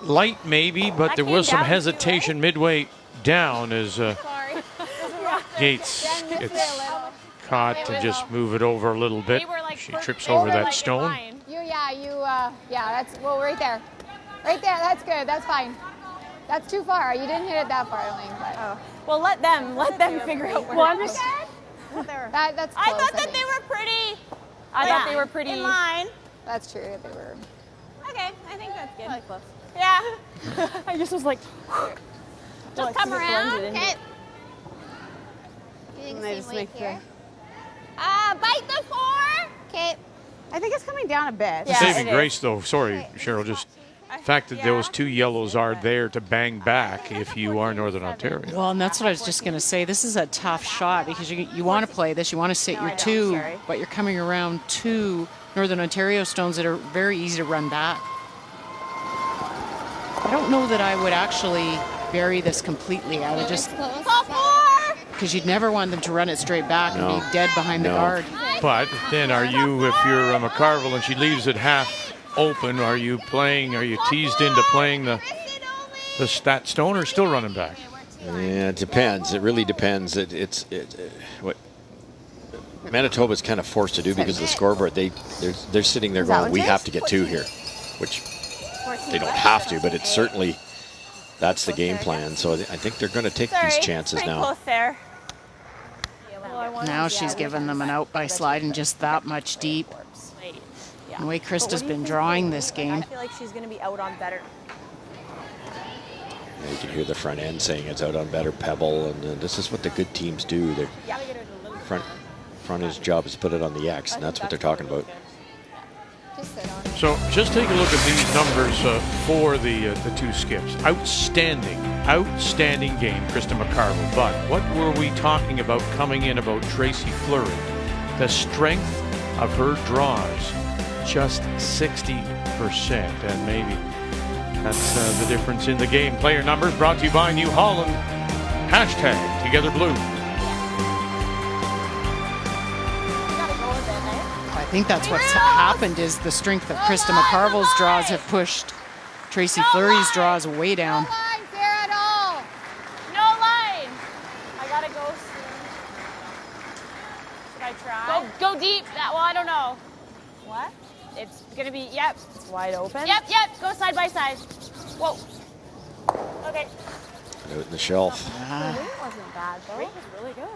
[SPEAKER 5] Light maybe, but there was some hesitation midway down as Gates gets caught to just move it over a little bit. She trips over that stone.
[SPEAKER 10] That's, well, right there. Right there, that's good, that's fine. That's too far, you didn't hit it that far, I don't think, but.
[SPEAKER 17] Oh. Well, let them figure out where
[SPEAKER 3] Well,
[SPEAKER 10] That's close,
[SPEAKER 17] I thought that they were pretty.
[SPEAKER 3] I thought they were pretty
[SPEAKER 17] in line.
[SPEAKER 10] That's true, they were.
[SPEAKER 17] Okay, I think that's good.
[SPEAKER 3] Really close.
[SPEAKER 17] Yeah.
[SPEAKER 3] I just was like,
[SPEAKER 17] Just come around. Okay.
[SPEAKER 10] You
[SPEAKER 3] and I just make the.
[SPEAKER 17] Bite the 4. Okay.
[SPEAKER 14] I think it's coming down a bit.
[SPEAKER 3] Yeah,
[SPEAKER 5] Saving
[SPEAKER 3] it
[SPEAKER 5] grace, though. Sorry, Cheryl. Just the fact that those 2 yellows are there to bang back if you are Northern Ontario.
[SPEAKER 14] Well, and that's what I was just going to say. This is a tough shot because you want to play this. You want to sit your 2, but you're coming around 2 Northern Ontario stones that are very easy to run back. I don't know that I would actually bury this completely. I would just, because you'd never want them to run it straight back and be dead behind the guard.
[SPEAKER 5] But then are you, if you're a McCarville and she leaves it half open, are you teased into playing the stat stone or still running back?
[SPEAKER 19] Yeah, it depends. It really depends. What Manitoba's kind of forced to do because of the scoreboard. They're sitting there going, we have to get 2 here, which they don't have to, but it's certainly, that's the game plan. So I think they're going to take these chances now.
[SPEAKER 17] Close there.
[SPEAKER 14] Now she's given them an out by sliding just that much deep. The way Krista's been drawing this game.
[SPEAKER 17] I feel like she's going to be out on better.
[SPEAKER 19] Yeah, you can hear the front end saying it's out on better pebble, and this is what the good teams do. Their front is job is to put it on the X, and that's what they're talking about.
[SPEAKER 5] So just take a look at these numbers for the 2 skips. Outstanding game, Krista McCarville. But what were we talking about coming in about Tracy Fleury? The strength of her draws, just 60%. And maybe that's the difference in the game. Player numbers brought to you by New Holland. #TogetherBlue.
[SPEAKER 14] I think that's what's happened is the strength of Krista McCarville's draws have pushed Tracy Fleury's draws way down.
[SPEAKER 10] No line, Sarah, at all.
[SPEAKER 17] No line. I got to go soon.
[SPEAKER 3] deep. Well, I don't know. What? It's gonna be, yep. It's wide open. Yep. Go side by side. Whoa. Okay.
[SPEAKER 19] Out in the shelf.
[SPEAKER 3] The weight wasn't bad, though. The weight was really good.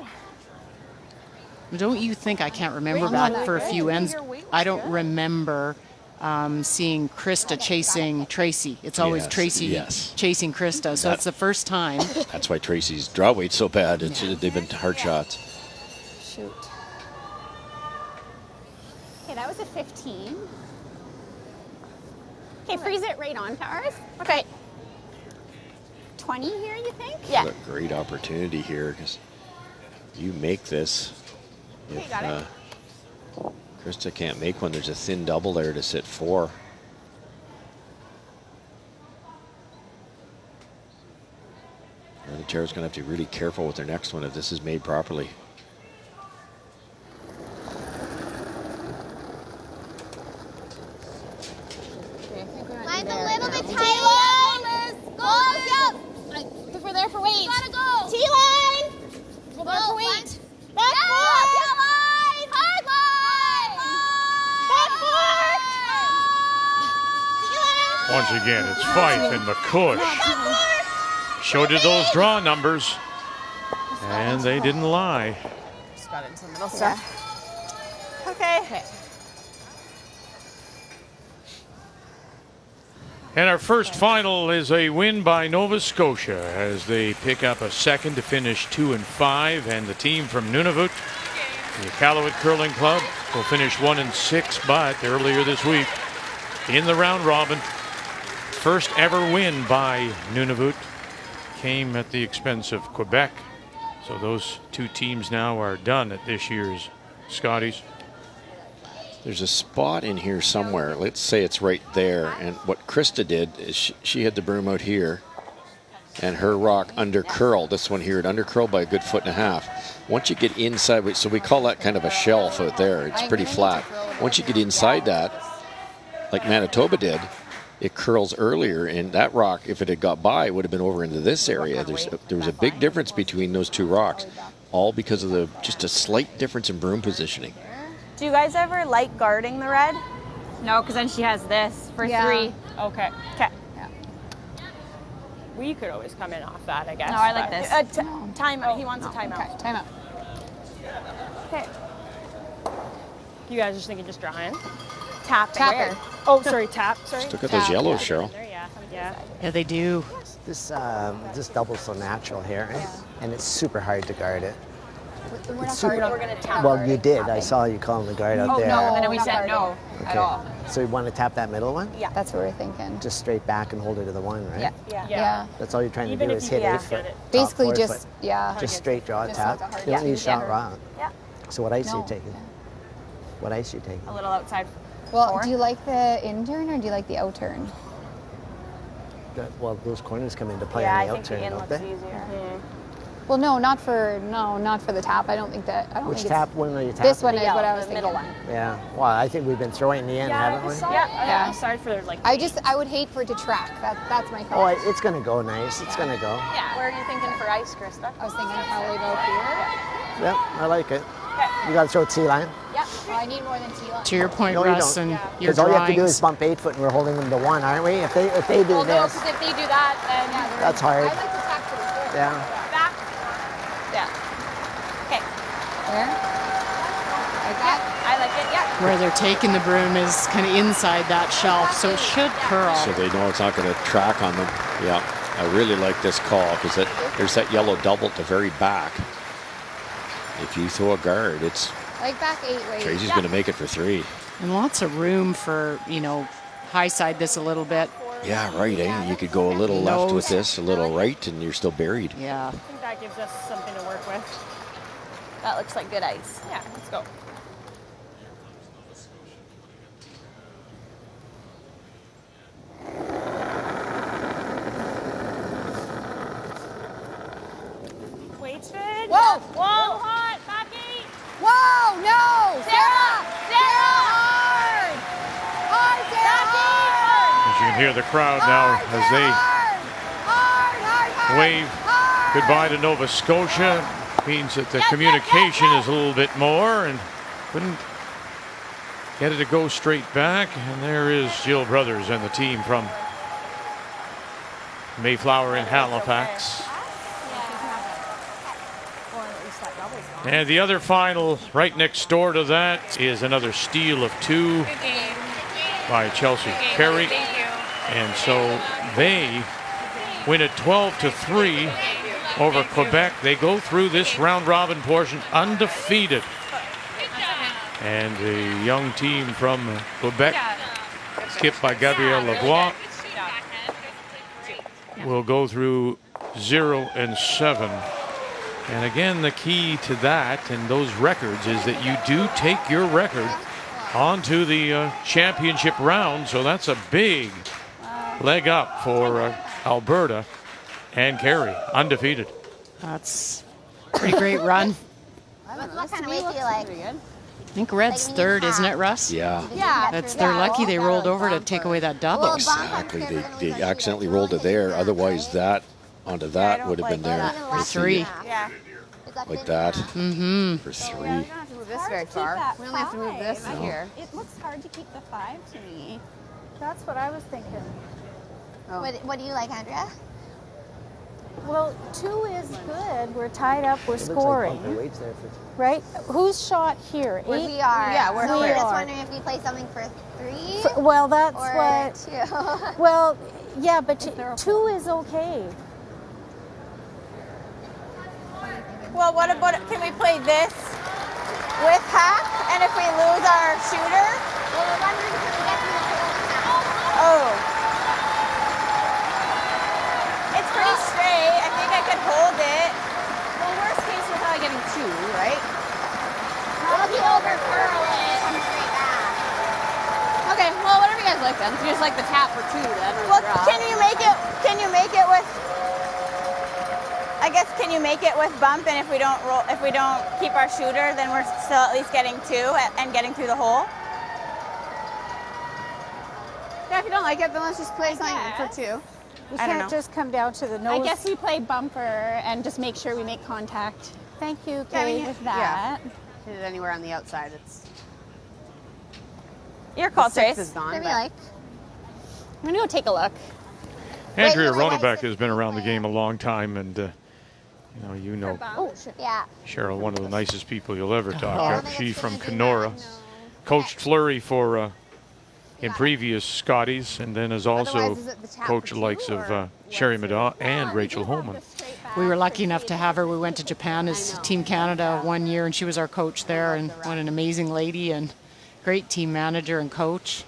[SPEAKER 14] Don't you think, I can't remember that for a few ends. I don't remember seeing Krista chasing Tracy. It's always Tracy chasing Krista, so it's the first time.
[SPEAKER 19] That's why Tracy's draw weight's so bad. They've been hard shots.
[SPEAKER 10] Shoot. Okay, that was a 15. Okay, freeze it right onto ours. Okay. 20 here, you think?
[SPEAKER 19] Yeah. What a great opportunity here, because you make this.
[SPEAKER 10] Okay, you got it.
[SPEAKER 19] Krista can't make one. There's a thin double there to sit 4. The Terra's going to have to be really careful with their next one if this is made properly.
[SPEAKER 17] Line's a little bit tight. Go, yep. Because we're there for weight. Gotta go. T-line. We're there for weight. Back four. Yeah, line. Hard line. Back four.
[SPEAKER 5] Once again, it's Fife and McCush. Showed you those draw numbers, and they didn't lie.
[SPEAKER 3] Just got into the middle stuff. Okay.
[SPEAKER 5] And our first final is a win by Nova Scotia as they pick up a second to finish 2-5, and the team from Nunavut, the Iqaluit Curling Club, will finish 1-6, but earlier this week in the round robin, first ever win by Nunavut came at the expense of Quebec. So those two teams now are done at this year's Scotties.
[SPEAKER 19] There's a spot in here somewhere. Let's say it's right there. And what Krista did is she had the broom out here and her rock under curl. This one here, it under curled by a good 1.5 feet. Once you get inside, so we call that kind of a shelf out there. It's pretty flat. Once you get inside that, like Manitoba did, it curls earlier, and that rock, if it had got by, would have been over into this area. There was a big difference between those two rocks, all because of just a slight difference in broom positioning.
[SPEAKER 3] Do you guys ever like guarding the red? No, because then she has this for 3. Okay. Okay. Yeah. We could always come in off that, I guess. No, I like this. Timeout. He wants a timeout. Okay. Timeout. Okay. You guys are just thinking just drawing? Tap where? Oh, sorry, tap. Sorry.
[SPEAKER 19] Just look at those yellows, Cheryl.
[SPEAKER 14] Yeah, they do.
[SPEAKER 1] This double's so natural here, and it's super hard to guard it.
[SPEAKER 3] We're not we're going to tap.
[SPEAKER 1] Well, you did. I saw you calling the guard out there.
[SPEAKER 3] No, and then we said no at all.
[SPEAKER 1] So you want to tap that middle one?
[SPEAKER 8] Yeah, that's what we're thinking.
[SPEAKER 1] Just straight back and hold it to the 1, right?
[SPEAKER 8] Yeah.
[SPEAKER 1] That's all you're trying to do is hit 8 foot.
[SPEAKER 8] Basically, just
[SPEAKER 1] Just straight draw tap. You don't need shot rock.
[SPEAKER 3] Yeah.
[SPEAKER 1] So what ice are you taking? What ice are you taking?
[SPEAKER 3] A little outside.
[SPEAKER 8] Well, do you like the in turn or do you like the out turn?
[SPEAKER 1] Well, those corners come into play on the out turn, don't they?
[SPEAKER 3] Easier.
[SPEAKER 8] Well, no, not for the tap. I don't think that.
[SPEAKER 1] Which tap one are you tapping?
[SPEAKER 8] This one is what I was thinking.
[SPEAKER 3] Middle one.
[SPEAKER 1] Yeah. Well, I think we've been throwing in the end, haven't we?
[SPEAKER 3] Yeah. Sorry for like.
[SPEAKER 8] I would hate for it to track. That's my thought.
[SPEAKER 1] Oh, it's gonna go nice. It's gonna go.
[SPEAKER 3] Yeah. Where are you thinking for ice, Krista?
[SPEAKER 8] I was thinking probably about here.
[SPEAKER 1] Yep, I like it. Okay. You gotta throw T-line.
[SPEAKER 8] Yeah. Well, I need more than T-line.
[SPEAKER 14] To your point,
[SPEAKER 1] no,
[SPEAKER 14] Russ,
[SPEAKER 1] you
[SPEAKER 14] and your
[SPEAKER 1] because all you have to do is bump 8 foot, and we're holding them to 1, aren't we? If they do
[SPEAKER 3] this.
[SPEAKER 1] No,
[SPEAKER 3] because if they do that, then
[SPEAKER 1] that's hard.
[SPEAKER 8] I like to tap to the foot.
[SPEAKER 1] Yeah.
[SPEAKER 3] Back. Yeah. Okay.
[SPEAKER 8] There. Like that.
[SPEAKER 3] I like it. Yeah.
[SPEAKER 14] where they're taking the broom is kind of inside that shelf, so it should curl.
[SPEAKER 19] So they know it's not going to track on them. Yeah, I really like this call because there's that yellow double at the very back. If you throw a guard, it's
[SPEAKER 8] like back 8 ways.
[SPEAKER 19] Tracy's going to make it for 3.
[SPEAKER 14] And lots of room for, high side this a little bit.
[SPEAKER 19] Yeah, right. You could go a little left with this, a little right, and you're still buried.
[SPEAKER 14] Yeah.
[SPEAKER 3] I think that gives us something to work with. That looks like good ice. Yeah, let's go. Weight's good.
[SPEAKER 10] Whoa!
[SPEAKER 3] Whoa! Hot! Back 8!
[SPEAKER 10] Whoa! No! Sarah! Hard! Hard, Sarah!
[SPEAKER 5] As you can hear the crowd now as they wave goodbye to Nova Scotia. Means that the communication is a little bit more, and couldn't get it to go straight back. And there is Jill Brothers and the team from Mayflower in Halifax. And the other final right next door to that is another steal of 2 by Chelsea Carey. And so they win it 12-3 over Quebec. They go through this round robin portion undefeated. And the young team from Quebec, skipped by Gabrielle Lavoie, will go through 0-7. And again, the key to that and those records is that you do take your record onto the championship round. So that's a big leg up for Alberta and Carey, undefeated.
[SPEAKER 14] That's a pretty great run.
[SPEAKER 10] What kind of weight do you like?
[SPEAKER 14] I think red's third, isn't it, Russ?
[SPEAKER 19] Yeah.
[SPEAKER 14] They're lucky they rolled over to take away that double.
[SPEAKER 19] Exactly. They accidentally rolled it there. Otherwise, that onto that would have been there.
[SPEAKER 14] For 3.
[SPEAKER 10] Yeah.
[SPEAKER 19] Like that.
[SPEAKER 14] Mm-hmm.
[SPEAKER 19] For 3.
[SPEAKER 17] We don't have to move this very far. We only have to move this
[SPEAKER 19] No.
[SPEAKER 17] here.
[SPEAKER 2] It looks hard to keep the 5 to me. That's what I was thinking.
[SPEAKER 17] Oh.
[SPEAKER 10] What do you like, Andrea?
[SPEAKER 2] Well, 2 is good. We're tied up. We're
[SPEAKER 1] It looks like
[SPEAKER 2] scoring.
[SPEAKER 1] Bunker waits there for
[SPEAKER 2] Right? Who's shot here? 8?
[SPEAKER 10] We are.
[SPEAKER 17] Yeah, we're
[SPEAKER 10] so
[SPEAKER 17] here.
[SPEAKER 10] just wondering if you play something for 3
[SPEAKER 2] Well, that's
[SPEAKER 10] or
[SPEAKER 2] what.
[SPEAKER 10] 2.
[SPEAKER 2] Well, yeah, but 2 is okay.
[SPEAKER 17] Well, what about, can we play this with half? And if we lose our shooter?
[SPEAKER 10] Well, we're wondering if we can get through the whole
[SPEAKER 17] Oh. It's pretty straight. I think I could hold it. Well, worst case, we're probably getting 2, right?
[SPEAKER 10] Well, if you over curl it, come straight back.
[SPEAKER 17] Okay, well, whatever you guys like then. If you just like the tap for 2 then. Well, can you make it with, I guess, can you make it with bump, and if we don't keep our shooter, then we're still at least getting 2 and getting through the hole? Yeah, if you don't like it, then let's just play something for 2.
[SPEAKER 2] We
[SPEAKER 17] I don't
[SPEAKER 2] can't
[SPEAKER 17] know.
[SPEAKER 2] just come down to the nose. I guess we play bumper and just make sure we make contact. Thank you, Kay, with that.
[SPEAKER 17] Hit it anywhere on the outside. It's your call, Trace. Is gone.
[SPEAKER 10] What do you like?
[SPEAKER 2] I'm gonna go take a look.
[SPEAKER 5] Andrea Ronebeck has been around the game a long time, and you know
[SPEAKER 10] Oh, yeah.
[SPEAKER 5] Cheryl, one of the nicest people you'll ever talk
[SPEAKER 10] Yeah.
[SPEAKER 5] to. She from Kenora, coached Fleury for in previous Scotties, and then has also
[SPEAKER 17] Otherwise, is it the tap
[SPEAKER 5] coached
[SPEAKER 17] for
[SPEAKER 5] the likes of Sherry Madaw and Rachel Holman.
[SPEAKER 14] We were lucky enough to have her. We went to Japan as Team Canada 1 year, and she was our coach there, and what an amazing lady and great team manager and coach.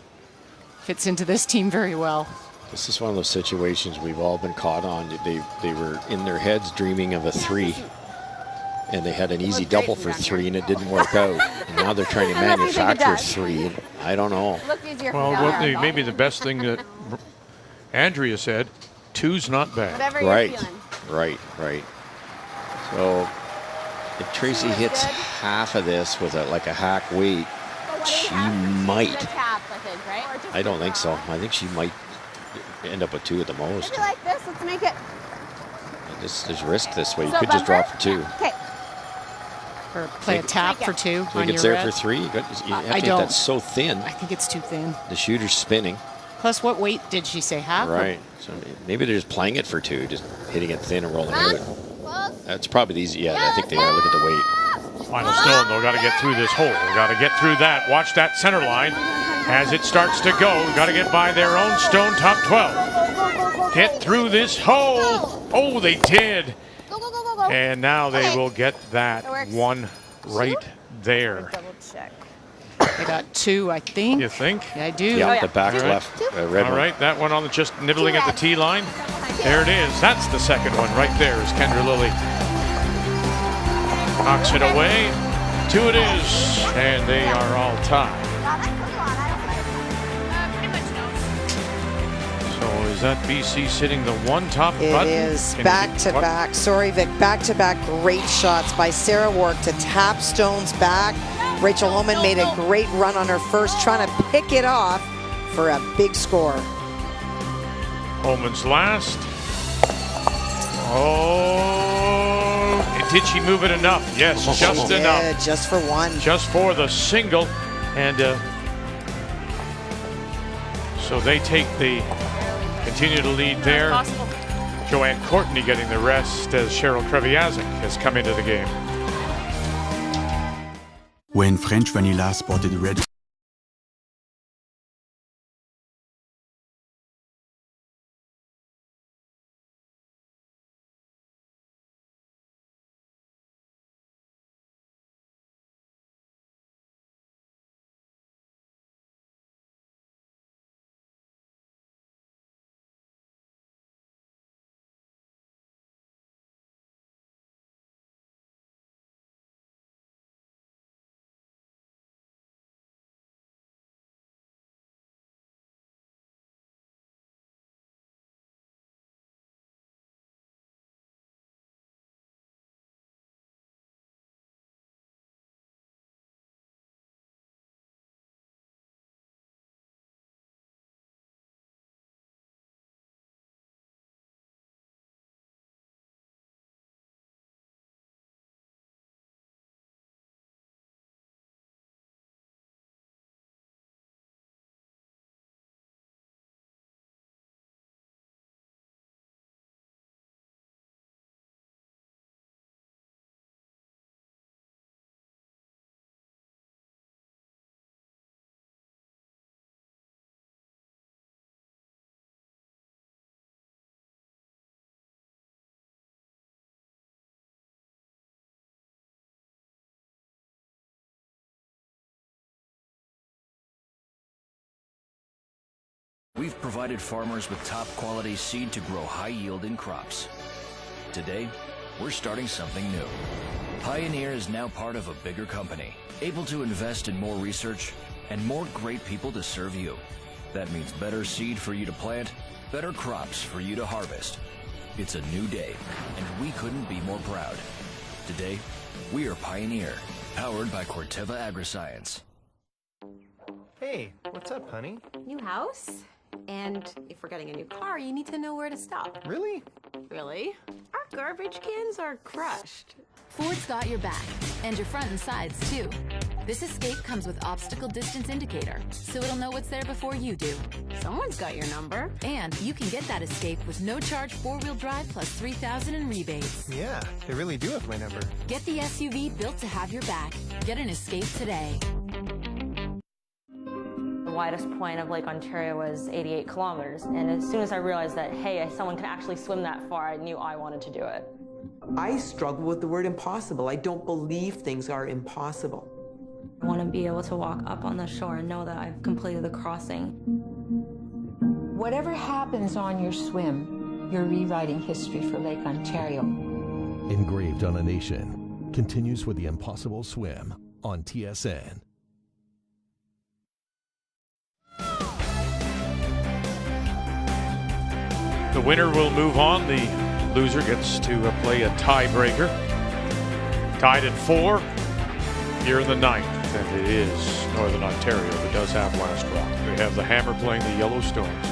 [SPEAKER 14] Fits into this team very well.
[SPEAKER 19] This is one of those situations we've all been caught on. They were in their heads dreaming of a 3, and they had an easy double for 3, and it didn't work out. And now they're trying to manufacture 3. I don't know.
[SPEAKER 5] Well, maybe the best thing that Andrea said, 2's not bad.
[SPEAKER 17] Whatever you're feeling.
[SPEAKER 19] Right. So if Tracy hits half of this with a hack weight, she might.
[SPEAKER 17] Tap, I think, right?
[SPEAKER 19] I don't think so. I think she might end up with 2 at the most.
[SPEAKER 17] If you like this, let's make it.
[SPEAKER 19] There's risk this way. You
[SPEAKER 17] So
[SPEAKER 19] could just draw
[SPEAKER 17] bumper?
[SPEAKER 19] for 2.
[SPEAKER 17] Okay.
[SPEAKER 14] Or play a tap for 2
[SPEAKER 19] So
[SPEAKER 14] on
[SPEAKER 19] it gets
[SPEAKER 14] your
[SPEAKER 19] there
[SPEAKER 14] red.
[SPEAKER 19] for 3. You have to
[SPEAKER 14] I
[SPEAKER 19] hit
[SPEAKER 14] don't.
[SPEAKER 19] that so thin.
[SPEAKER 14] I think it's too thin.
[SPEAKER 19] The shooter's spinning.
[SPEAKER 14] Plus, what weight did she say? Half?
[SPEAKER 19] Right. So maybe they're just playing it for 2, just hitting it thin and rolling out. That's probably the easy. Yeah, I think they are. Look at the weight.
[SPEAKER 5] Final stone, though, got to get through this hole. Got to get through that. Watch that center line as it starts to go. Got to get by their own stone top 12. Get through this hole. Oh, they did. And now they will get that one right there.
[SPEAKER 17] Double check.
[SPEAKER 14] I got 2, I think.
[SPEAKER 5] You think?
[SPEAKER 14] Yeah, I do.
[SPEAKER 19] Yeah, the back left red
[SPEAKER 5] All
[SPEAKER 19] one.
[SPEAKER 5] right, that one on the just nibbling at the tee line. There it is. That's the second one right there as Kendra Lilly knocks it away. 2 it is, and they are all tied. So is that BC sitting the one top
[SPEAKER 11] It
[SPEAKER 5] button?
[SPEAKER 11] is
[SPEAKER 5] Can
[SPEAKER 11] back
[SPEAKER 5] you-
[SPEAKER 11] to
[SPEAKER 5] what?
[SPEAKER 11] back. Sorry, Vic. Back to back great shots by Sarah Wark to tap Stone's back. Rachel Holman made a great run on her first, trying to pick it off for a big score.
[SPEAKER 5] Holman's last. Oh, did she move it enough? Yes, just enough.
[SPEAKER 11] Yeah, just for one.
[SPEAKER 5] Just for the single. And So they continue to lead there. Joanne Courtney getting the rest as Cheryl Kreviazik has come into the game.
[SPEAKER 6] When French Vanilla spotted red
[SPEAKER 7] We've provided farmers with top quality seed to grow high-yielding crops. Today, we're starting something new. Pioneer is now part of a bigger company, able to invest in more research and more great people to serve you. That means better seed for you to plant, better crops for you to harvest. It's a new day, and we couldn't be more proud. Today, we are Pioneer, powered by Corteva Agriscience.
[SPEAKER 21] Hey, what's up, honey?
[SPEAKER 22] New house? And if we're getting a new car, you need to know where to stop.
[SPEAKER 21] Really?
[SPEAKER 22] Really? Our garbage cans are crushed.
[SPEAKER 23] Ford's got your back, and your front and sides, too. This Escape comes with obstacle distance indicator, so it'll know what's there before you do.
[SPEAKER 22] Someone's got your number.
[SPEAKER 23] And you can get that Escape with no charge 4-wheel drive plus $3,000 in rebates.
[SPEAKER 21] Yeah, they really do have my number.
[SPEAKER 23] Get the SUV built to have your back. Get an Escape today.
[SPEAKER 24] The widest point of Lake Ontario was 88 kilometers, and as soon as I realized that, hey, someone can actually swim that far, I knew I wanted to do it.
[SPEAKER 25] I struggle with the word impossible. I don't believe things are impossible.
[SPEAKER 24] I want to be able to walk up on the shore and know that I've completed the crossing.
[SPEAKER 26] Whatever happens on your swim, you're rewriting history for Lake Ontario.
[SPEAKER 27] Engraved on a Nation continues with the Impossible Swim on TSN.
[SPEAKER 5] The winner will move on. The loser gets to play a tiebreaker. Tied at 4 here in the 9th, and it is Northern Ontario that does have last rock. We have the Hammer playing the Yellow Storms.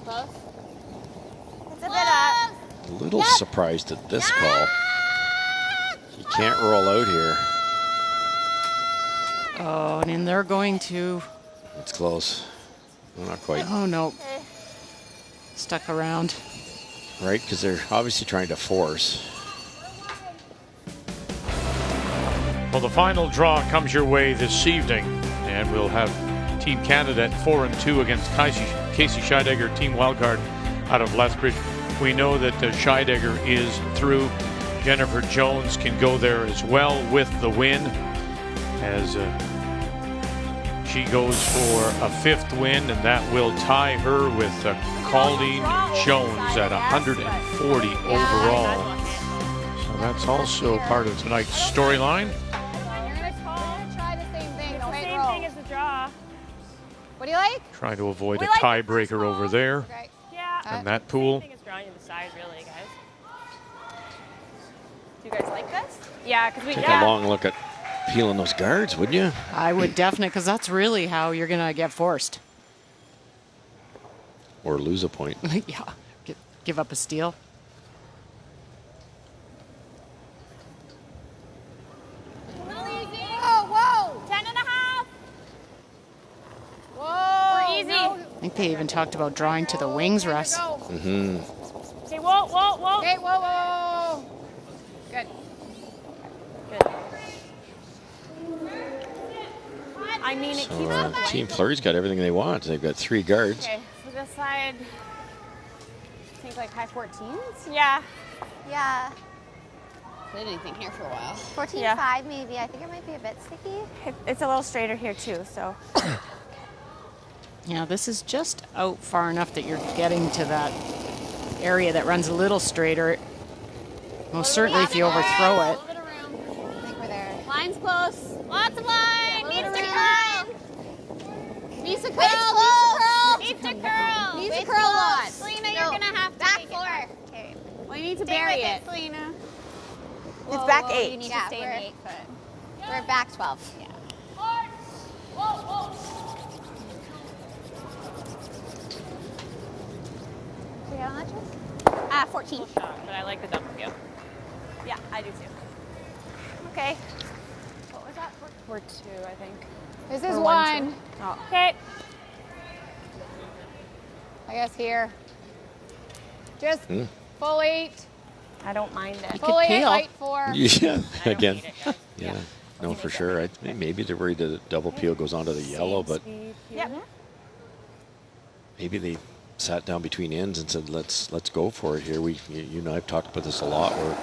[SPEAKER 17] Close. It's a bit up.
[SPEAKER 19] A little surprised at this call. You can't roll out here.
[SPEAKER 14] Oh, and then they're going to...
[SPEAKER 19] It's close. Well, not quite.
[SPEAKER 14] Oh, no. Stuck around.
[SPEAKER 19] Right, because they're obviously trying to force.
[SPEAKER 5] Well, the final draw comes your way this evening, and we'll have Team Canada at 4-2 against Casey Scheidegger, Team Wildcard out of Lethbridge. We know that Scheidegger is through. Jennifer Jones can go there as well with the win, as she goes for a 5th win, and that will tie her with Colleen Jones at 140 overall. So that's also part of tonight's storyline.
[SPEAKER 10] You're going to try the same thing.
[SPEAKER 3] It's the same thing as the draw.
[SPEAKER 10] What do you like?
[SPEAKER 5] Trying to avoid a tiebreaker over there.
[SPEAKER 10] Okay.
[SPEAKER 3] Yeah.
[SPEAKER 5] In that pool.
[SPEAKER 3] Same thing as drawing the side, really, guys. Do you guys like this? Yeah, because we
[SPEAKER 19] Take a long look at peeling those guards, wouldn't you?
[SPEAKER 14] I would definitely, because that's really how you're going to get forced.
[SPEAKER 19] Or lose a point.
[SPEAKER 14] Yeah, give up a steal. they even talked about drawing to the wings, Russ.
[SPEAKER 19] Mm-hmm.
[SPEAKER 3] Okay, whoa.
[SPEAKER 10] Okay, whoa. Good.
[SPEAKER 3] I mean, it
[SPEAKER 19] So
[SPEAKER 3] keeps
[SPEAKER 19] Team Fleury's got everything they want. They've got 3 guards.
[SPEAKER 3] Okay, so this side, I think like high 14s? Yeah.
[SPEAKER 17] Yeah.
[SPEAKER 2] Played anything here for a while.
[SPEAKER 17] 14.5 maybe. I think it might be a bit sticky.
[SPEAKER 3] It's a little straighter here too, so.
[SPEAKER 14] Yeah, this is just out far enough that you're getting to that area that runs a little straighter. Most certainly if you overthrow it.
[SPEAKER 10] I think we're there.
[SPEAKER 2] Line's close. Lots of line. Needs to
[SPEAKER 10] curl.
[SPEAKER 2] Needs to
[SPEAKER 10] Waist
[SPEAKER 2] curl.
[SPEAKER 10] close.
[SPEAKER 2] Needs to curl.
[SPEAKER 10] Needs to curl a lot.
[SPEAKER 2] Selena, you're gonna have to
[SPEAKER 10] back
[SPEAKER 2] take
[SPEAKER 10] 4.
[SPEAKER 2] Okay. Well, you need to bury it, Selena.
[SPEAKER 3] It's back 8.
[SPEAKER 2] You need
[SPEAKER 10] Yeah,
[SPEAKER 2] to stay in the 8 foot.
[SPEAKER 10] We're back 12.
[SPEAKER 2] Yeah.
[SPEAKER 10] Do you have on that, Jess?
[SPEAKER 2] 14.
[SPEAKER 3] Shot, but I like the double field. Yeah, I do too. Okay. What was that? 4-2, I think.
[SPEAKER 10] This is
[SPEAKER 3] Or
[SPEAKER 10] 1.
[SPEAKER 3] Oh. Okay.
[SPEAKER 10] I guess here. Just full 8.
[SPEAKER 3] I don't mind it.
[SPEAKER 10] Full 8
[SPEAKER 14] peel.
[SPEAKER 10] height 4.
[SPEAKER 19] Yeah, again. Yeah, no, for sure. Maybe they're worried that the double peel goes onto the yellow, but
[SPEAKER 3] Yep.
[SPEAKER 19] maybe they sat down between ends and said, let's go for it here. You know, I've talked about this a lot, where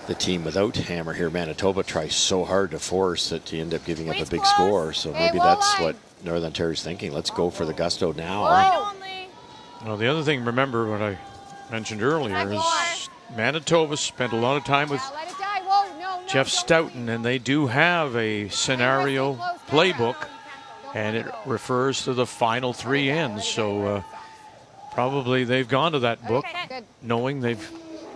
[SPEAKER 19] the team without hammer here, Manitoba, tries so hard to force that you end up giving up a big score. So maybe that's what Northern Ontario's thinking. Let's go for the gusto now.
[SPEAKER 5] Well, the other thing, remember what I mentioned earlier, is Manitoba spent a lot of time with
[SPEAKER 10] Let it die. Whoa, no.
[SPEAKER 5] Jeff Stoughton, and they do have a scenario playbook, and it refers to the final 3 ends. So probably they've gone to that book knowing they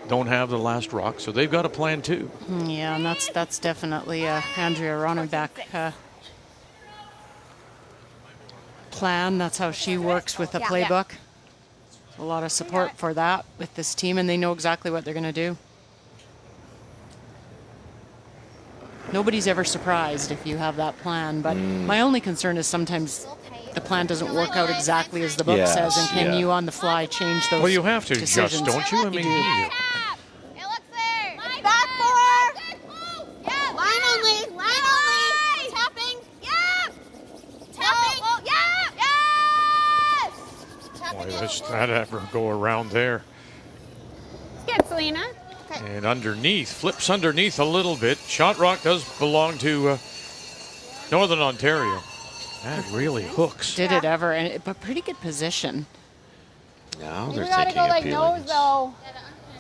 [SPEAKER 5] don't have the last rock, so they've got a plan too.
[SPEAKER 14] Yeah, and that's definitely Andrea Ronnebeck plan. That's how she works with the playbook. A lot of support for that with this team, and they know exactly what they're going to do. Nobody's ever surprised if you have that plan, but my only concern is sometimes the plan doesn't work out exactly as the book says, and can you on the fly change those
[SPEAKER 5] Well, you have to
[SPEAKER 14] decisions?
[SPEAKER 5] adjust, don't you? I mean,
[SPEAKER 10] It looks there. Back 4. Yeah. Line only. Line only. Tapping. Yeah. Tapping. Oh, yeah. Yes.
[SPEAKER 5] boy, does that ever go around there.
[SPEAKER 2] Good, Selena.
[SPEAKER 5] And underneath, flips underneath a little bit. Shot rock does belong to Northern Ontario. That really hooks.
[SPEAKER 14] Did it ever? And but pretty good position.
[SPEAKER 19] Now
[SPEAKER 10] We
[SPEAKER 19] they're
[SPEAKER 10] gotta
[SPEAKER 19] thinking
[SPEAKER 10] go like
[SPEAKER 19] appealing.
[SPEAKER 10] nose though.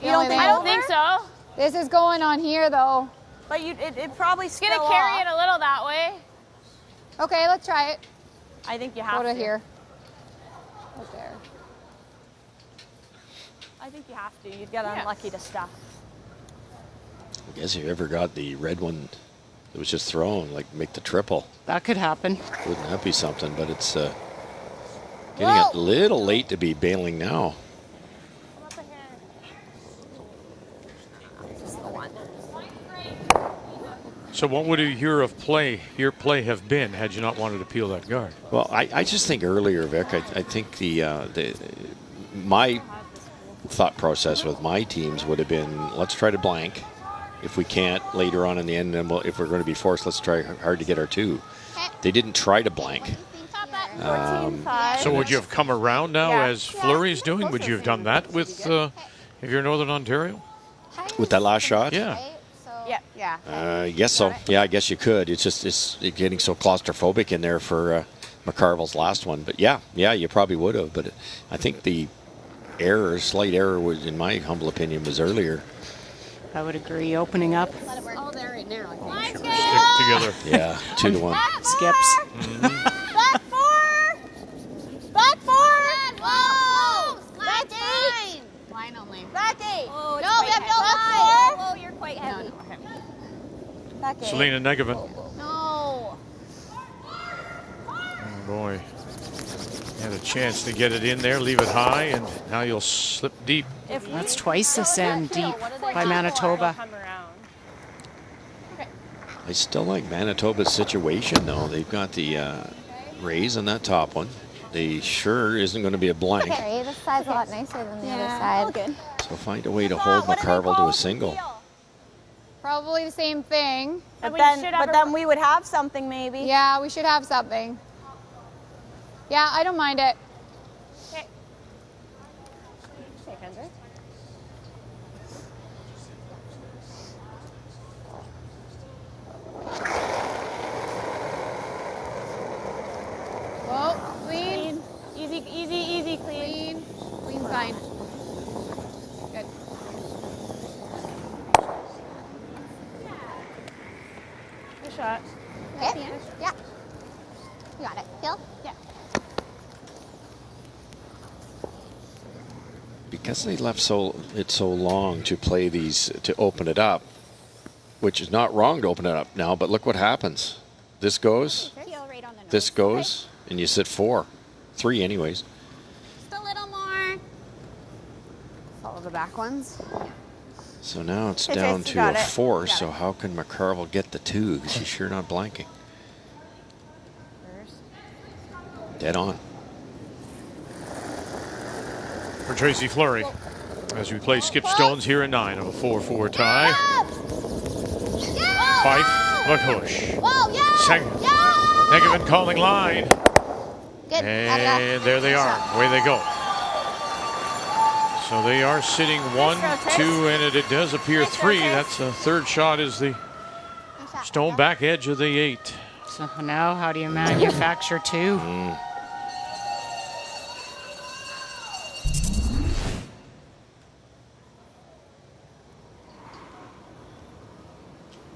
[SPEAKER 3] You don't think? I don't think so.
[SPEAKER 10] This is going on here though.
[SPEAKER 3] But it probably
[SPEAKER 2] It's gonna carry it a little that way.
[SPEAKER 10] Okay, let's try it.
[SPEAKER 3] I think you have
[SPEAKER 10] Go
[SPEAKER 3] to.
[SPEAKER 10] to here. Right there.
[SPEAKER 3] I think you have to. You'd get unlucky to stuff.
[SPEAKER 19] I guess if you ever got the red one that was just thrown, like make the triple.
[SPEAKER 14] That could happen.
[SPEAKER 19] Wouldn't that be something? But it's getting a little late to be bailing now.
[SPEAKER 5] So what would your play have been had you not wanted to peel that guard?
[SPEAKER 19] Well, I just think earlier, Vic, I think my thought process with my teams would have been, let's try to blank. If we can't later on in the end, then if we're going to be forced, let's try hard to get our 2. They didn't try to blank.
[SPEAKER 5] So would you have come around now as Fleury's doing? Would you have done that with if you're Northern Ontario?
[SPEAKER 19] With that last shot?
[SPEAKER 5] Yeah.
[SPEAKER 10] Yeah.
[SPEAKER 19] Yes, so. Yeah, I guess you could. It's getting so claustrophobic in there for McCarville's last one. But yeah, you probably would have. But I think the slight error was, in my humble opinion, was earlier.
[SPEAKER 14] I would agree. Opening up.
[SPEAKER 2] Oh, there right now.
[SPEAKER 5] Stick together.
[SPEAKER 19] Yeah, 2-1.
[SPEAKER 14] Skips.
[SPEAKER 10] Back 4. Back 4. Whoa. Back 8.
[SPEAKER 2] Line only.
[SPEAKER 10] Back 8.
[SPEAKER 2] Oh,
[SPEAKER 10] No, we have no back 4.
[SPEAKER 2] Oh, you're quite heavy. No, okay.
[SPEAKER 10] Back 8.
[SPEAKER 5] Selena Negevin.
[SPEAKER 10] No.
[SPEAKER 5] Oh boy. Had a chance to get it in there, leave it high, and now you'll slip deep.
[SPEAKER 14] That's twice the send deep by Manitoba.
[SPEAKER 19] I still like Manitoba's situation, though. They've got the raise on that top one. They sure isn't going to be a blank.
[SPEAKER 10] Okay, this side's a lot nicer than the other side.
[SPEAKER 2] Good.
[SPEAKER 19] So find a way to hold McCarville to a single.
[SPEAKER 10] Probably the same thing.
[SPEAKER 3] But then we would have something maybe.
[SPEAKER 10] Yeah, we should have something. Yeah, I don't mind it.
[SPEAKER 3] Okay. Hey, Kendra.
[SPEAKER 10] Whoa, clean.
[SPEAKER 3] Easy, easy, easy, clean.
[SPEAKER 10] Clean fine. Good.
[SPEAKER 3] Good shot.
[SPEAKER 10] Okay. Yeah. You got it. Phil?
[SPEAKER 3] Yeah.
[SPEAKER 19] Because they left it so long to play these, to open it up, which is not wrong to open it up now, but look what happens. This goes, this goes, and you sit 4. 3 anyways.
[SPEAKER 10] Just a little more. Follow the back ones.
[SPEAKER 19] So now it's
[SPEAKER 10] Okay,
[SPEAKER 19] down
[SPEAKER 10] Tracy,
[SPEAKER 19] to
[SPEAKER 10] got
[SPEAKER 19] a
[SPEAKER 10] it.
[SPEAKER 19] 4, so how can McCarville get the 2? Because she's sure not blanking. Dead on.
[SPEAKER 5] For Tracy Fleury, as we play skip stones here in 9 of a 4-4 tie. Fife, McCush. Negavan calling line. And there they are. Away they go. So they are sitting 1, 2, and it does appear 3. That's a third shot is the stone back edge of the 8.
[SPEAKER 14] So now how do you manufacture 2?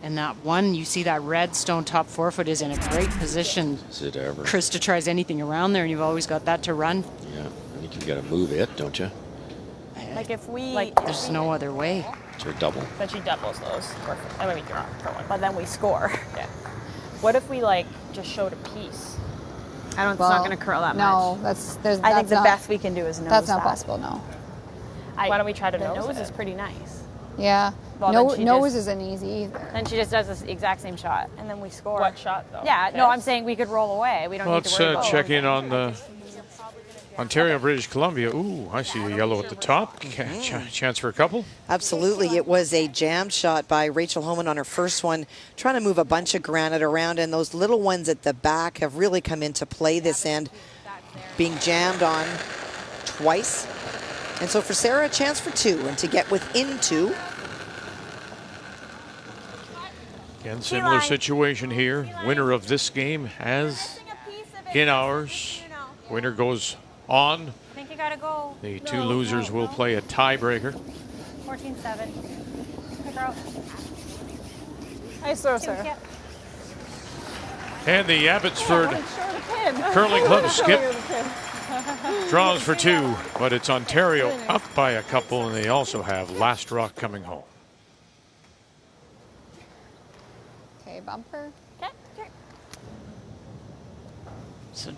[SPEAKER 14] And that one, you see that red stone top 4-foot is in a great position.
[SPEAKER 19] Is it ever?
[SPEAKER 14] Krista tries anything around there, and you've always got that to run.
[SPEAKER 19] Yeah, I think you got to move it, don't you?
[SPEAKER 3] Like if we...
[SPEAKER 14] There's no other way.
[SPEAKER 19] It's a double.
[SPEAKER 3] But she doubles those. And then we draw for one. But then we score. Yeah. What if we just showed a piece? It's not going to curl that much.
[SPEAKER 10] No, I think
[SPEAKER 3] the best we can do is nose
[SPEAKER 10] That's not
[SPEAKER 3] that.
[SPEAKER 10] possible, no.
[SPEAKER 3] Why don't we try to
[SPEAKER 24] The
[SPEAKER 3] nose
[SPEAKER 24] nose
[SPEAKER 3] it?
[SPEAKER 24] is pretty nice.
[SPEAKER 10] Yeah.
[SPEAKER 24] Well,
[SPEAKER 10] no,
[SPEAKER 24] then she
[SPEAKER 10] nose
[SPEAKER 24] just-
[SPEAKER 10] isn't easy either.
[SPEAKER 24] Then she just does this exact same shot, and then we score.
[SPEAKER 3] What shot, though?
[SPEAKER 24] Yeah, no, I'm saying we could roll away. We don't need
[SPEAKER 5] Let's
[SPEAKER 24] to worry about
[SPEAKER 5] check in on the Ontario, British Columbia. Ooh, I see a yellow at the top. Chance for a couple.
[SPEAKER 11] Absolutely. It was a jammed shot by Rachel Homan on her first one, trying to move a bunch of granite around, and those little ones at the back have really come into play this end, being jammed on twice. And so for Sarah, a chance for 2, and to get within 2.
[SPEAKER 5] Again, similar situation here. Winner of this game as in ours. Winner goes on.
[SPEAKER 24] I think you gotta go.
[SPEAKER 5] The 2 losers will play a tiebreaker.
[SPEAKER 24] 14-7. Hey, girl.
[SPEAKER 3] Nice throw, Sarah.
[SPEAKER 5] And the Abbotsford Curling Club skip draws for 2, but it's Ontario up by a couple, and they also have Last Rock coming home.
[SPEAKER 10] Okay, bumper.
[SPEAKER 14] So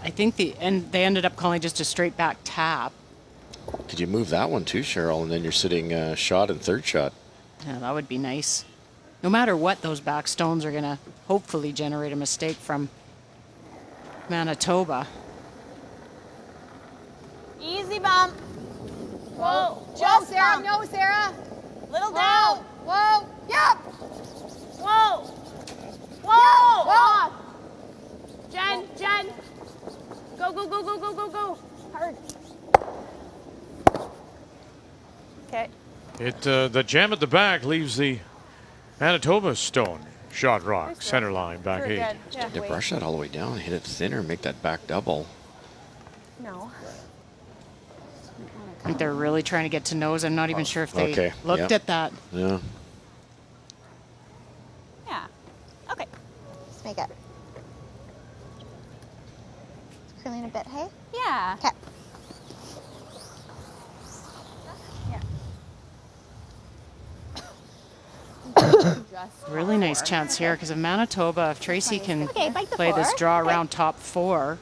[SPEAKER 14] I think they ended up calling just a straight back tap.
[SPEAKER 19] Could you move that one too, Cheryl, and then you're sitting shot and third shot?
[SPEAKER 14] Yeah, that would be nice. No matter what, those back stones are going to hopefully generate a mistake from Manitoba.
[SPEAKER 3] Easy bump. Whoa.
[SPEAKER 10] Whoa, Sarah. No, Sarah.
[SPEAKER 3] Little
[SPEAKER 10] Whoa.
[SPEAKER 3] down.
[SPEAKER 10] Whoa. Yep.
[SPEAKER 3] Whoa. Whoa.
[SPEAKER 10] Yep. Whoa.
[SPEAKER 3] Jen. Go. Go. Hard. Okay.
[SPEAKER 5] The jam at the back leaves the Manitoba stone shot rock center line back 8.
[SPEAKER 3] Yeah.
[SPEAKER 19] To brush that all the way down, hit it thinner, make that back double.
[SPEAKER 3] No.
[SPEAKER 14] I think they're really trying to get to nose. I'm not even sure if they looked at that.
[SPEAKER 19] Yeah.
[SPEAKER 3] Yeah. Okay.
[SPEAKER 10] Let's make it. It's curling a bit, hey?
[SPEAKER 3] Yeah.
[SPEAKER 10] Okay.
[SPEAKER 14] Really nice chance here because of Manitoba. If Tracy can play this
[SPEAKER 10] 4.
[SPEAKER 14] draw
[SPEAKER 10] Okay.
[SPEAKER 14] around top 4,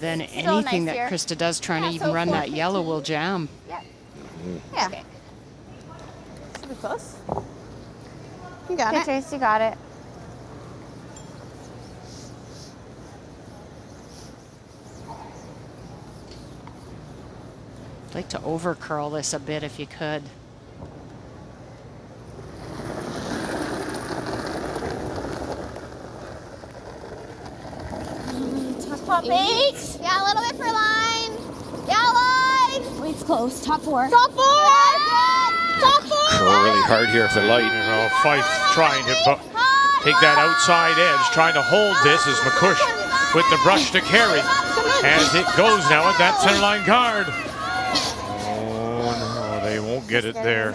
[SPEAKER 14] then
[SPEAKER 10] still
[SPEAKER 14] anything
[SPEAKER 10] nice
[SPEAKER 14] that
[SPEAKER 10] here.
[SPEAKER 14] Krista does trying to even run that yellow will jam.
[SPEAKER 10] Yeah.
[SPEAKER 3] Okay. Should be close.
[SPEAKER 10] You got it.
[SPEAKER 17] Trace, you got it.
[SPEAKER 14] I'd like to over curl this a bit if you could.
[SPEAKER 17] Top 8. Yeah, a little bit for line. Yeah, line.
[SPEAKER 2] Wait's close. Top 4.
[SPEAKER 17] Top 4. Top 4.
[SPEAKER 19] Throw really hard here for light.
[SPEAKER 5] Well, Fife trying to take that outside edge, trying to hold this as McCush with the brush to carry. As it goes now at that center line guard. Oh no, they won't get it there.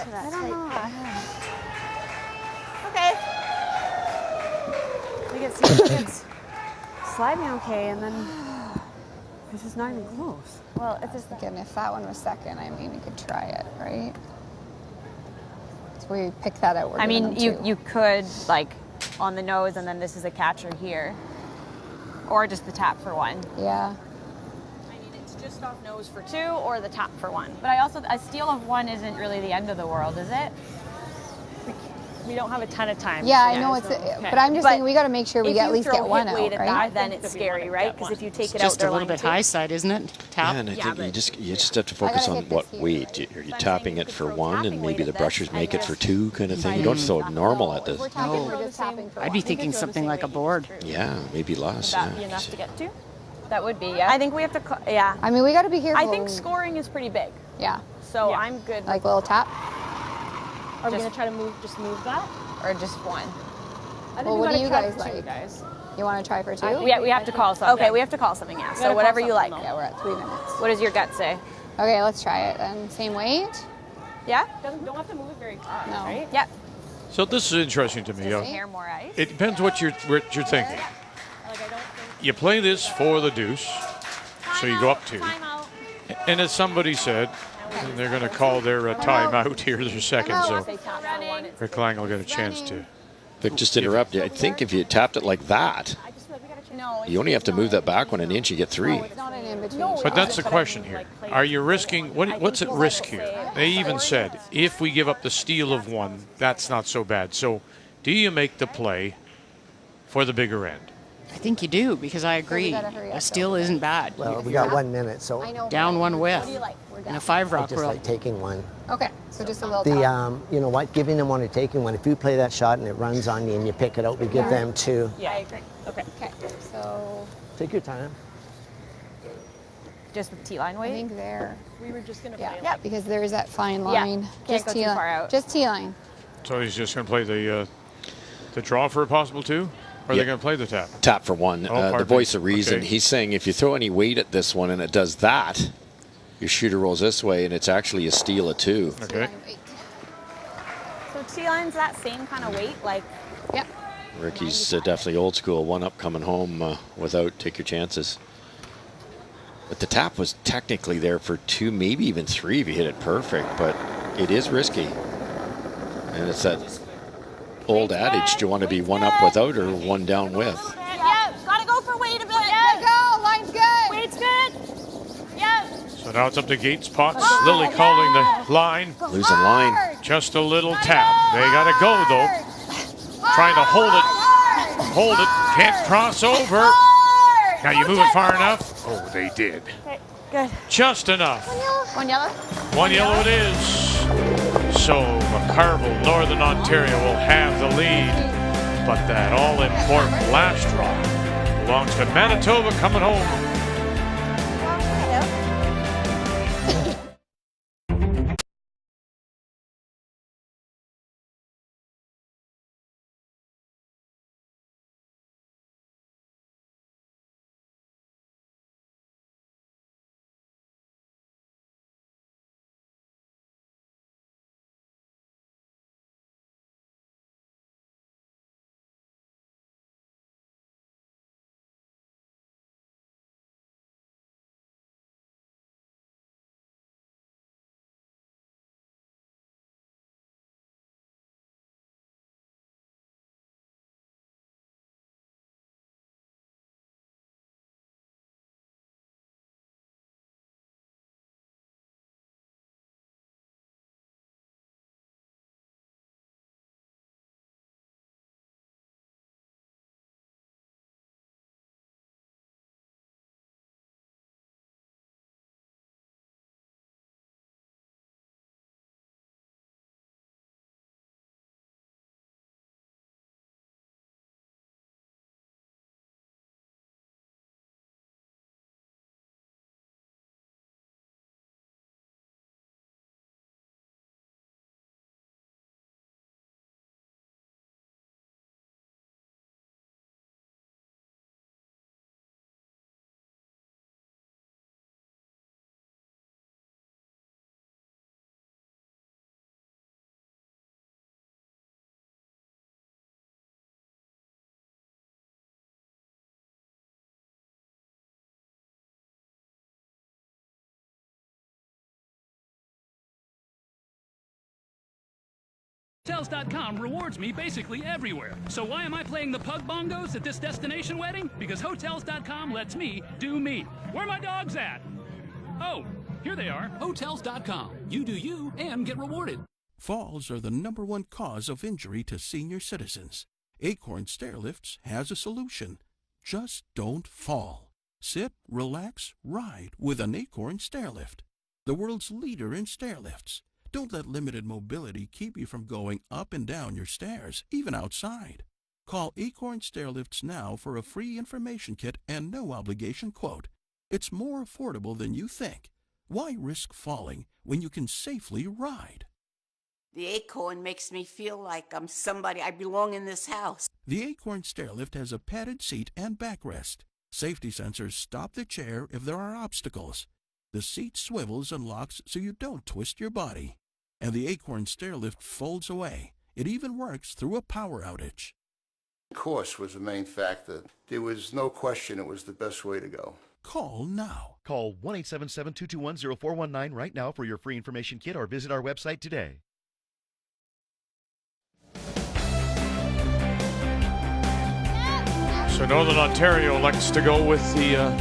[SPEAKER 10] Okay. We get it's sliding okay, and then this is not even close.
[SPEAKER 8] Well, it's just again, if that one was second, I mean, you could try it, right? So we pick that out.
[SPEAKER 3] I mean, you could like on the nose, and then this is a catcher here, or just the tap for 1.
[SPEAKER 8] Yeah.
[SPEAKER 3] I mean, it's just off nose for 2, or the tap for 1. But I also a steal of 1 isn't really the end of the world, is it? We don't have a ton of time.
[SPEAKER 8] Yeah, I know it's, but I'm just saying we got to make sure we at least get 1 out,
[SPEAKER 3] at
[SPEAKER 8] right?
[SPEAKER 3] that, then it's scary, right? Because if you take it out,
[SPEAKER 14] Just a little bit high side, isn't it? Tap.
[SPEAKER 19] Yeah, and I think you just have to focus on what weight. Are you tapping it for 1, and maybe the brushers make it for 2, kind of thing? You don't throw it normal at this.
[SPEAKER 14] I'd be thinking something like a board.
[SPEAKER 19] Yeah, maybe less.
[SPEAKER 3] Would that be enough to get to? That would be, yeah. I think we have to, yeah.
[SPEAKER 8] I mean, we got to be careful.
[SPEAKER 3] I think scoring is pretty big.
[SPEAKER 8] Yeah.
[SPEAKER 3] So I'm good.
[SPEAKER 8] Like a little tap.
[SPEAKER 3] Are we gonna try to move that, or just 1?
[SPEAKER 8] Well, what do you guys like? You want to try for 2?
[SPEAKER 3] We have to call something. Okay, we have to call something. Yeah. So whatever you like.
[SPEAKER 8] Yeah, we're at 3 minutes.
[SPEAKER 3] What does your gut say?
[SPEAKER 8] Okay, let's try it then. Same weight.
[SPEAKER 3] Yeah. Don't have to move it very far.
[SPEAKER 8] No.
[SPEAKER 3] Right? Yeah.
[SPEAKER 5] So this is interesting to me.
[SPEAKER 3] Hair more ice.
[SPEAKER 5] It depends what you're thinking. You play this for the deuce, so you go up 2. And as somebody said, they're going to call their timeout here their second, so Rick Lang will get a chance to.
[SPEAKER 19] But just to interrupt you, I think if you tapped it like that, you only have to move that back 1 inch, you get 3.
[SPEAKER 5] But that's the question here. Are you risking, what's at risk here? They even said, if we give up the steal of 1, that's not so bad. So do you make the play for the bigger end?
[SPEAKER 14] I think you do, because I agree. A steal isn't bad.
[SPEAKER 1] Well, we got 1 minute, so.
[SPEAKER 14] Down 1 with. And a 5 rock
[SPEAKER 1] I just
[SPEAKER 14] roll.
[SPEAKER 1] like taking 1.
[SPEAKER 8] Okay, so just a little
[SPEAKER 1] The,
[SPEAKER 8] tap.
[SPEAKER 1] you know what, giving them 1 or taking 1, if you play that shot and it runs on you and you pick it out, we give them 2.
[SPEAKER 3] Yeah, I agree. Okay.
[SPEAKER 8] Okay, so.
[SPEAKER 1] Take your time.
[SPEAKER 3] Just with T-line weight?
[SPEAKER 8] I think there.
[SPEAKER 3] We were just going to
[SPEAKER 8] play Yeah, because there's that fine line.
[SPEAKER 3] Can't go too far out.
[SPEAKER 8] Just T-line.
[SPEAKER 5] So he's just going to play the draw for a possible 2? Or are they going to play the tap?
[SPEAKER 19] Tap for 1. The voice of reason.
[SPEAKER 5] Okay.
[SPEAKER 19] He's saying if you throw any weight at this one and it does that, your shooter rolls this way, and it's actually a steal of 2.
[SPEAKER 5] Okay.
[SPEAKER 3] So T-line's that same kind of weight, like.
[SPEAKER 8] Yep.
[SPEAKER 19] Ricky's definitely old school. 1 up coming home without take your chances. But the tap was technically there for 2, maybe even 3 if you hit it perfect, but it is risky. And it's that old adage, do you want to be 1 up without or 1 down with?
[SPEAKER 17] Yeah, gotta go for weight a bit. Yeah, go. Line's good.
[SPEAKER 3] Weight's good. Yeah.
[SPEAKER 5] So now it's up to Gates Potts. Lily calling the line.
[SPEAKER 19] Losing line.
[SPEAKER 5] Just a little tap. They got to go, though. Trying to hold it. Hold it. Can't cross over. Now you move it far enough. Oh, they did.
[SPEAKER 3] Okay, good.
[SPEAKER 5] Just enough.
[SPEAKER 3] 1 yellow.
[SPEAKER 5] 1 yellow it is. So McCarville, Northern Ontario will have the lead. But that all-important last draw belongs to Manitoba coming home.
[SPEAKER 4] Hotels.com rewards me basically everywhere. So why am I playing the pug bongos at this destination wedding? Because Hotels.com lets me do me. Where are my dogs at? Oh, here they are. Hotels.com. You do you and get rewarded.
[SPEAKER 9] Falls are the #1 cause of injury to senior citizens. Acorn Stairlifts has a solution. Just don't fall. Sit, relax, ride with an Acorn Stairlift, the world's leader in stairlifts. Don't let limited mobility keep you from going up and down your stairs, even outside. Call Acorn Stairlifts now for a free information kit and no obligation quote. It's more affordable than you think. Why risk falling when you can safely ride?
[SPEAKER 12] The Acorn makes me feel like I'm somebody. I belong in this house.
[SPEAKER 9] The Acorn Stairlift has a padded seat and backrest. Safety sensors stop the chair if there are obstacles. The seat swivels and locks so you don't twist your body. And the Acorn Stairlift folds away. It even works through a power outage.
[SPEAKER 13] Cost was the main factor. There was no question it was the best way to go.
[SPEAKER 9] Call now.
[SPEAKER 20] Call 1-877-221-0419 right now for your free information kit or visit our website today.
[SPEAKER 5] So Northern Ontario likes to go with the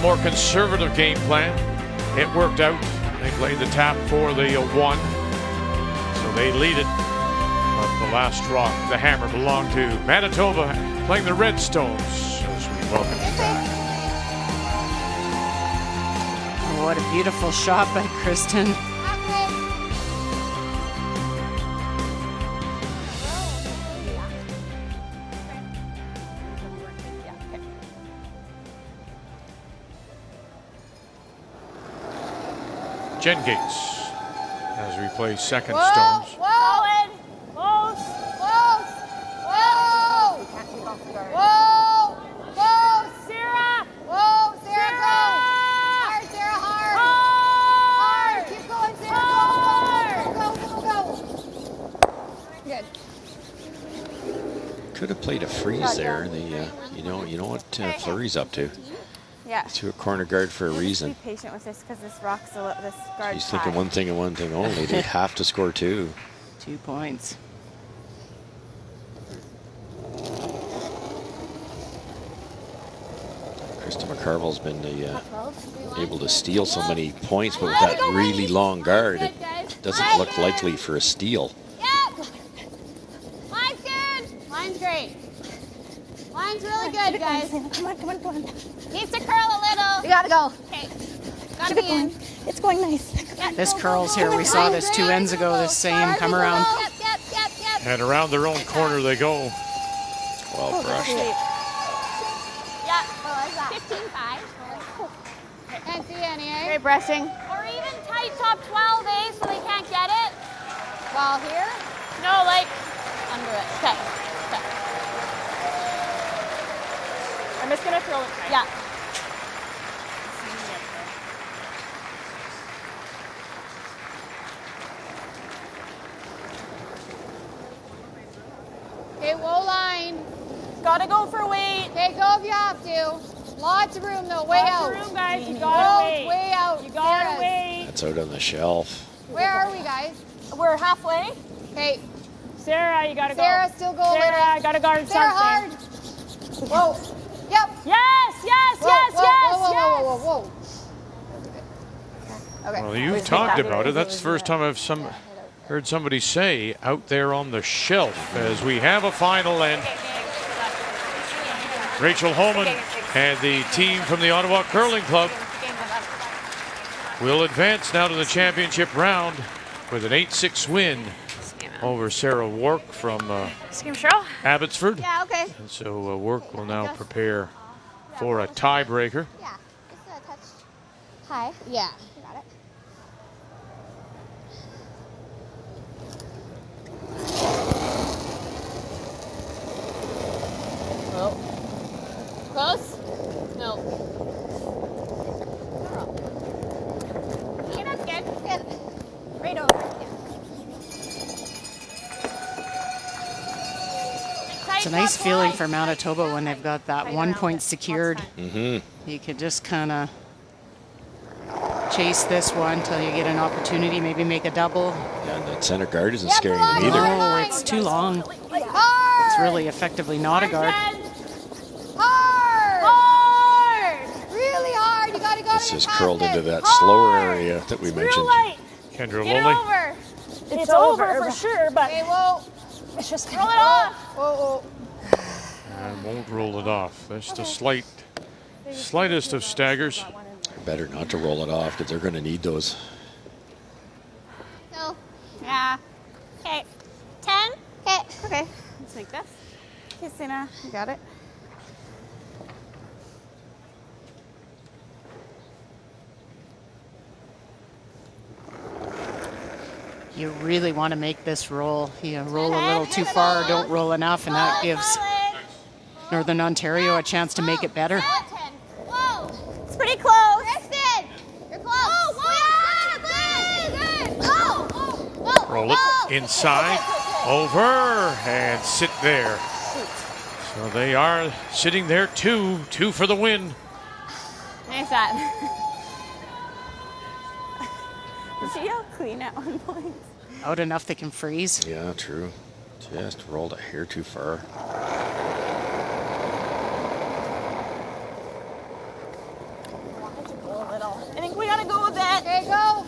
[SPEAKER 5] more conservative game plan. It worked out. They played the tap for the 1, so they lead it. But the last rock, the hammer, belonged to Manitoba, playing the Redstones. As we welcome you back.
[SPEAKER 14] Oh, what a beautiful shot by Kristen.
[SPEAKER 5] Jen Gates as we play second
[SPEAKER 10] Whoa,
[SPEAKER 5] stones.
[SPEAKER 10] Whoa! Close! Close! Whoa! Whoa! Whoa! Sarah! Whoa! Sarah, go! Hard, Sarah, hard! Hard! Keep going, Sarah! Go! Good.
[SPEAKER 19] Could have played a freeze there. You know what Fleury's up to.
[SPEAKER 3] Yeah.
[SPEAKER 19] To a corner guard for a reason.
[SPEAKER 3] Just be patient with this because this rock's this guard.
[SPEAKER 19] He's thinking one thing and one thing only. They have to score 2.
[SPEAKER 14] 2 points.
[SPEAKER 19] Krista McCarville's been able to steal so many points, but with that really long guard, it doesn't look likely for a steal.
[SPEAKER 10] Yep! Line's good! Line's great. Line's really good, guys. Come on, come on, come on. Needs to curl a little. You gotta go. Okay. Gotta be in. It's going nice.
[SPEAKER 14] This curls here. We saw this 2 ends ago, this same come around.
[SPEAKER 10] Yep.
[SPEAKER 5] And around their own corner they go.
[SPEAKER 19] Well brushed.
[SPEAKER 10] Yeah. 15-5. Can't see any, eh?
[SPEAKER 3] Great brushing.
[SPEAKER 10] Or even tight top 12, eh? So they can't get it. While here?
[SPEAKER 3] No, like
[SPEAKER 10] under it. Okay.
[SPEAKER 3] I'm just gonna throw it tight.
[SPEAKER 10] Yeah. Okay, low line.
[SPEAKER 3] Gotta go for weight.
[SPEAKER 10] Okay, go if you have to. Lots of room though, way out.
[SPEAKER 3] Lots of room, guys. You gotta wait.
[SPEAKER 10] Way out.
[SPEAKER 3] You gotta wait.
[SPEAKER 19] That's out on the shelf.
[SPEAKER 10] Where are we, guys?
[SPEAKER 3] We're halfway.
[SPEAKER 10] Okay.
[SPEAKER 3] Sarah, you gotta go.
[SPEAKER 10] Sarah, still go.
[SPEAKER 3] Sarah, gotta guard
[SPEAKER 10] Sarah,
[SPEAKER 3] something.
[SPEAKER 10] hard. Whoa. Yep.
[SPEAKER 3] Yes.
[SPEAKER 10] Whoa. Okay.
[SPEAKER 5] Well, you talked about it. That's the first time I've heard somebody say out there on the shelf as we have a final, and Rachel Holman and the team from the Ottawa Curling Club will advance now to the championship round with an 8-6 win over Sarah Wark from Abbotsford.
[SPEAKER 10] Yeah, okay.
[SPEAKER 5] And so Wark will now prepare for a tiebreaker.
[SPEAKER 10] Yeah, just a touch high. Yeah. You got it.
[SPEAKER 3] Oh. Close? No.
[SPEAKER 10] Okay, that's good. Good. Right over.
[SPEAKER 14] It's a nice feeling for Manitoba when they've got that 1 point secured.
[SPEAKER 19] Mm-hmm.
[SPEAKER 14] You could just kind of chase this one till you get an opportunity, maybe make a double.
[SPEAKER 19] Yeah, and that center guard isn't scaring them either.
[SPEAKER 14] Oh, it's too long.
[SPEAKER 10] Hard.
[SPEAKER 14] It's really effectively not a guard.
[SPEAKER 10] Hard. Hard. Really hard. You gotta go.
[SPEAKER 19] This is curled into that slower area that we mentioned.
[SPEAKER 5] Kendra
[SPEAKER 3] Get it
[SPEAKER 5] Lowley.
[SPEAKER 3] over. It's over for sure, but
[SPEAKER 10] okay, well,
[SPEAKER 3] it's just roll it off.
[SPEAKER 10] Oh.
[SPEAKER 5] And won't roll it off. That's the slightest of staggers.
[SPEAKER 19] Better not to roll it off because they're going to need those.
[SPEAKER 2] So, yeah. Okay. 10. Okay. Let's make this. Okay, Sina, you got it.
[SPEAKER 14] You really want to make this roll. You roll a little too far, don't roll enough, and that gives Northern Ontario a chance to make it better.
[SPEAKER 2] It's pretty close.
[SPEAKER 10] Kristen, you're close.
[SPEAKER 5] Roll it inside, over, and sit there. So they are sitting there, two for the win.
[SPEAKER 2] Nice shot. See how clean at one point?
[SPEAKER 14] Out enough they can freeze.
[SPEAKER 19] Yeah, true. Just rolled a hair too far.
[SPEAKER 3] I think we gotta go with it.
[SPEAKER 10] Okay, go.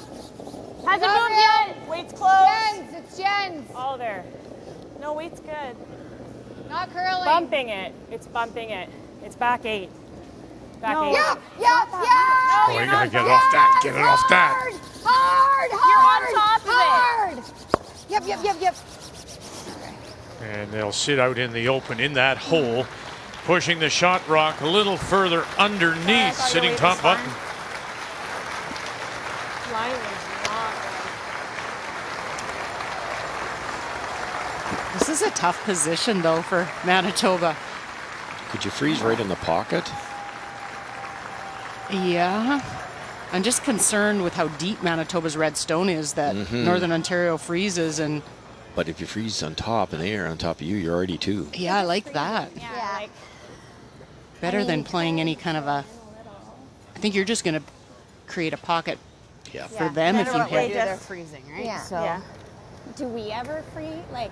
[SPEAKER 3] Hasn't moved yet. Weight's close.
[SPEAKER 10] Jens, it's Jens.
[SPEAKER 3] All there. No, weight's good.
[SPEAKER 10] Not curling.
[SPEAKER 3] Bumping it. It's bumping it. It's back 8. Back 8.
[SPEAKER 10] Yep.
[SPEAKER 5] Oh, you gotta get off that. Get it off that.
[SPEAKER 10] Hard.
[SPEAKER 3] You're on top
[SPEAKER 10] of it. Yep.
[SPEAKER 5] And they'll sit out in the open in that hole, pushing the shot rock a little further underneath, sitting top button.
[SPEAKER 3] Line was not right.
[SPEAKER 14] This is a tough position, though, for Manitoba.
[SPEAKER 19] Could you freeze right in the pocket?
[SPEAKER 14] Yeah. I'm just concerned with how deep Manitoba's red stone is that Northern Ontario freezes.
[SPEAKER 19] But if you freeze on top and they are on top of you, you're already 2.
[SPEAKER 14] Yeah, I like that.
[SPEAKER 2] Yeah.
[SPEAKER 14] Better than playing any kind of a... I think you're just going to create a pocket for them if you hit.
[SPEAKER 2] They're freezing, right?
[SPEAKER 10] Yeah.
[SPEAKER 2] So. Do we ever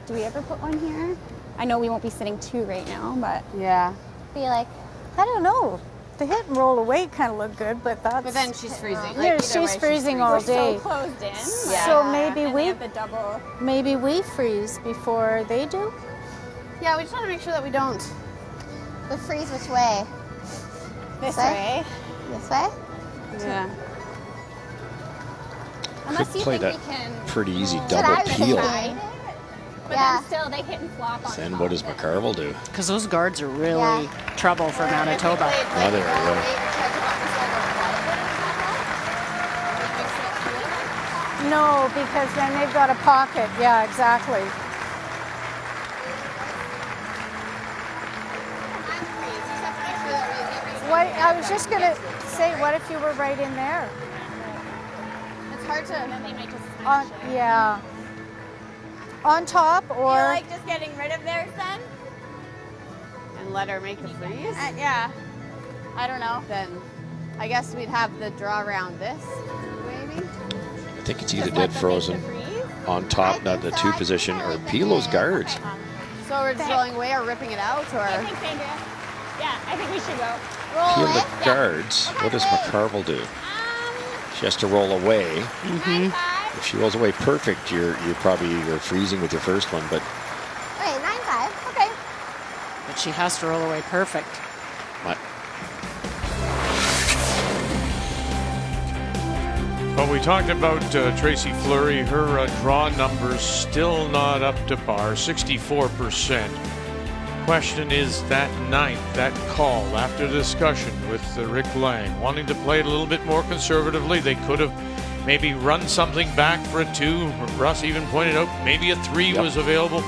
[SPEAKER 2] do we ever put one here? I know we won't be sitting 2 right now, but...
[SPEAKER 10] Yeah.
[SPEAKER 2] Be like, I don't know. The hit and roll away kind of look good, but that's...
[SPEAKER 10] But then she's freezing.
[SPEAKER 2] Yeah, she's freezing all day.
[SPEAKER 10] We're so closed in.
[SPEAKER 2] Yeah. So maybe we freeze before they do?
[SPEAKER 10] Yeah, we just want to make sure that we don't.
[SPEAKER 17] We freeze which way?
[SPEAKER 2] This way.
[SPEAKER 17] This way?
[SPEAKER 10] Yeah.
[SPEAKER 2] Unless you
[SPEAKER 19] play
[SPEAKER 2] think
[SPEAKER 19] that
[SPEAKER 2] we can...
[SPEAKER 19] pretty easy double peel.
[SPEAKER 2] But then still, they hit and flop on
[SPEAKER 19] Then what does McCarville do?
[SPEAKER 14] Because those guards are really trouble for Manitoba.
[SPEAKER 19] Oh, there we go.
[SPEAKER 2] No, because then they've got a pocket. Yeah, exactly. What, I was just going to say, what if you were right in there?
[SPEAKER 10] It's hard to...
[SPEAKER 2] And then they might just smash it. Yeah. On top, or...
[SPEAKER 10] You like just getting rid of theirs then? And let her make the freeze?
[SPEAKER 2] Yeah. I don't know.
[SPEAKER 10] Then I guess we'd have the draw around this, maybe?
[SPEAKER 19] I think it's either dead frozen on top, not the 2 position, or peel those guards.
[SPEAKER 10] So we're just rolling away or ripping it out, or?
[SPEAKER 2] I think Sandra. Yeah, I think we should go.
[SPEAKER 19] Peel the guards. What does McCarville do? She has to roll away. If she rolls away perfect, you're freezing with your first one, but...
[SPEAKER 17] Wait, 9-5. Okay.
[SPEAKER 14] But she has to roll away perfect.
[SPEAKER 19] What?
[SPEAKER 5] Well, we talked about Tracy Fleury. Her draw numbers still not up to par, 64%. Question is that 9th, that call after discussion with Rick Lang, wanting to play it a little bit more conservatively. They could have maybe run something back for a 2. Russ even pointed out maybe a 3 was available.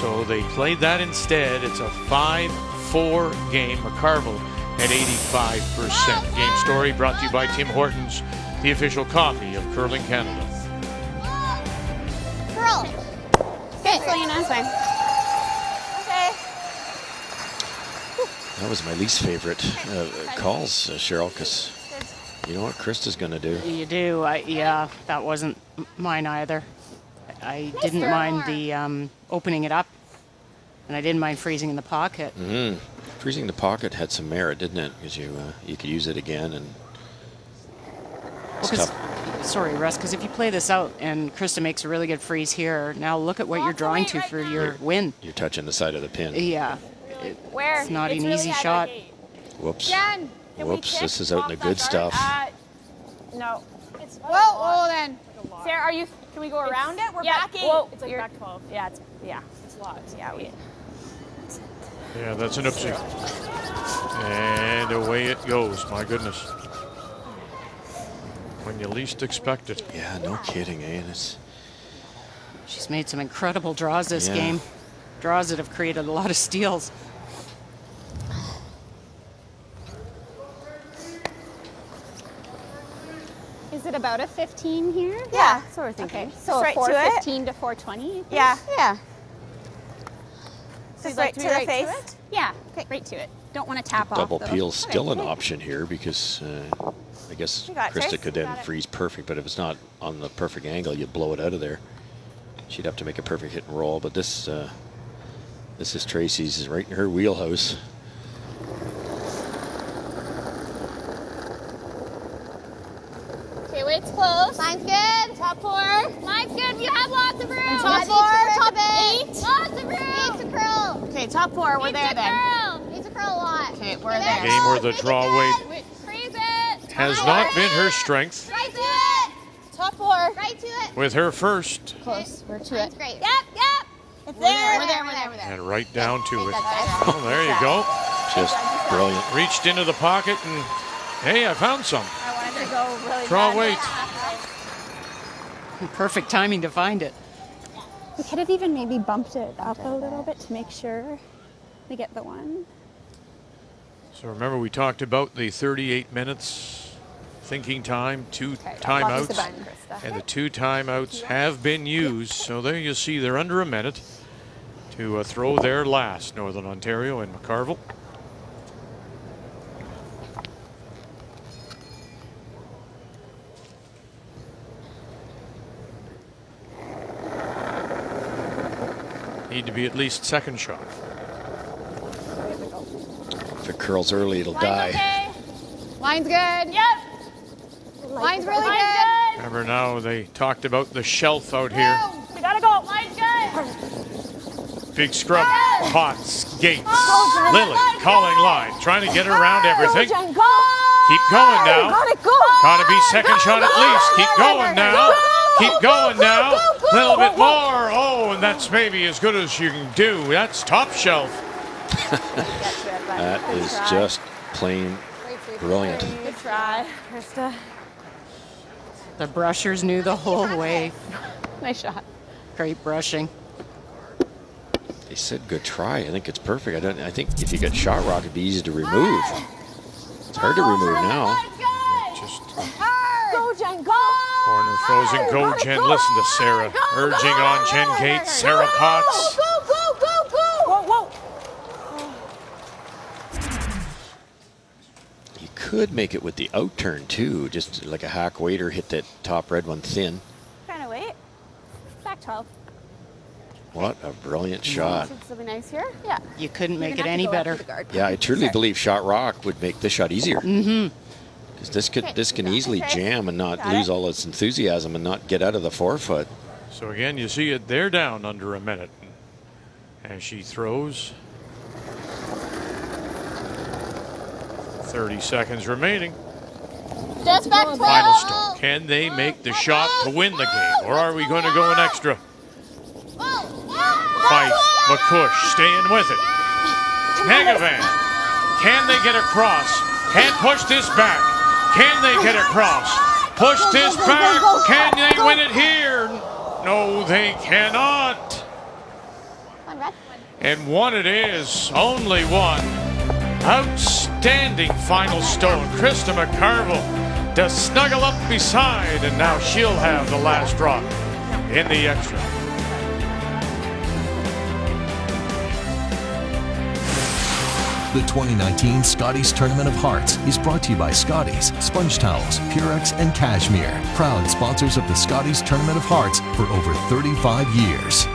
[SPEAKER 5] So they played that instead. It's a 5-4 game. McCarville at 85%. Game story brought to you by Tim Hortons, the official coffee of Curling Canada.
[SPEAKER 2] Curl. Okay, Selena, that's fine. Okay.
[SPEAKER 19] That was my least favorite calls, Cheryl, because you know what Krista's going to do.
[SPEAKER 14] You do. Yeah, that wasn't mine either. I didn't mind the opening it up, and I didn't mind freezing in the pocket.
[SPEAKER 19] Freezing in the pocket had some merit, didn't it? Because you could use it again, and it's tough.
[SPEAKER 14] Sorry, Russ, because if you play this out and Krista makes a really good freeze here, now look at what you're drawing to for your win.
[SPEAKER 19] You're touching the side of the pin.
[SPEAKER 14] Yeah. It's not an easy shot.
[SPEAKER 19] Whoops.
[SPEAKER 3] Jen,
[SPEAKER 19] Whoops, this is out in the good stuff.
[SPEAKER 3] No. It's
[SPEAKER 10] whoa, then.
[SPEAKER 3] Sarah, can we go around it? We're backing.
[SPEAKER 2] Whoa.
[SPEAKER 3] It's like back 12. Yeah, it's lots. Yeah,
[SPEAKER 5] Yeah, that's an oopsie. And away it goes. My goodness. When you least expect it.
[SPEAKER 19] Yeah, no kidding, eh?
[SPEAKER 14] She's made some incredible draws this game. Draws that have created a lot of steals.
[SPEAKER 2] Is it about a 15 here?
[SPEAKER 10] Yeah, that's what we're thinking.
[SPEAKER 2] Okay, so a 415 to 420?
[SPEAKER 10] Yeah.
[SPEAKER 2] Just
[SPEAKER 10] right to the face?
[SPEAKER 2] To it? Yeah, right to it. Don't want to tap off.
[SPEAKER 19] Double peel's still an option here because I guess Krista could then freeze perfect, but if it's not on the perfect angle, you blow it out of there. She'd have to make a perfect hit and roll, but this is Tracy's, right in her wheelhouse.
[SPEAKER 17] Okay, weight's close. Mine's good. Top 4. Mine's good. You have lots of room.
[SPEAKER 10] And top 4, top 8.
[SPEAKER 17] Lots of room. Needs to curl.
[SPEAKER 10] Okay, top 4. We're there then.
[SPEAKER 17] Needs to curl a lot.
[SPEAKER 10] Okay, we're there.
[SPEAKER 5] Game where the draw weight
[SPEAKER 17] Freeze it.
[SPEAKER 5] has not been her strength.
[SPEAKER 17] Right to it.
[SPEAKER 10] Top 4.
[SPEAKER 17] Right to it.
[SPEAKER 5] With her first.
[SPEAKER 10] Close. We're to
[SPEAKER 17] That's
[SPEAKER 10] it.
[SPEAKER 17] great. Yep.
[SPEAKER 10] It's there. We're there.
[SPEAKER 5] And right down to it. Oh, there you go.
[SPEAKER 19] Just brilliant.
[SPEAKER 5] Reached into the pocket and, hey, I found some.
[SPEAKER 10] I wanted to go really
[SPEAKER 5] Draw
[SPEAKER 10] bad.
[SPEAKER 5] weight.
[SPEAKER 14] Perfect timing to find it.
[SPEAKER 2] We could have even maybe bumped it up a little bit to make sure we get the one.
[SPEAKER 5] So remember we talked about the 38 minutes thinking time, 2 timeouts. And the 2 timeouts have been used. So there you see they're under a minute to throw their last, Northern Ontario and McCarville. Need to be at least second shot.
[SPEAKER 19] If it curls early, it'll die.
[SPEAKER 10] Okay. Line's good.
[SPEAKER 17] Yep.
[SPEAKER 10] Line's really good.
[SPEAKER 5] Remember now they talked about the shelf out here.
[SPEAKER 3] We gotta go. Line's good.
[SPEAKER 5] Big scrub, Potts, Gates, Lily, calling line, trying to get around everything. Keep going now. Gotta be second shot at least. Keep going now. Keep going now. A little bit more. Oh, and that's maybe as good as you can do. That's top shelf.
[SPEAKER 19] That is just plain brilliant.
[SPEAKER 3] Good try, Krista.
[SPEAKER 14] The brushers knew the whole way.
[SPEAKER 10] Nice shot.
[SPEAKER 14] Great brushing.
[SPEAKER 19] They said good try. I think it's perfect. I think if you get shot rock, it'd be easy to remove. It's hard to remove now.
[SPEAKER 5] Just
[SPEAKER 3] Go, Jen, go.
[SPEAKER 5] corner frozen. Go, Jen. Listen to Sarah. Urging on Jen Gates. Sarah Potts.
[SPEAKER 3] Whoa.
[SPEAKER 19] You could make it with the out turn too. Just like a hack waiter, hit that top red one thin.
[SPEAKER 2] Kind of weight. Back 12.
[SPEAKER 19] What a brilliant shot.
[SPEAKER 10] This will be nice here. Yeah.
[SPEAKER 14] You couldn't make it any better.
[SPEAKER 19] Yeah, I truly believe shot rock would make this shot easier.
[SPEAKER 14] Mm-hmm.
[SPEAKER 19] Because this can easily jam and not lose all its enthusiasm and not get out of the forefoot.
[SPEAKER 5] So again, you see it. They're down under a minute. As she throws. 30 seconds remaining.
[SPEAKER 17] Just back 12.
[SPEAKER 5] Final stone. Can they make the shot to win the game? Or are we going to go an extra? Fife, McCush staying with it. Negavan. Can they get across? Can't push this back. Can they get across? Push this back. Can they win it here? No, they cannot. And one it is. Only one. Outstanding final stone. Krista McCarville to snuggle up beside, and now she'll have the last drop in the extra.
[SPEAKER 27] The 2019 Scotties Tournament of Hearts is brought to you by Scotties, Sponge Towels, Purex, and Cashmere, proud sponsors of the Scotties Tournament of Hearts for over 35 years.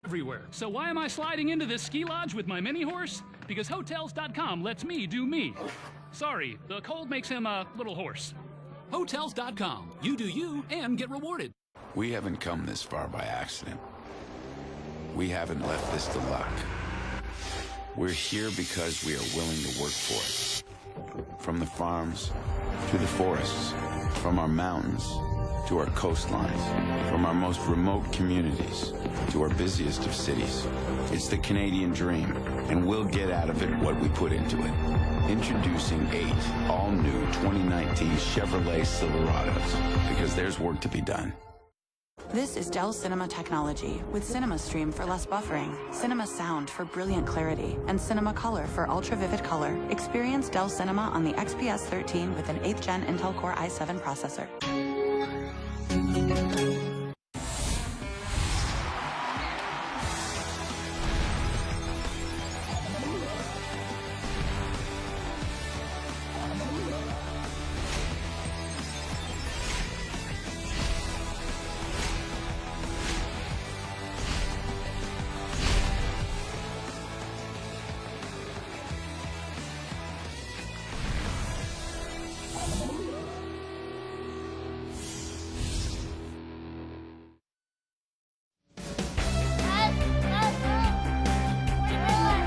[SPEAKER 4] Everywhere. So why am I sliding into this ski lodge with my mini horse? Because Hotels.com lets me do me. Sorry, the cold makes him a little hoarse. Hotels.com. You do you and get rewarded.
[SPEAKER 6] We haven't come this far by accident. We haven't left this to luck. We're here because we are willing to work for it. From the farms to the forests, from our mountains to our coastlines, from our most remote communities to our busiest of cities. It's the Canadian dream, and we'll get out of it what we put into it. Introducing 8 all-new 2019 Chevrolet Silverados, because there's work to be done.
[SPEAKER 7] This is Dell Cinema Technology with Cinema Stream for less buffering, Cinema Sound for brilliant clarity, and Cinema Color for ultra-vivid color. Experience Dell Cinema on the XPS 13 with an 8th Gen Intel Core i7 processor.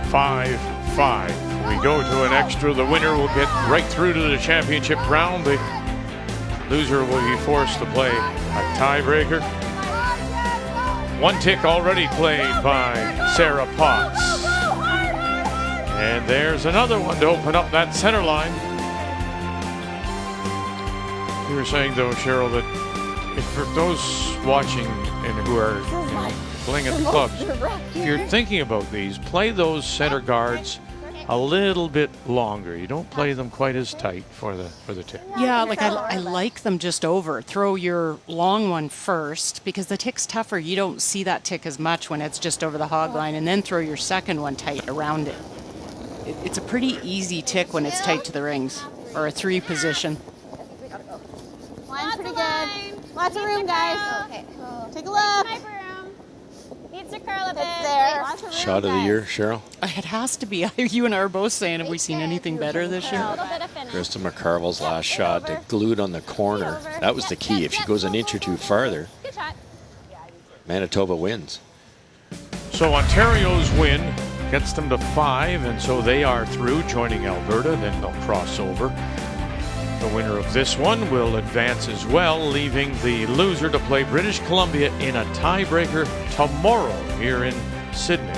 [SPEAKER 5] 5-5. We go to an extra. The winner will get right through to the championship round. The loser will be forced to play a tiebreaker. One tick already played by Sarah Potts. And there's another one to open up that center line. You were saying, though, Cheryl, that for those watching and who are playing at the clubs, if you're thinking about these, play those center guards a little bit longer. You don't play them quite as tight for the tick.
[SPEAKER 14] Yeah, like I like them just over. Throw your long one first, because the tick's tougher. You don't see that tick as much when it's just over the hog line, and then throw your second one tight around it. It's a pretty easy tick when it's tight to the rings, or a 3 position.
[SPEAKER 17] Line's pretty good. Lots of room, guys. Okay. Take a look. Needs to curl a bit. There.
[SPEAKER 19] Shot of the year, Cheryl?
[SPEAKER 14] It has to be. You and I are both saying, have we seen anything better this year?
[SPEAKER 19] Krista McCarville's last shot, glued on the corner. That was the key. If she goes an inch or two farther, Manitoba wins.
[SPEAKER 5] So Ontario's win gets them to 5, and so they are through, joining Alberta. Then they'll cross over. The winner of this one will advance as well, leaving the loser to play British Columbia in a tiebreaker tomorrow here in Sydney.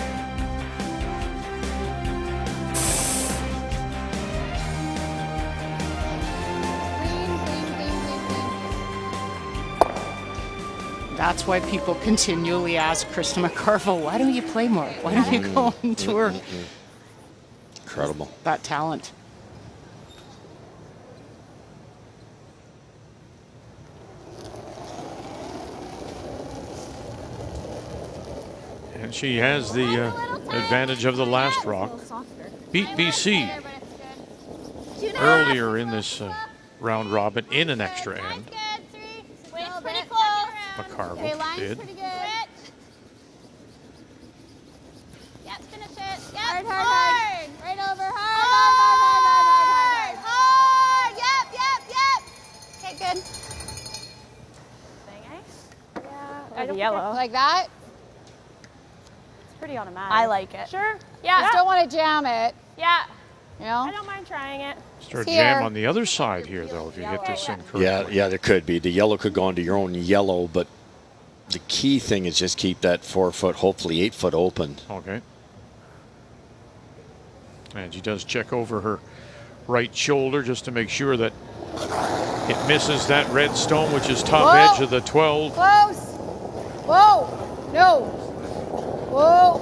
[SPEAKER 14] That's why people continually ask Krista McCarville, why don't you play more? Why don't you go on tour?
[SPEAKER 19] Incredible.
[SPEAKER 14] That talent.
[SPEAKER 5] And she has the advantage of the last rock. Beat BC earlier in this round robin in an extra end.
[SPEAKER 17] Pretty close.
[SPEAKER 5] McCarville did.
[SPEAKER 17] Pretty good. Yep, finish it. Yep, hard. Right over, hard. Yep. Okay, good.
[SPEAKER 3] Or the yellow.
[SPEAKER 10] Like that?
[SPEAKER 3] It's pretty automatic.
[SPEAKER 2] I like it.
[SPEAKER 3] Sure.
[SPEAKER 10] Yeah. Just don't want to jam it.
[SPEAKER 3] Yeah.
[SPEAKER 10] You know?
[SPEAKER 3] I don't mind trying it.
[SPEAKER 5] Start jam on the other side here, though, if you hit this in correctly.
[SPEAKER 19] Yeah, there could be. The yellow could go onto your own yellow, but the key thing is just keep that 4 foot, hopefully 8 foot open.
[SPEAKER 5] Okay. And she does check over her right shoulder just to make sure that it misses that red stone, which is top edge of the 12.
[SPEAKER 10] Close. Whoa. No. Whoa.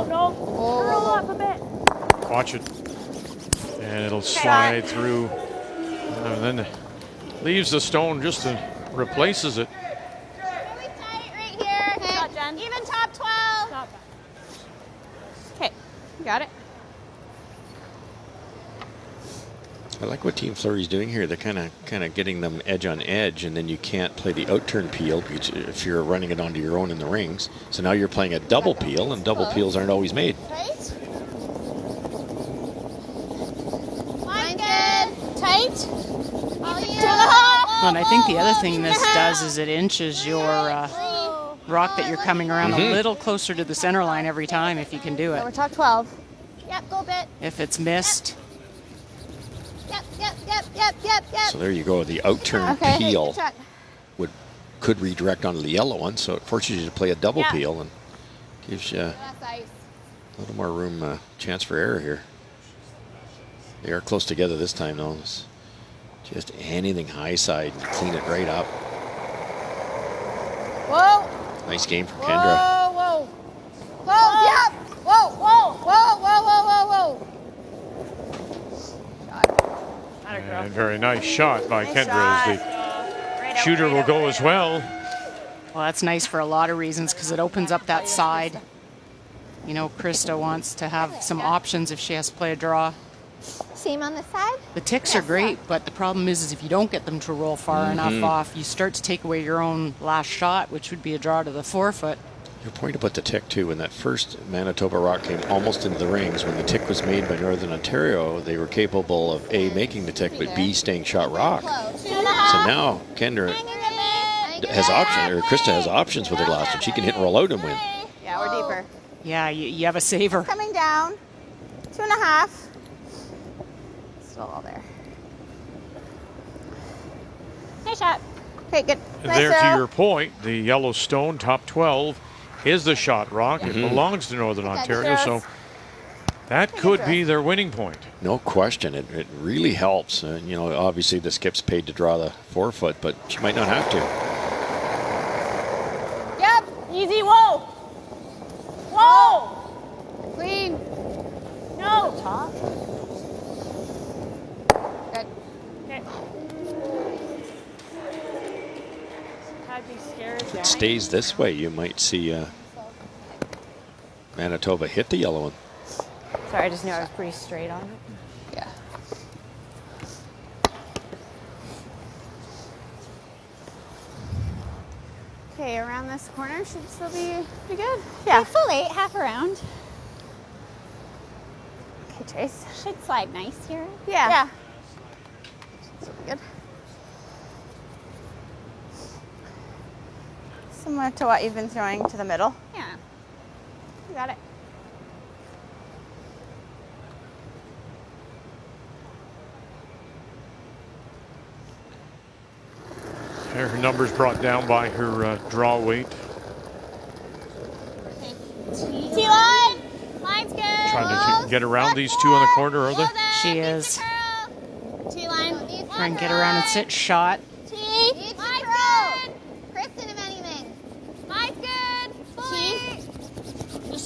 [SPEAKER 3] No. Curl up a bit.
[SPEAKER 5] Watch it. And it'll slide through. And then leaves the stone just and replaces it.
[SPEAKER 17] Really tight right here. Okay. Even top 12.
[SPEAKER 10] Okay. Got it.
[SPEAKER 19] I like what Team Fleury's doing here. They're kind of getting them edge on edge, and then you can't play the outturn peel if you're running it onto your own in the rings. So now you're playing a double peel, and double peels aren't always made.
[SPEAKER 17] Tight. Line good. Tight.
[SPEAKER 14] Well, and I think the other thing this does is it inches your rock that you're coming around a little closer to the center line every time if you can do
[SPEAKER 10] We're
[SPEAKER 14] it.
[SPEAKER 10] top 12.
[SPEAKER 17] Yep, go a bit.
[SPEAKER 14] If it's missed,
[SPEAKER 17] Yep.
[SPEAKER 19] So there you go. The outturn peel could redirect onto the yellow one, so it forces you to play a double peel and gives you a little more room, chance for error here. They are close together this time, though. It's just anything high side and clean it right up.
[SPEAKER 10] Whoa.
[SPEAKER 19] Nice game from Kendra.
[SPEAKER 10] Whoa. Close. Yep. Whoa.
[SPEAKER 5] And very nice shot by Kendra as the shooter will go as well.
[SPEAKER 14] well, that's nice for a lot of reasons because it opens up that side. You know, Krista wants to have some options if she has to play a draw.
[SPEAKER 17] Same on the side?
[SPEAKER 14] The ticks are great, but the problem is if you don't get them to roll far enough off, you start to take away your own last shot, which would be a draw to the 4 foot.
[SPEAKER 19] Your point about the tick, too, when that first Manitoba rock came almost into the rings, when the tick was made by Northern Ontario, they were capable of A, making the tick, but B, staying shot rock. So now Kendra has options, or Krista has options with her last one. She can hit and roll out and win.
[SPEAKER 10] Yeah, we're deeper.
[SPEAKER 14] Yeah, you have a saver.
[SPEAKER 10] Coming down. 2.5. Still all there.
[SPEAKER 17] Nice shot.
[SPEAKER 10] Okay, good.
[SPEAKER 5] There, to your point, the Yellowstone top 12 is the shot rock. It belongs to Northern Ontario, so that could be their winning point.
[SPEAKER 19] No question. It really helps. You know, obviously the skip's paid to draw the 4 foot, but she might not have to.
[SPEAKER 17] Yep. Easy. Whoa.
[SPEAKER 10] Clean.
[SPEAKER 17] No. Top.
[SPEAKER 10] Good.
[SPEAKER 3] Okay. I'd be scared.
[SPEAKER 19] If it stays this way, you might see Manitoba hit the yellow one.
[SPEAKER 3] Sorry, I just knew I was pretty straight on it.
[SPEAKER 10] Yeah. Okay, around this corner should still be pretty good.
[SPEAKER 2] Yeah, full 8, half around.
[SPEAKER 10] Okay, Trace.
[SPEAKER 2] Should slide nice here.
[SPEAKER 10] Yeah. Should be good. Similar to what you've been throwing to the middle.
[SPEAKER 2] Yeah.
[SPEAKER 10] You got it.
[SPEAKER 5] Her numbers brought down by her draw weight.
[SPEAKER 17] T-line. Line's good.
[SPEAKER 5] Trying to get around these two on the corner, are they?
[SPEAKER 14] She is.
[SPEAKER 17] T-line.
[SPEAKER 14] Try and get around and sit shot.
[SPEAKER 17] T. Line's good.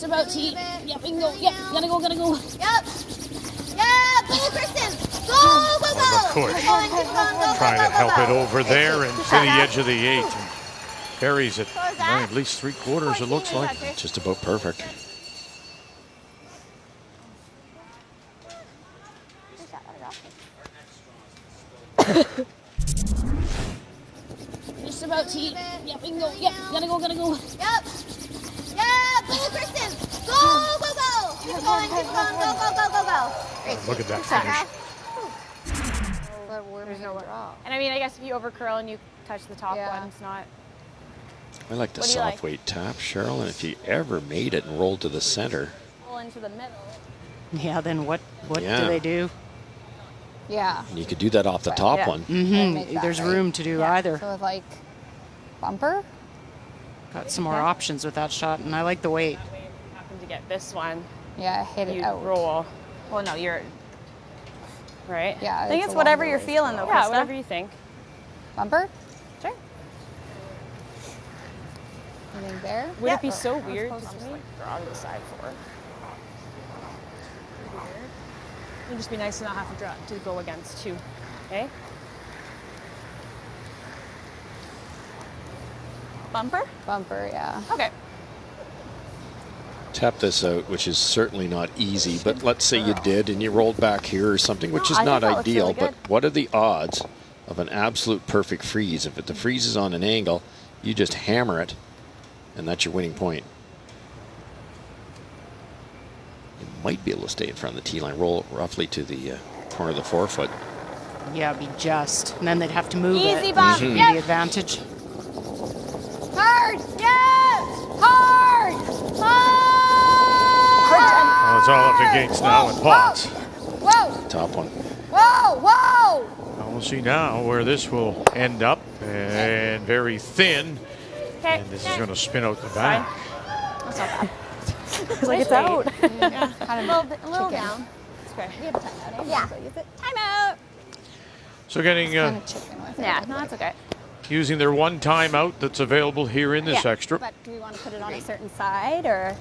[SPEAKER 17] about to. Yep, we can go. Yep, gotta go. Yep. Yeah, go, Kristen. Go.
[SPEAKER 5] McCush trying to help it over there and to the edge of the 8. And buries it at least 3/4, it looks like.
[SPEAKER 19] Just about perfect.
[SPEAKER 17] Just about to. Yep, we can go. Yep, gotta go. Yep. Yeah, go, Kristen. Go. Keep going. Go. Great.
[SPEAKER 5] Look at that finish.
[SPEAKER 3] There's no draw. And I mean, I guess if you overcurl and you touch the top one, it's not.
[SPEAKER 19] I like the
[SPEAKER 3] What do you
[SPEAKER 19] soft weight tap, Cheryl, and if you ever made it and rolled to the center.
[SPEAKER 3] Pull into the middle.
[SPEAKER 14] Yeah, then what
[SPEAKER 19] Yeah.
[SPEAKER 14] do they do?
[SPEAKER 8] Yeah.
[SPEAKER 19] You could do that off the top one.
[SPEAKER 14] There's room to do either.
[SPEAKER 8] So with like bumper.
[SPEAKER 14] Got some more options with that shot, and I like the weight.
[SPEAKER 3] Happen to get this one.
[SPEAKER 8] Yeah, hit it
[SPEAKER 3] You
[SPEAKER 8] out.
[SPEAKER 3] roll. Well, no, you're. Right?
[SPEAKER 8] Yeah.
[SPEAKER 3] I think it's
[SPEAKER 8] a
[SPEAKER 3] whatever
[SPEAKER 8] long
[SPEAKER 3] you're
[SPEAKER 8] ways
[SPEAKER 3] feeling,
[SPEAKER 8] to
[SPEAKER 3] though,
[SPEAKER 8] go.
[SPEAKER 3] Yeah, whatever you think.
[SPEAKER 8] Bumper?
[SPEAKER 3] Sure.
[SPEAKER 8] Anything there?
[SPEAKER 3] Would it be so weird to just like draw to the side for it? It'd just be nice to not have to draw to go against too. Okay? Bumper?
[SPEAKER 8] Bumper, yeah.
[SPEAKER 3] Okay.
[SPEAKER 19] Tap this out, which is certainly not easy, but let's say you did and you rolled back here or something, which is
[SPEAKER 3] I
[SPEAKER 19] not
[SPEAKER 3] think that looks
[SPEAKER 19] ideal,
[SPEAKER 3] really
[SPEAKER 19] but
[SPEAKER 3] good.
[SPEAKER 19] what are the odds of an absolute perfect freeze? If the freeze is on an angle, you just hammer it, and that's your winning point. You might be able to stay in front of the tee line, roll roughly to the corner of the forefoot.
[SPEAKER 14] Yeah, it'd be just. And then they'd have to move it.
[SPEAKER 17] Easy bump.
[SPEAKER 14] Be
[SPEAKER 17] Yep.
[SPEAKER 14] the advantage.
[SPEAKER 17] Hard. Yes. Hard.
[SPEAKER 5] Well, it's all up to Gates now with Potts.
[SPEAKER 17] Whoa.
[SPEAKER 19] Top one.
[SPEAKER 17] Whoa.
[SPEAKER 5] Well, we'll see now where this will end up, and very thin.
[SPEAKER 3] Okay.
[SPEAKER 5] And this is going to spin out the back.
[SPEAKER 3] That's not bad.
[SPEAKER 17] Like it's out.
[SPEAKER 3] Yeah.
[SPEAKER 17] Kind of a little down.
[SPEAKER 3] It's okay.
[SPEAKER 17] We have a timeout. Yeah. So use it. Timeout.
[SPEAKER 5] So getting
[SPEAKER 8] Kind of chicken with it.
[SPEAKER 3] Yeah, no, that's okay.
[SPEAKER 5] using their one timeout that's available here in this extra.
[SPEAKER 2] But do we want to put it on a certain side, or?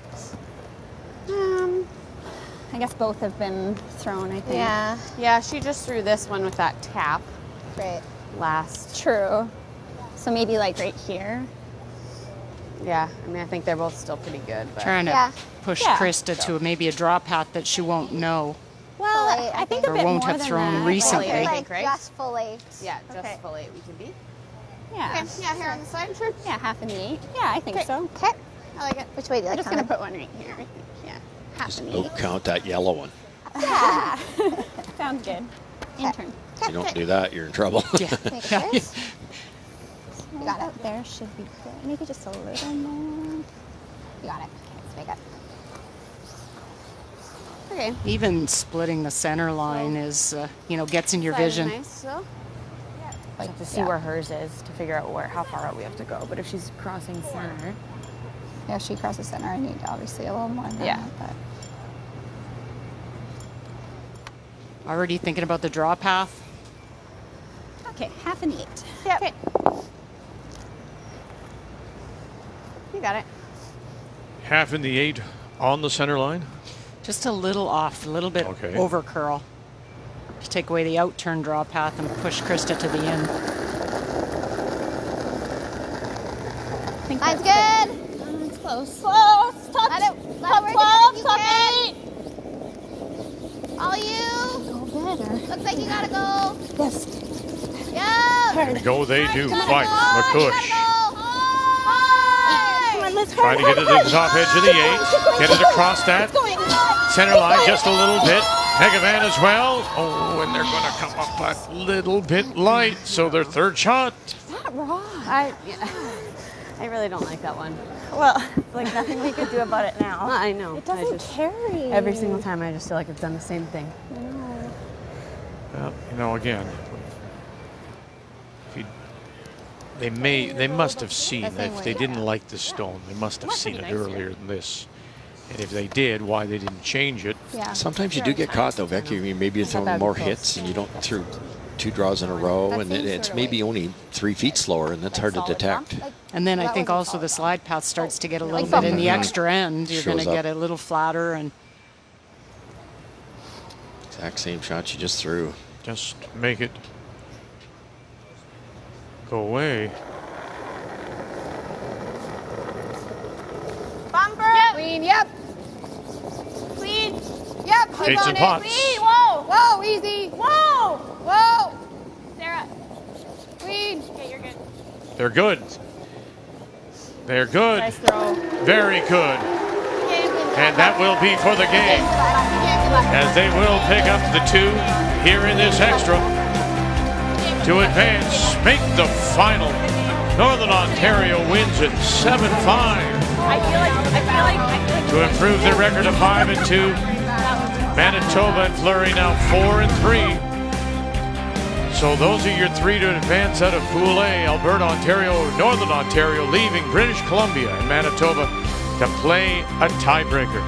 [SPEAKER 2] I guess both have been thrown, I think.
[SPEAKER 3] Yeah, she just threw this one with that tap.
[SPEAKER 2] Right.
[SPEAKER 3] Last.
[SPEAKER 2] True. So maybe like right here.
[SPEAKER 3] Yeah, I mean, I think they're both still pretty good. But.
[SPEAKER 14] Trying to push Krista to maybe a draw path that she won't know.
[SPEAKER 2] Well, I think a
[SPEAKER 14] or
[SPEAKER 2] bit
[SPEAKER 14] won't
[SPEAKER 2] more
[SPEAKER 14] have
[SPEAKER 2] than
[SPEAKER 14] thrown
[SPEAKER 2] that.
[SPEAKER 14] recently.
[SPEAKER 2] Like,
[SPEAKER 3] I think, right?
[SPEAKER 10] Just full 8.
[SPEAKER 3] Yeah, just full 8 we can be.
[SPEAKER 2] Yeah.
[SPEAKER 10] Okay, yeah, here on the side, sure.
[SPEAKER 2] Yeah, half an 8. Yeah, I think so.
[SPEAKER 10] Okay. I like it. Which way do you
[SPEAKER 2] I'm
[SPEAKER 10] like
[SPEAKER 2] just going to put one right here, I think. Yeah. Half
[SPEAKER 19] Just
[SPEAKER 2] an 8.
[SPEAKER 19] don't count that yellow one.
[SPEAKER 2] Yeah. Sounds good. Intern.
[SPEAKER 19] If you don't do that, you're in trouble.
[SPEAKER 2] You got it. There should be good. Maybe just a little more. You got it. Let's make it.
[SPEAKER 3] Okay.
[SPEAKER 14] Even splitting the center line is, gets in your vision.
[SPEAKER 3] Nice, so. Like to see where hers is to figure out how far out we have to go. But if she's crossing center.
[SPEAKER 2] Yeah, if she crosses center, I need obviously a little more than that. But.
[SPEAKER 14] Already thinking about the draw path?
[SPEAKER 2] Okay, half an 8.
[SPEAKER 3] Yep. Okay. You got it.
[SPEAKER 5] Half in the 8 on the center line.
[SPEAKER 14] Just a little off, a little bit over curl. To take away the out turn draw path and push Krista to the in.
[SPEAKER 10] Mine's good.
[SPEAKER 2] It's close.
[SPEAKER 10] Close. Top 12, top 8. All you.
[SPEAKER 2] Go better.
[SPEAKER 10] Looks like you gotta go.
[SPEAKER 2] Yes.
[SPEAKER 10] Yeah.
[SPEAKER 5] And go they do. Fight. McCush.
[SPEAKER 10] Let's
[SPEAKER 5] Trying to get it to the top edge of the 8. Get it across that. Center line just a little bit. Megavan as well. Oh, and they're going to come up a little bit light. So their third shot.
[SPEAKER 3] Not wrong. I really don't like that one. Well, like nothing we could do about it now. I know.
[SPEAKER 2] It doesn't carry.
[SPEAKER 3] Every single time I just feel like I've done the same thing.
[SPEAKER 5] Well, again, they must have seen that if they didn't like the stone, they must have seen it earlier than this. And if they did, why they didn't change it.
[SPEAKER 19] Sometimes you do get caught though, Becky. I mean, maybe you're throwing more hits and you don't through 2 draws in a row, and it's maybe only 3 feet slower, and that's hard to detect.
[SPEAKER 14] And then I think also the slide path starts to get a little bit in the extra end. You're going to get a little flatter. And
[SPEAKER 19] exact same shot she just threw.
[SPEAKER 5] Just make it go away.
[SPEAKER 10] Bumper. Clean. Yep. Clean. Yep.
[SPEAKER 5] Gates and pots.
[SPEAKER 10] Clean. Whoa. Whoa. Easy. Whoa. Whoa. Sarah. Clean. Okay, you're good.
[SPEAKER 5] They're good. They're good.
[SPEAKER 3] Nice throw.
[SPEAKER 5] Very good. And that will be for the game, as they will pick up the 2 here in this extra to advance, make the final. Northern Ontario wins it 7-5
[SPEAKER 3] I feel like
[SPEAKER 5] to improve their record of 5-2. Manitoba and Fleury now 4-3. So those are your 3 to advance out of Pool A. Alberta, Ontario, Northern Ontario leaving British Columbia and Manitoba to play a tiebreaker.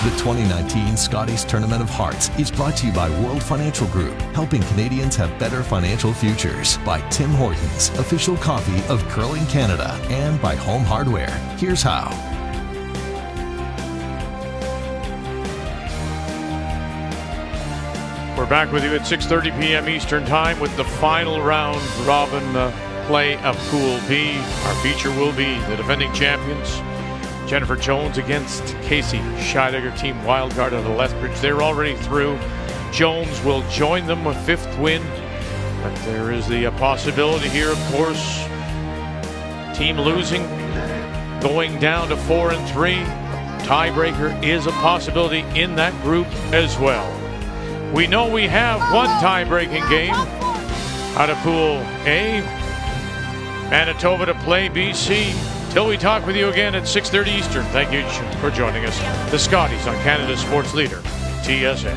[SPEAKER 27] The 2019 Scotties Tournament of Hearts is brought to you by World Financial Group, helping Canadians have better financial futures. By Tim Hortons, official coffee of Curling Canada, and by Home Hardware. Here's how.
[SPEAKER 5] We're back with you at 6:30 p.m. Eastern Time with the final round robin play of Pool B. Our feature will be the defending champions, Jennifer Jones against Casey Scheidegger, team wildcard out of Lethbridge. They're already through. Jones will join them with 5th win, but there is the possibility here, of course, team losing, going down to 4-3. Tiebreaker is a possibility in that group as well. We know we have one tie-breaking game out of Pool A. Manitoba to play BC. Till we talk with you again at 6:30 Eastern. Thank you for joining us. The Scotties on Canada's sports leader, TSN.